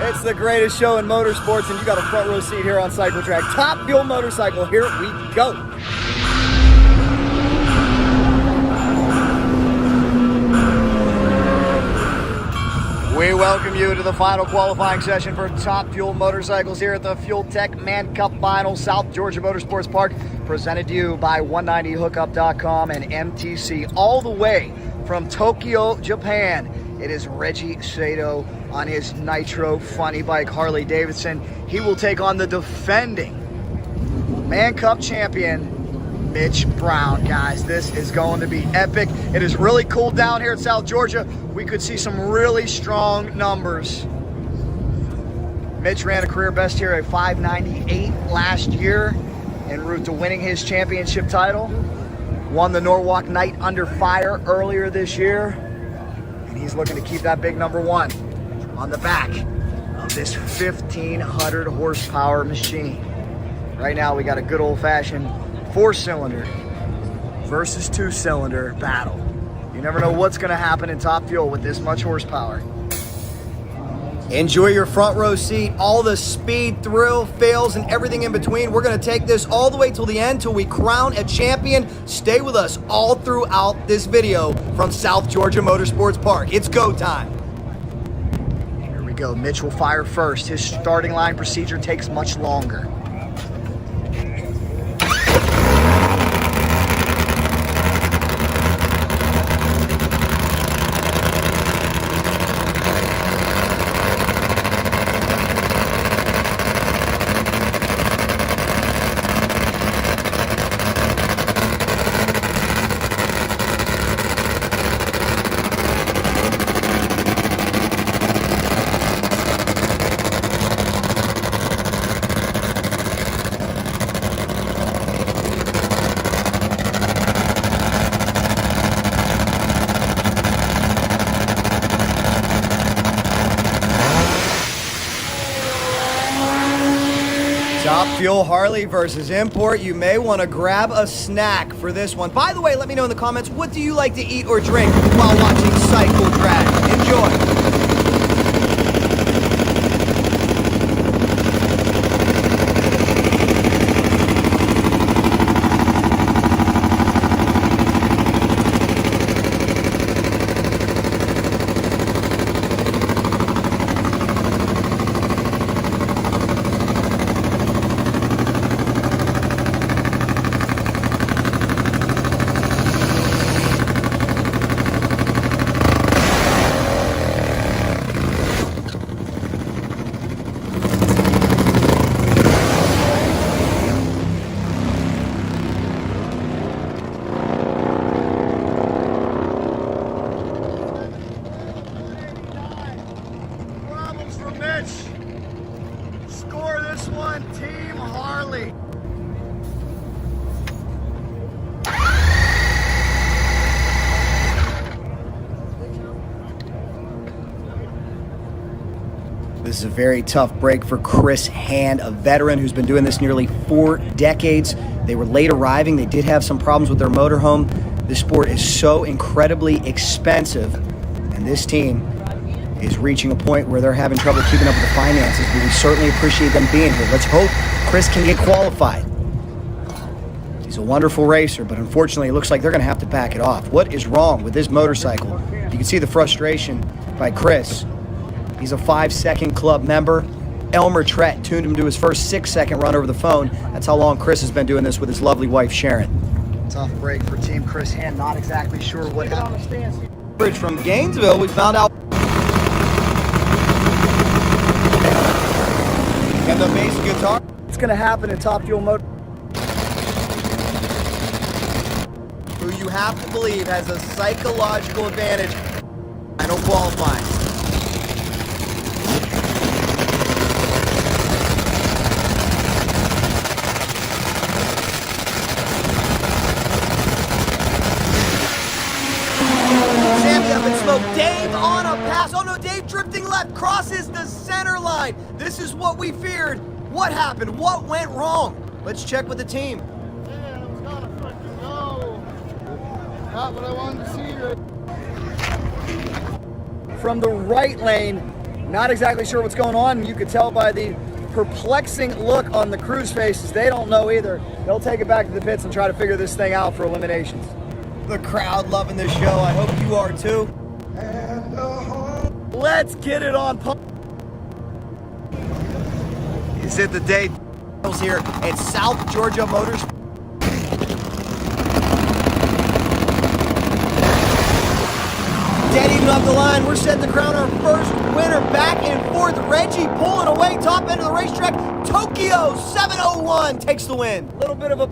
It's the greatest show in motorsports, and you got a front row seat here on Cycle Track. Top Fuel Motorcycle, here we go! We welcome you to the final qualifying session for Top Fuel Motorcycles here at the Fuel Tech Man Cup Final, South Georgia Motorsports Park, presented to you by 190hookup.com and MTC, all the way from Tokyo, Japan. It is Reggie Sato on his Nitro Funny Bike Harley Davidson. He will take on the defending Man Cup champion, Mitch Brown. Guys, this is going to be epic. It is really cooled down here at South Georgia. We could see some really strong numbers. Mitch ran a career best here at 598 last year, en route to winning his championship title. Won the Norwalk Night Under Fire earlier this year, and he's looking to keep that big number one on the back of this 1,500 horsepower machine. Right now we got a good old-fashioned 4-cylinder versus 2-cylinder battle. You never know what's going to happen in Top Fuel with this much horsepower. Enjoy your front row seat, all the speed, thrill, fails, and everything in between. We're going to take this all the way till the end, till we crown a champion. Stay with us all throughout this video from South Georgia Motorsports Park. It's go time. Here we go. Mitch will fire first. His starting line procedure takes much longer. Top Fuel Harley versus Import. You may want to grab a snack for this one. By the way, let me know in the comments, what do you like to eat or drink while watching Cycle Track? Enjoy. Score this one, Team Harley. This is a very tough break for Chris Hand, a veteran who's been doing this nearly 4 decades. They were late arriving. They did have some problems with their motorhome. This sport is so incredibly expensive, and this team is reaching a point where they're having trouble keeping up with the finances, but we certainly appreciate them being here. Let's hope Chris can get qualified. He's a wonderful racer, but unfortunately it looks like they're going to have to back it off. What is wrong with this motorcycle? You can see the frustration by Chris. He's a 5-second club member. Elmer Trett tuned him to his first 6-second run over the phone. That's how long Chris has been doing this with his lovely wife, Sharon. Tough break for Team Chris Hand. Not exactly sure what happened. Bridge from Gainesville, we found out. And the bass guitar. It's going to happen in Top Fuel Motor. Who you have to believe has a psychological advantage. Final qualifying. Dave on a pass. Oh no, Dave drifting left, crosses the center line. This is what we feared. What happened? What went wrong? Let's check with the team. Yeah, it was gonna fucking go. Not what I wanted to see. From the right lane, not exactly sure what's going on. You could tell by the perplexing look on the crew's faces. They don't know either. They'll take it back to the pits and try to figure this thing out for eliminations. The crowd loving this show. I hope you are too. Let's get it on. Is it the day here at South Georgia Motors? Dead even off the line. We're set to crown our first winner. Back and forth. Reggie pulling away. Top end of the racetrack. Tokyo 701 takes the win. A little bit of a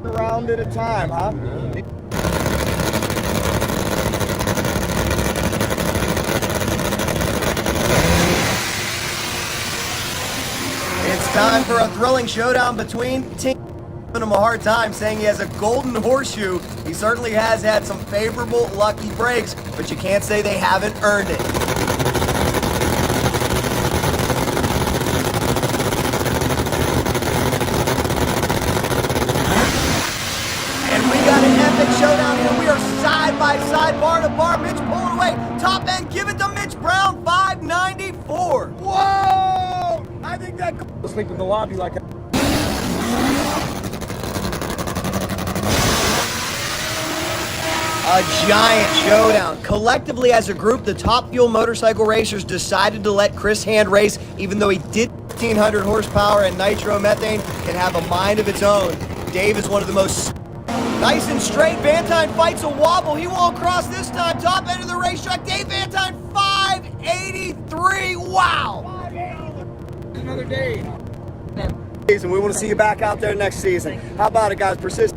round at a time, huh? It's time for a thrilling showdown between teams. Giving him a hard time saying he has a golden horseshoe. He certainly has had some favorable lucky breaks, but you can't say they haven't earned it. And we got an epic showdown here. We are side by side, bar to bar. Mitch pulling away. Top end, give it to Mitch Brown, 594. Whoa! I think that goes sleep in the lobby like a... A giant showdown. Collectively as a group, the Top Fuel motorcycle racers decided to let Chris Hand race, even though he did 1,500 horsepower and nitromethane can have a mind of its own. Dave is one of the most nice and straight. Vantine fights a wobble. He won't cross this time. Top end of the racetrack. Dave Vantine, 583. Wow. Another day. And we want to see you back out there next season. How about it, guys? Persist.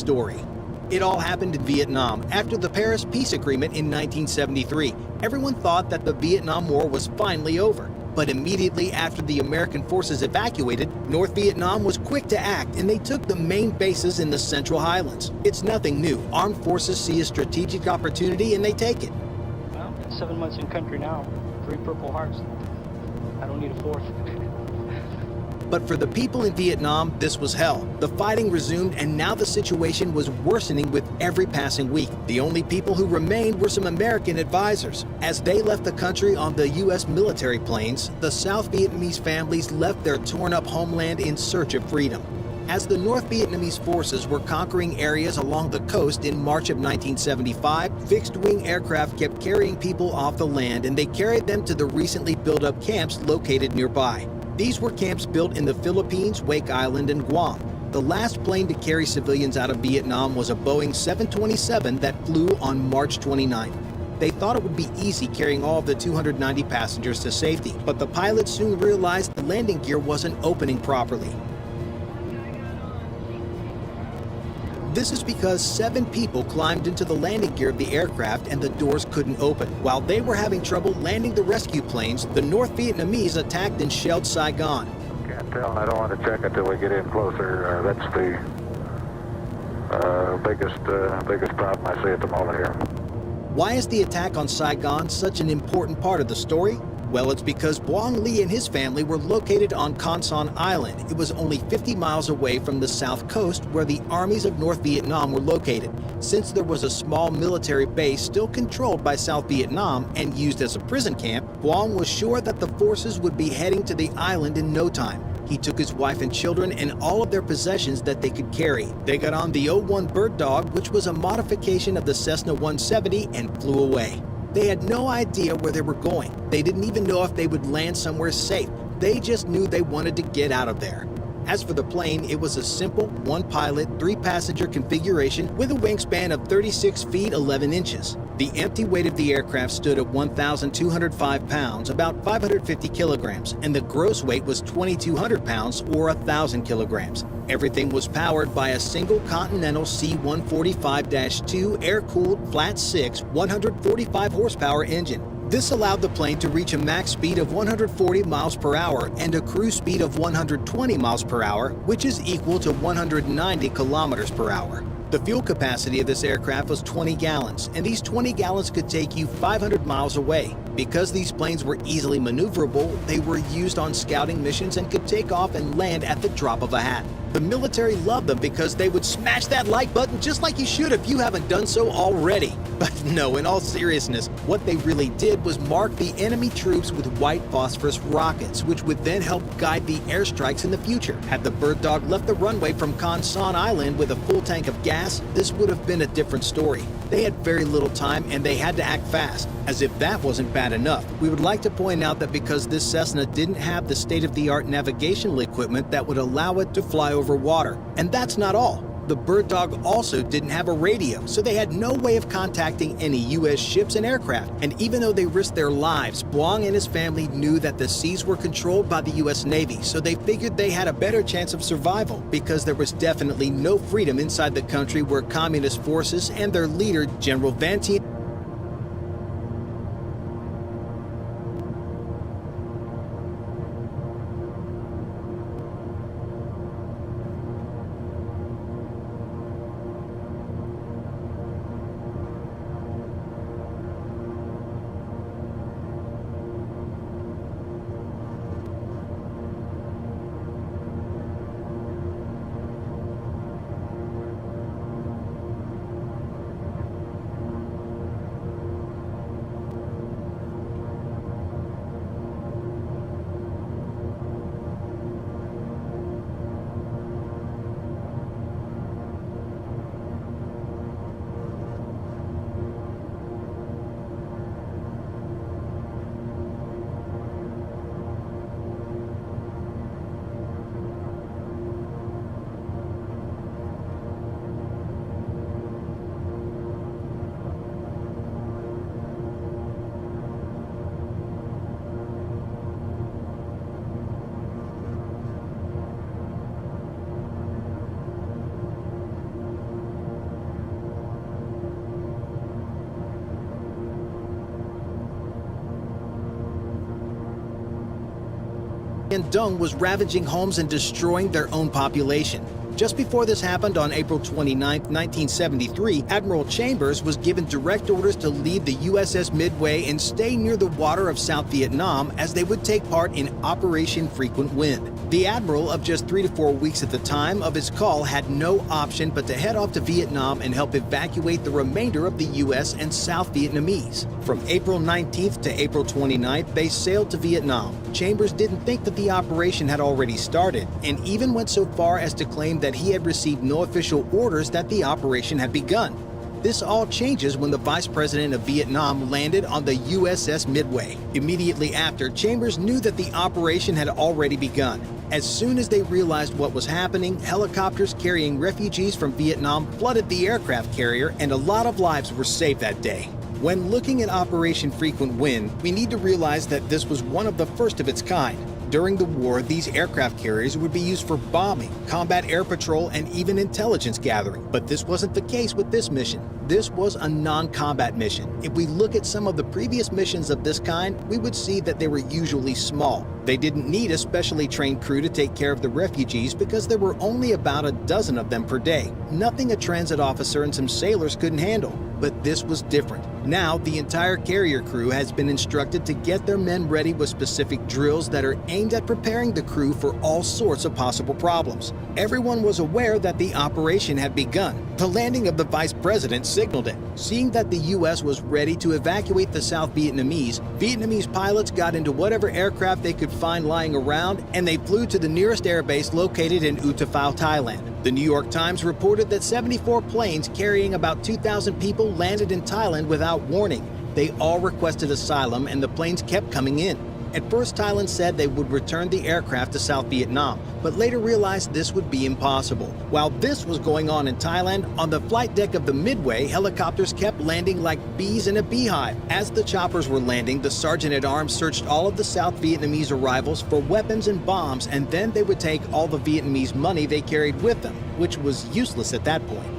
story. It all happened in Vietnam after the Paris Peace Agreement in 1973. Everyone thought that the Vietnam War was finally over. But immediately after the American forces evacuated, North Vietnam was quick to act, and they took the main bases in the Central Highlands. It's nothing new. Armed forces see a strategic opportunity and they take it. Well, 7 months in country now, 3 Purple Hearts. I don't need a 4th. But for the people in Vietnam, this was hell. The fighting resumed, and now the situation was worsening with every passing week. The only people who remained were some American advisors. As they left the country on the U.S. military planes, the South Vietnamese families left their torn-up homeland in search of freedom. As the North Vietnamese forces were conquering areas along the coast in March of 1975, fixed-wing aircraft kept carrying people off the land, and they carried them to the recently built-up camps located nearby. These were camps built in the Philippines, Wake Island, and Guam. The last plane to carry civilians out of Vietnam was a Boeing 727 that flew on March 29th. They thought it would be easy carrying all of the 290 passengers to safety, but the pilots soon realized the landing gear wasn't opening properly. This is because 7 people climbed into the landing gear of the aircraft and the doors couldn't open. While they were having trouble landing the rescue planes, the North Vietnamese attacked and shelled Saigon. Can't tell, and I don't want to check until we get in closer. That's the biggest problem I see at the moment here. Why is the attack on Saigon such an important part of the story? Well, it's because Buong Ly and his family were located on Con Son Island. It was only 50 miles away from the south coast where the armies of North Vietnam were located. Since there was a small military base still controlled by South Vietnam and used as a prison camp, Buong was sure that the forces would be heading to the island in no time. He took his wife and children and all of their possessions that they could carry. They got on the O-1 Bird Dog, which was a modification of the Cessna 170, and flew away. They had no idea where they were going. They didn't even know if they would land somewhere safe. They just knew they wanted to get out of there. As for the plane, it was a simple 1-pilot, 3-passenger configuration with a wingspan of 36 feet 11 inches. The empty weight of the aircraft stood at 1,205 pounds, about 550 kilograms, and the gross weight was 2,200 pounds, or 1,000 kilograms. Everything was powered by a single Continental C-145-2 air-cooled flat-6 145 horsepower engine. This allowed the plane to reach a max speed of 140 miles per hour and a cruise speed of 120 miles per hour, which is equal to 190 kilometers per hour. The fuel capacity of this aircraft was 20 gallons, and these 20 gallons could take you 500 miles away. Because these planes were easily maneuverable, they were used on scouting missions and could take off and land at the drop of a hat. The military loved them because they would smash that like button just like you should if you haven't done so already. But no, in all seriousness, what they really did was mark the enemy troops with white phosphorus rockets, which would then help guide the airstrikes in the future. Had the Bird Dog left the runway from Con Son Island with a full tank of gas, this would have been a different story. They had very little time and they had to act fast. As if that wasn't bad enough, we would like to point out that because this Cessna didn't have the state-of-the-art navigational equipment that would allow it to fly over water. And that's not all. The Bird Dog also didn't have a radio, so they had no way of contacting any U.S. ships and aircraft. And even though they risked their lives, Buong and his family knew that the seas were controlled by the U.S. Navy, so they figured they had a better chance of survival because there was definitely no freedom inside the country where communist forces and their leader, General Van Tien, Guangdong was ravaging homes and destroying their own population. Just before this happened on April 29, 1973, Admiral Chambers was given direct orders to leave the USS Midway and stay near the water of South Vietnam as they would take part in Operation Frequent Wind. The Admiral, of just 3 to 4 weeks at the time of his call, had no option but to head off to Vietnam and help evacuate the remainder of the US and South Vietnamese. From April 19th to April 29th, they sailed to Vietnam. Chambers didn't think that the operation had already started, and even went so far as to claim that he had received no official orders that the operation had begun. This all changes when the Vice President of Vietnam landed on the USS Midway. Immediately after, Chambers knew that the operation had already begun. As soon as they realized what was happening, helicopters carrying refugees from Vietnam flooded the aircraft carrier, and a lot of lives were saved that day. When looking at Operation Frequent Wind, we need to realize that this was one of the first of its kind. During the war, these aircraft carriers would be used for bombing, combat air patrol, and even intelligence gathering. But this wasn't the case with this mission. This was a non-combat mission. If we look at some of the previous missions of this kind, we would see that they were usually small. They didn't need a specially trained crew to take care of the refugees because there were only about a dozen of them per day. Nothing a transit officer and some sailors couldn't handle. But this was different. Now, the entire carrier crew has been instructed to get their men ready with specific drills that are aimed at preparing the crew for all sorts of possible problems. Everyone was aware that the operation had begun. The landing of the Vice President signaled it. Seeing that the U.S. was ready to evacuate the South Vietnamese, Vietnamese pilots got into whatever aircraft they could find lying around, and they flew to the nearest airbase located in U Tafao, Thailand. The New York Times reported that 74 planes carrying about 2,000 people landed in Thailand without warning. They all requested asylum, and the planes kept coming in. At first, Thailand said they would return the aircraft to South Vietnam, but later realized this would be impossible. While this was going on in Thailand, on the flight deck of the Midway, helicopters kept landing like bees in a beehive. As the choppers were landing, the Sergeant-at-Arms searched all of the South Vietnamese arrivals for weapons and bombs, and then they would take all the Vietnamese money they carried with them, which was useless at that point.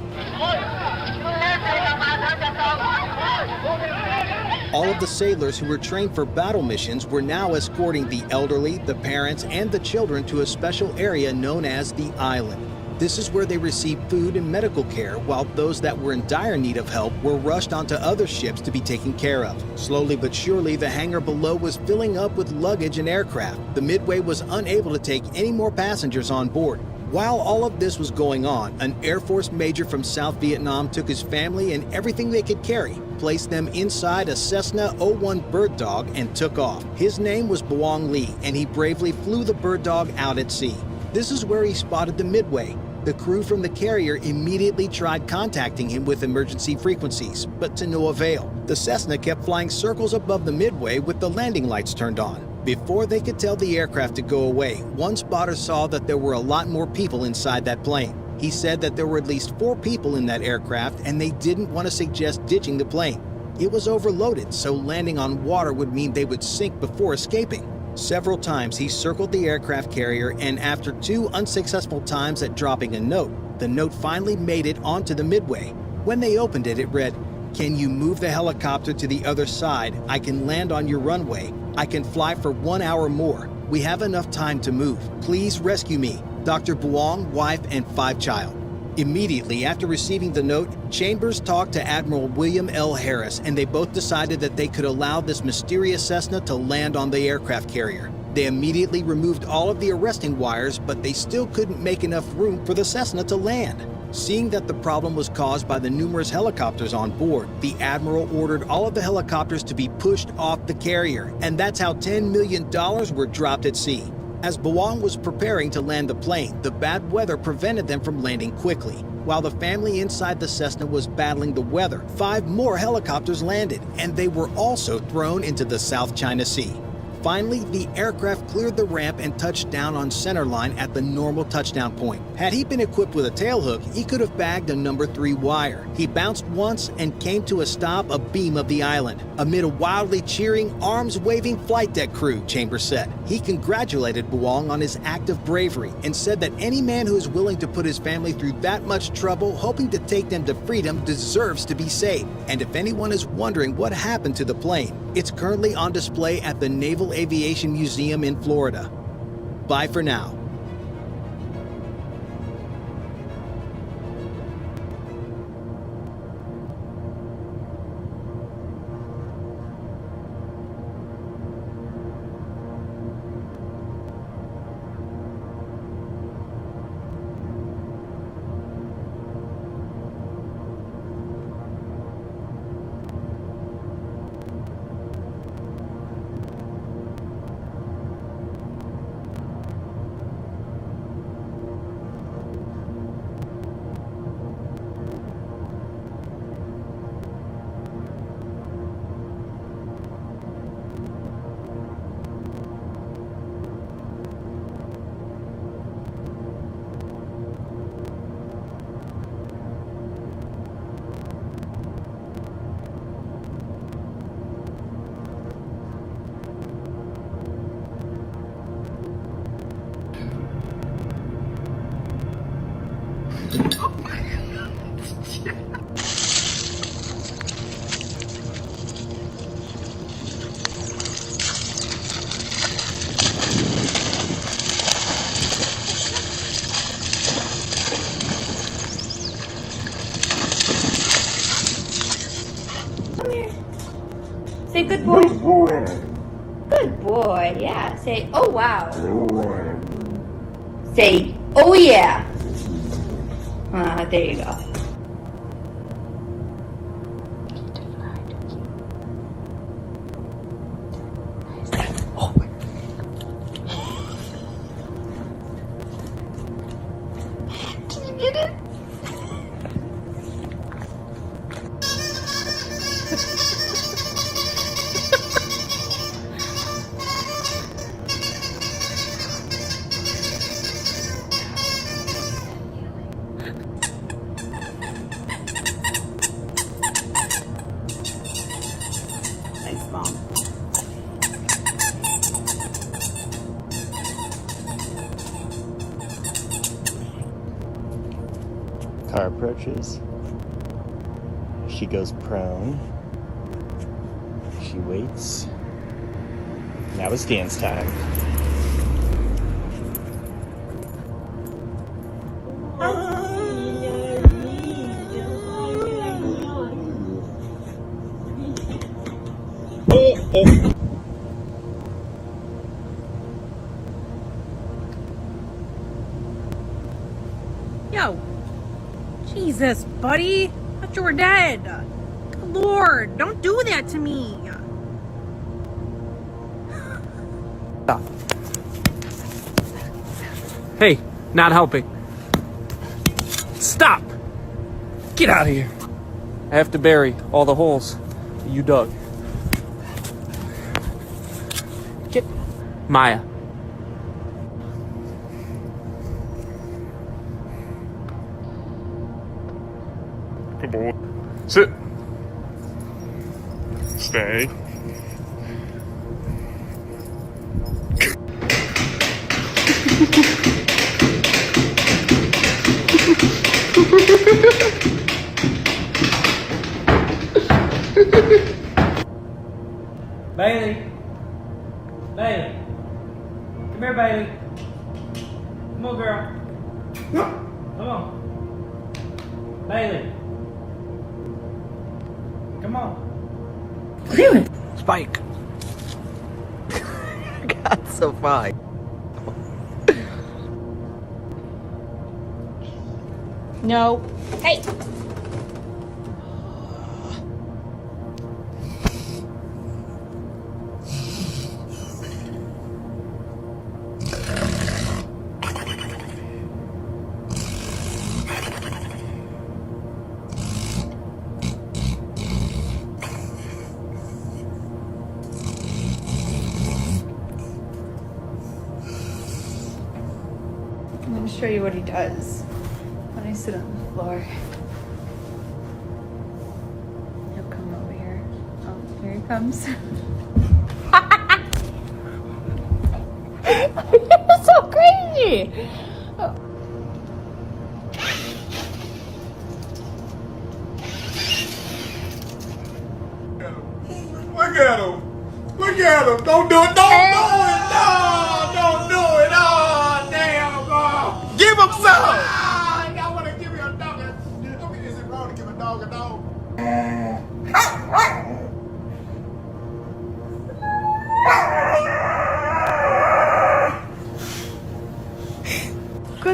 All of the sailors who were trained for battle missions were now escorting the elderly, the parents, and the children to a special area known as the Island. This is where they received food and medical care, while those that were in dire need of help were rushed onto other ships to be taken care of. Slowly but surely, the hangar below was filling up with luggage and aircraft. The Midway was unable to take any more passengers on board. While all of this was going on, an Air Force major from South Vietnam took his family and everything they could carry, placed them inside a Cessna 01 Bird Dog, and took off. His name was Buong Lee, and he bravely flew the Bird Dog out at sea. This is where he spotted the Midway. The crew from the carrier immediately tried contacting him with emergency frequencies, but to no avail. The Cessna kept flying circles above the Midway with the landing lights turned on. Before they could tell the aircraft to go away, one spotter saw that there were a lot more people inside that plane. He said that there were at least 4 people in that aircraft, and they didn't want to suggest ditching the plane. It was overloaded, so landing on water would mean they would sink before escaping. Several times he circled the aircraft carrier, and after 2 unsuccessful times at dropping a note, the note finally made it onto the Midway. When they opened it, it read, "Can you move the helicopter to the other side? I can land on your runway. I can fly for 1 hour more. We have enough time to move. Please rescue me. Dr. Buong, wife, and 5 child." Immediately after receiving the note, Chambers talked to Admiral William L. Harris, and they both decided that they could allow this mysterious Cessna to land on the aircraft carrier. They immediately removed all of the arresting wires, but they still couldn't make enough room for the Cessna to land. Seeing that the problem was caused by the numerous helicopters on board, the Admiral ordered all of the helicopters to be pushed off the carrier, and that's how $10 million were dropped at sea. As Buong was preparing to land the plane, the bad weather prevented them from landing quickly. While the family inside the Cessna was battling the weather, 5 more helicopters landed, and they were also thrown into the South China Sea. Finally, the aircraft cleared the ramp and touched down on centerline at the normal touchdown point. Had he been equipped with a tailhook, he could have bagged a number 3 wire. He bounced once and came to a stop abeam of the island. Amid a wildly cheering, arms-waving flight deck crew, Chambers said. He congratulated Buong on his act of bravery and said that any man who is willing to put his family through that much trouble hoping to take them to freedom deserves to be saved. And if anyone is wondering what happened to the plane, it's currently on display at the Naval Aviation Museum in Florida. Bye for now. Say good boy. Good boy. Good boy, yeah. Say, oh wow. Say, oh yeah. There you go. Did you get it? Thanks, Mom. Car approaches. She goes prone. She waits. Now it's dance time. Yo, Jesus, buddy. I thought you were dead. Good Lord, don't do that to me. Stop. Hey, not helping. Stop! Get out of here. I have to bury all the holes that you dug. Get Maya. Good boy. Sit. Stay. Bailey. Bailey. Come here, Bailey. Come on, girl. Come on. Bailey. Come on. Really? Spike. God, so fine. No. Hey. I'm going to show you what he does when I sit on the floor. He'll come over here. Oh, here he comes. You're so crazy! Oh. Look at him! Look at him! Don't do it! Don't do it! No! Don't do it! No!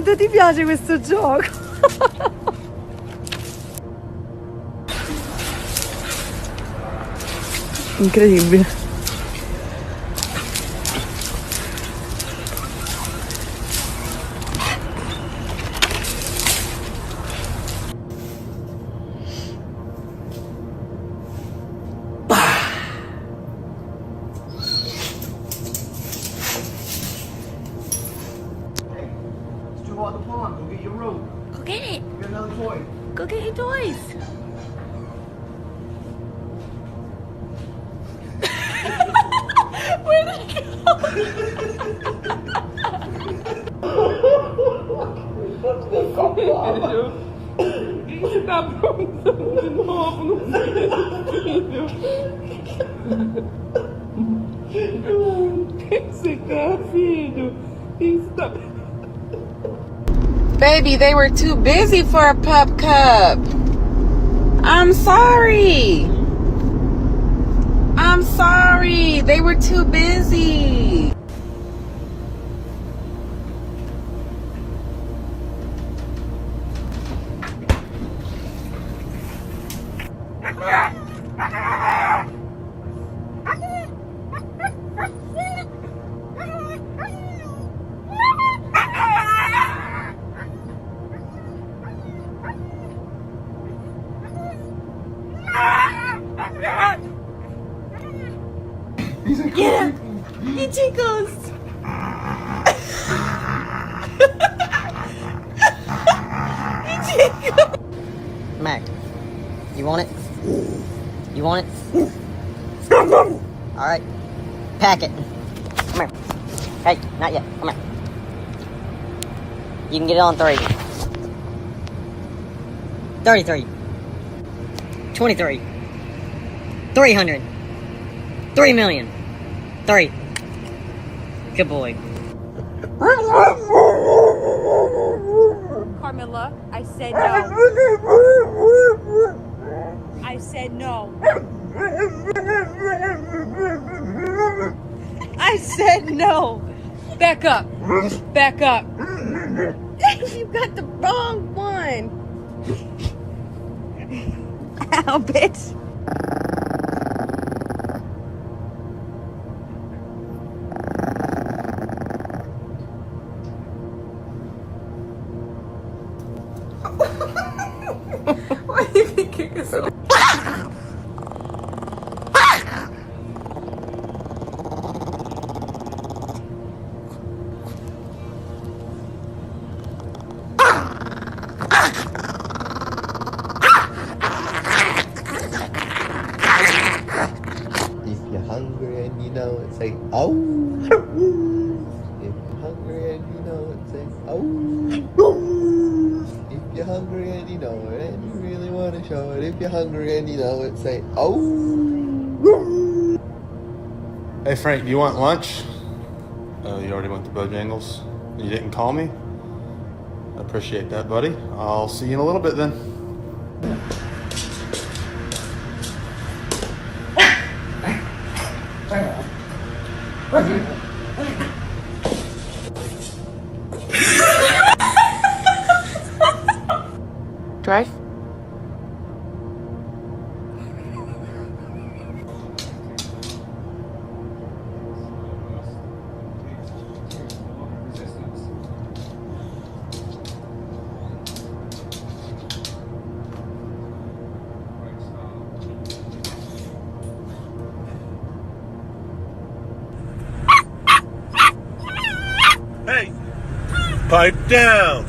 quanto ti piace questo gioco? Incredibile. Go get your rope. Go get it. Get another toy. Go get your toys. Where did it go? Você tá aprontando de novo no filho. O que você quer, filho? Está... Baby, they were too busy for a pup cup. I'm sorry. I'm sorry. They were too busy. Yeah, he tickles. He tickles. Mac, you want it? You want it? Alright. Pack it. Come here. Hey, not yet. Come here. You can get it on 3. 33. 23. 300. 3 million. 3. Good boy. Carmilla, I said no. I said no. I said no. Back up. Back up. You got the wrong one. Ow, bitch. Why did he kick us off? If you're hungry and you know it, say, oh. If you're hungry and you know it, say, oh. If you're hungry and you know it, and you really want to show it. If you're hungry and you know it, say, oh. Hey Frank, do you want lunch? You already went to Bojangles. You didn't call me? I appreciate that, buddy. I'll see you in a little bit then. Drive. Hey, pipe down.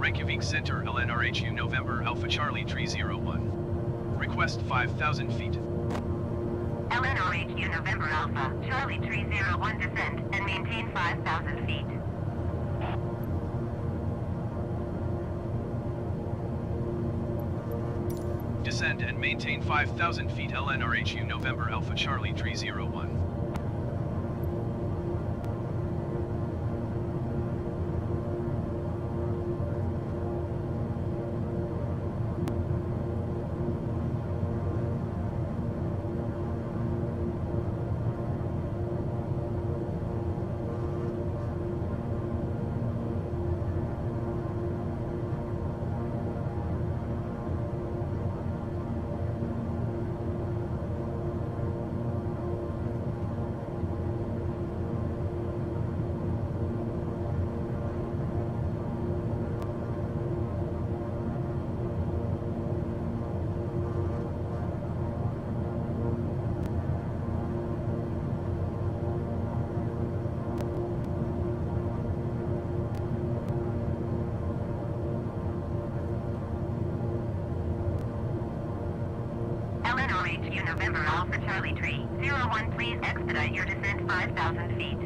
Reykjavik Center, LNRHU November Alpha Charlie 301. Request 5,000 feet. LNRHU November Alpha, Charlie 301 descend and maintain 5,000 feet. Descend and maintain 5,000 feet. LNRHU November Alpha Charlie 301. LNRHU November Alpha Charlie 301, please expedite your descent 5,000 feet.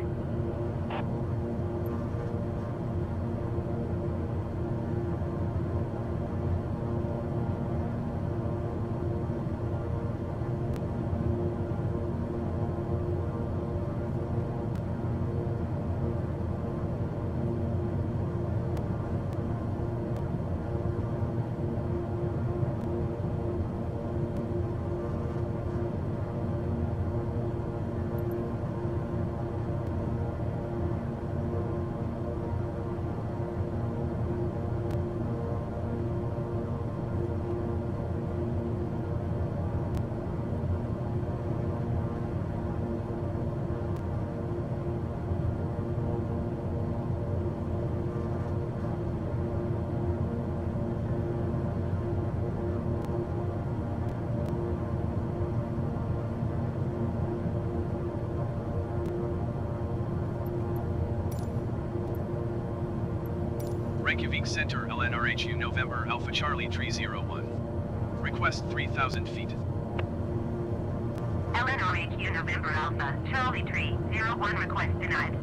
Reykjavik Center, LNRHU November Alpha Charlie 301. Request 3,000 feet. LNRHU November Alpha Charlie 301, request denied.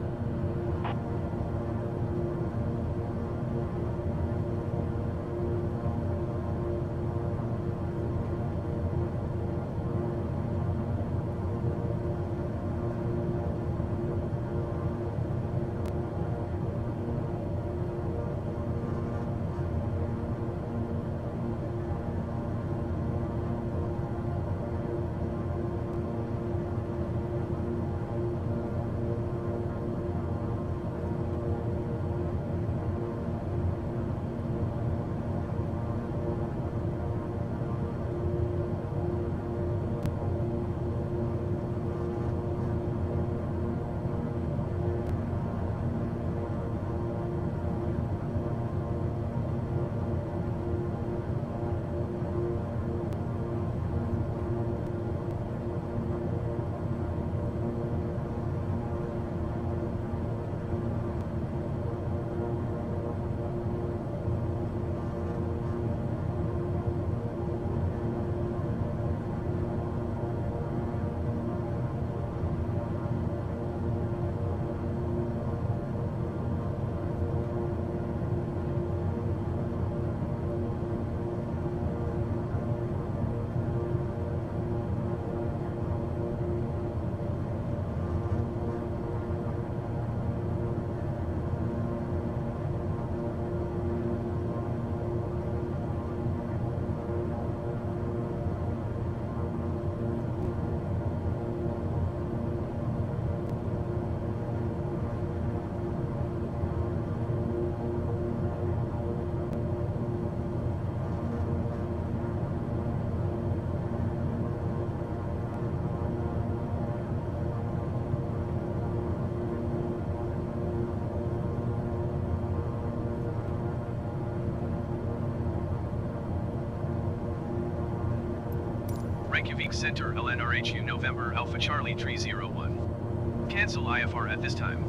Reykjavik Center, LNRHU November Alpha Charlie 301. Cancel IFR at this time.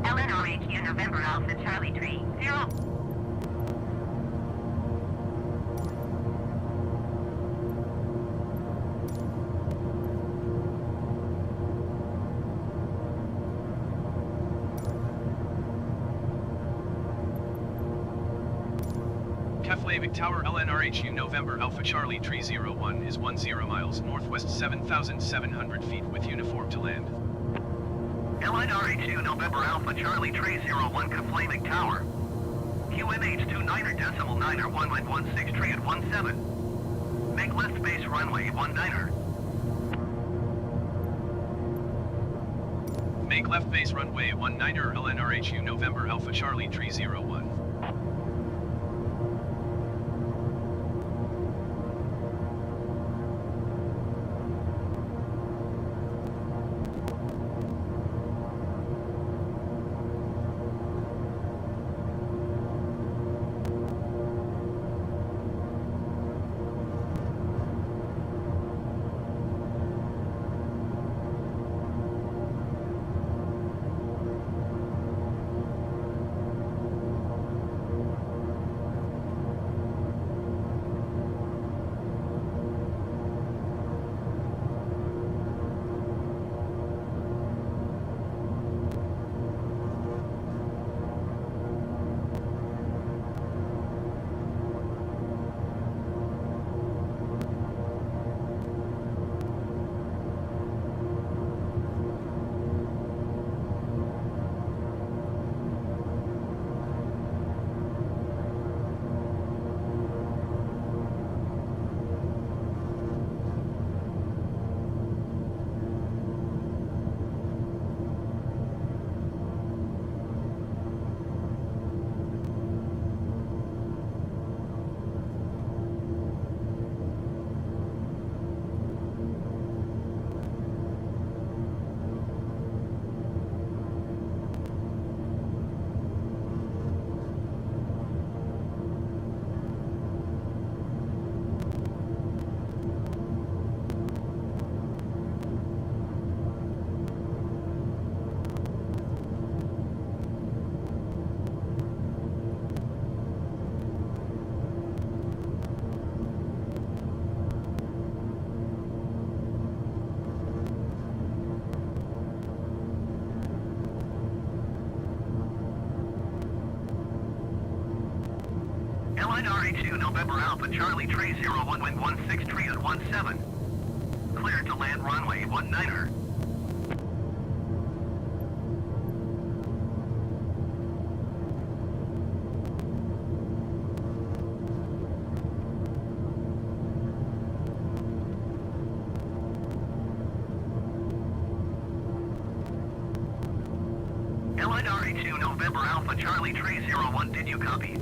LNRHU November Alpha Charlie 30. Keflavik Tower LNRHU November Alpha Charlie Tree 01 is 10 miles northwest 7,700 feet with uniform to land. LNRHU November Alpha Charlie Tree 01 Keflavik Tower. QNH 29er decimal 9er 1116 tree at 17. Make left base runway 19er. Make left base runway 19er LNRHU November Alpha Charlie Tree 01. LNRHU November Alpha Charlie Tree 01 wind 16 tree at 17. Cleared to land runway 19er. LNRHU November Alpha Charlie Tree 01, did you copy?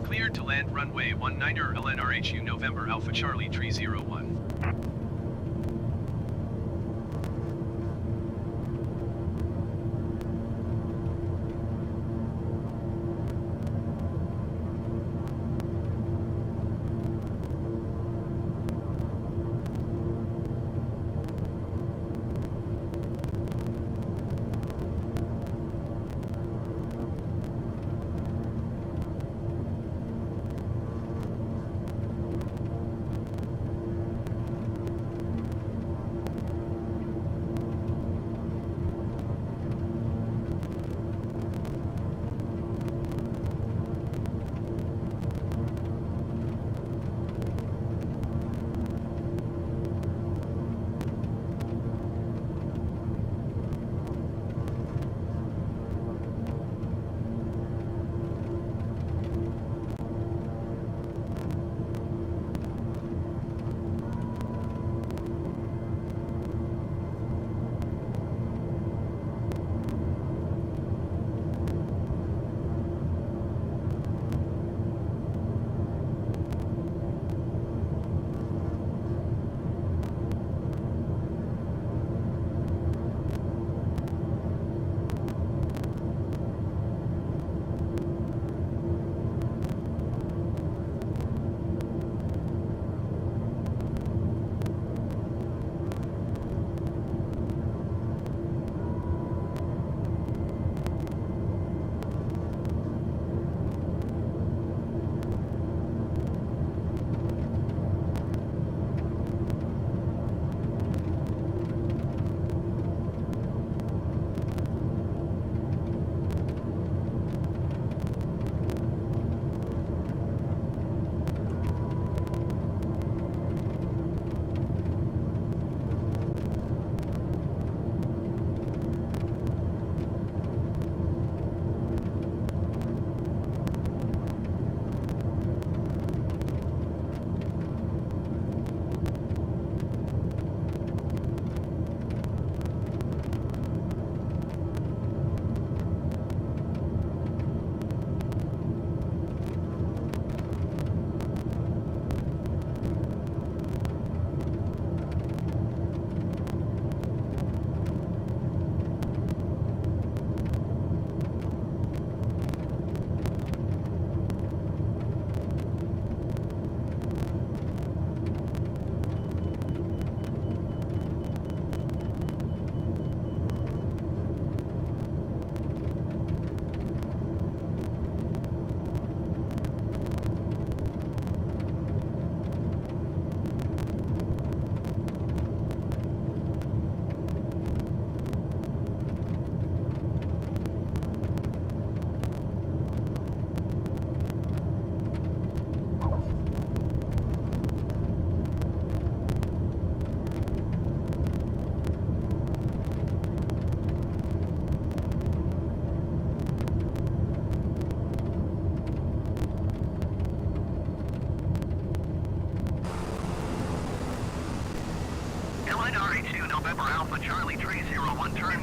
Cleared to land runway 19er LNRHU November Alpha Charlie Tree 01.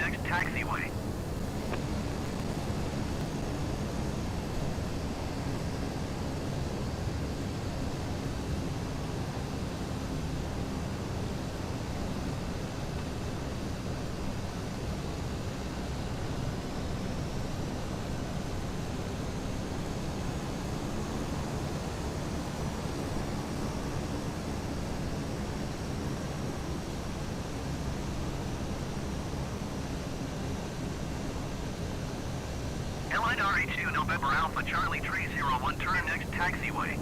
next taxiway. Airline RH2 November Alpha Charlie 301, turn next taxiway.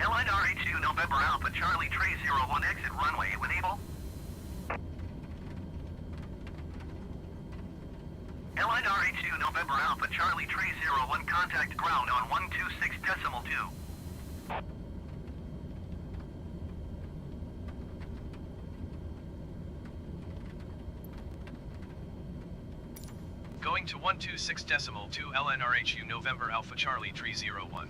Airline RH2 November Alpha Charlie 301, exit runway when able. Airline RH2 November Alpha Charlie 301, contact ground on 126.2. Going to 126.2 LNRHU November Alpha Charlie 301.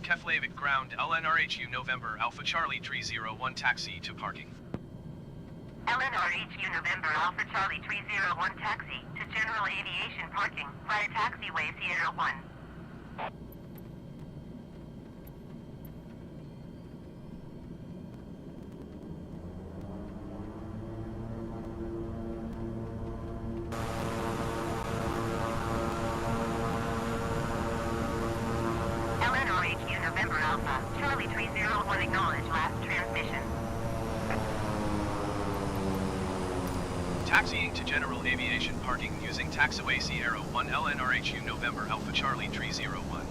Keflavik ground LNRHU November Alpha Charlie 301, taxi to parking. LNRHU November Alpha Charlie 301, taxi to general aviation parking via taxiway Sierra 1. LNRHU November Alpha Charlie 301, acknowledge last transmission. Taxiing to general aviation parking using taxiway Sierra 1 LNRHU November Alpha Charlie 301.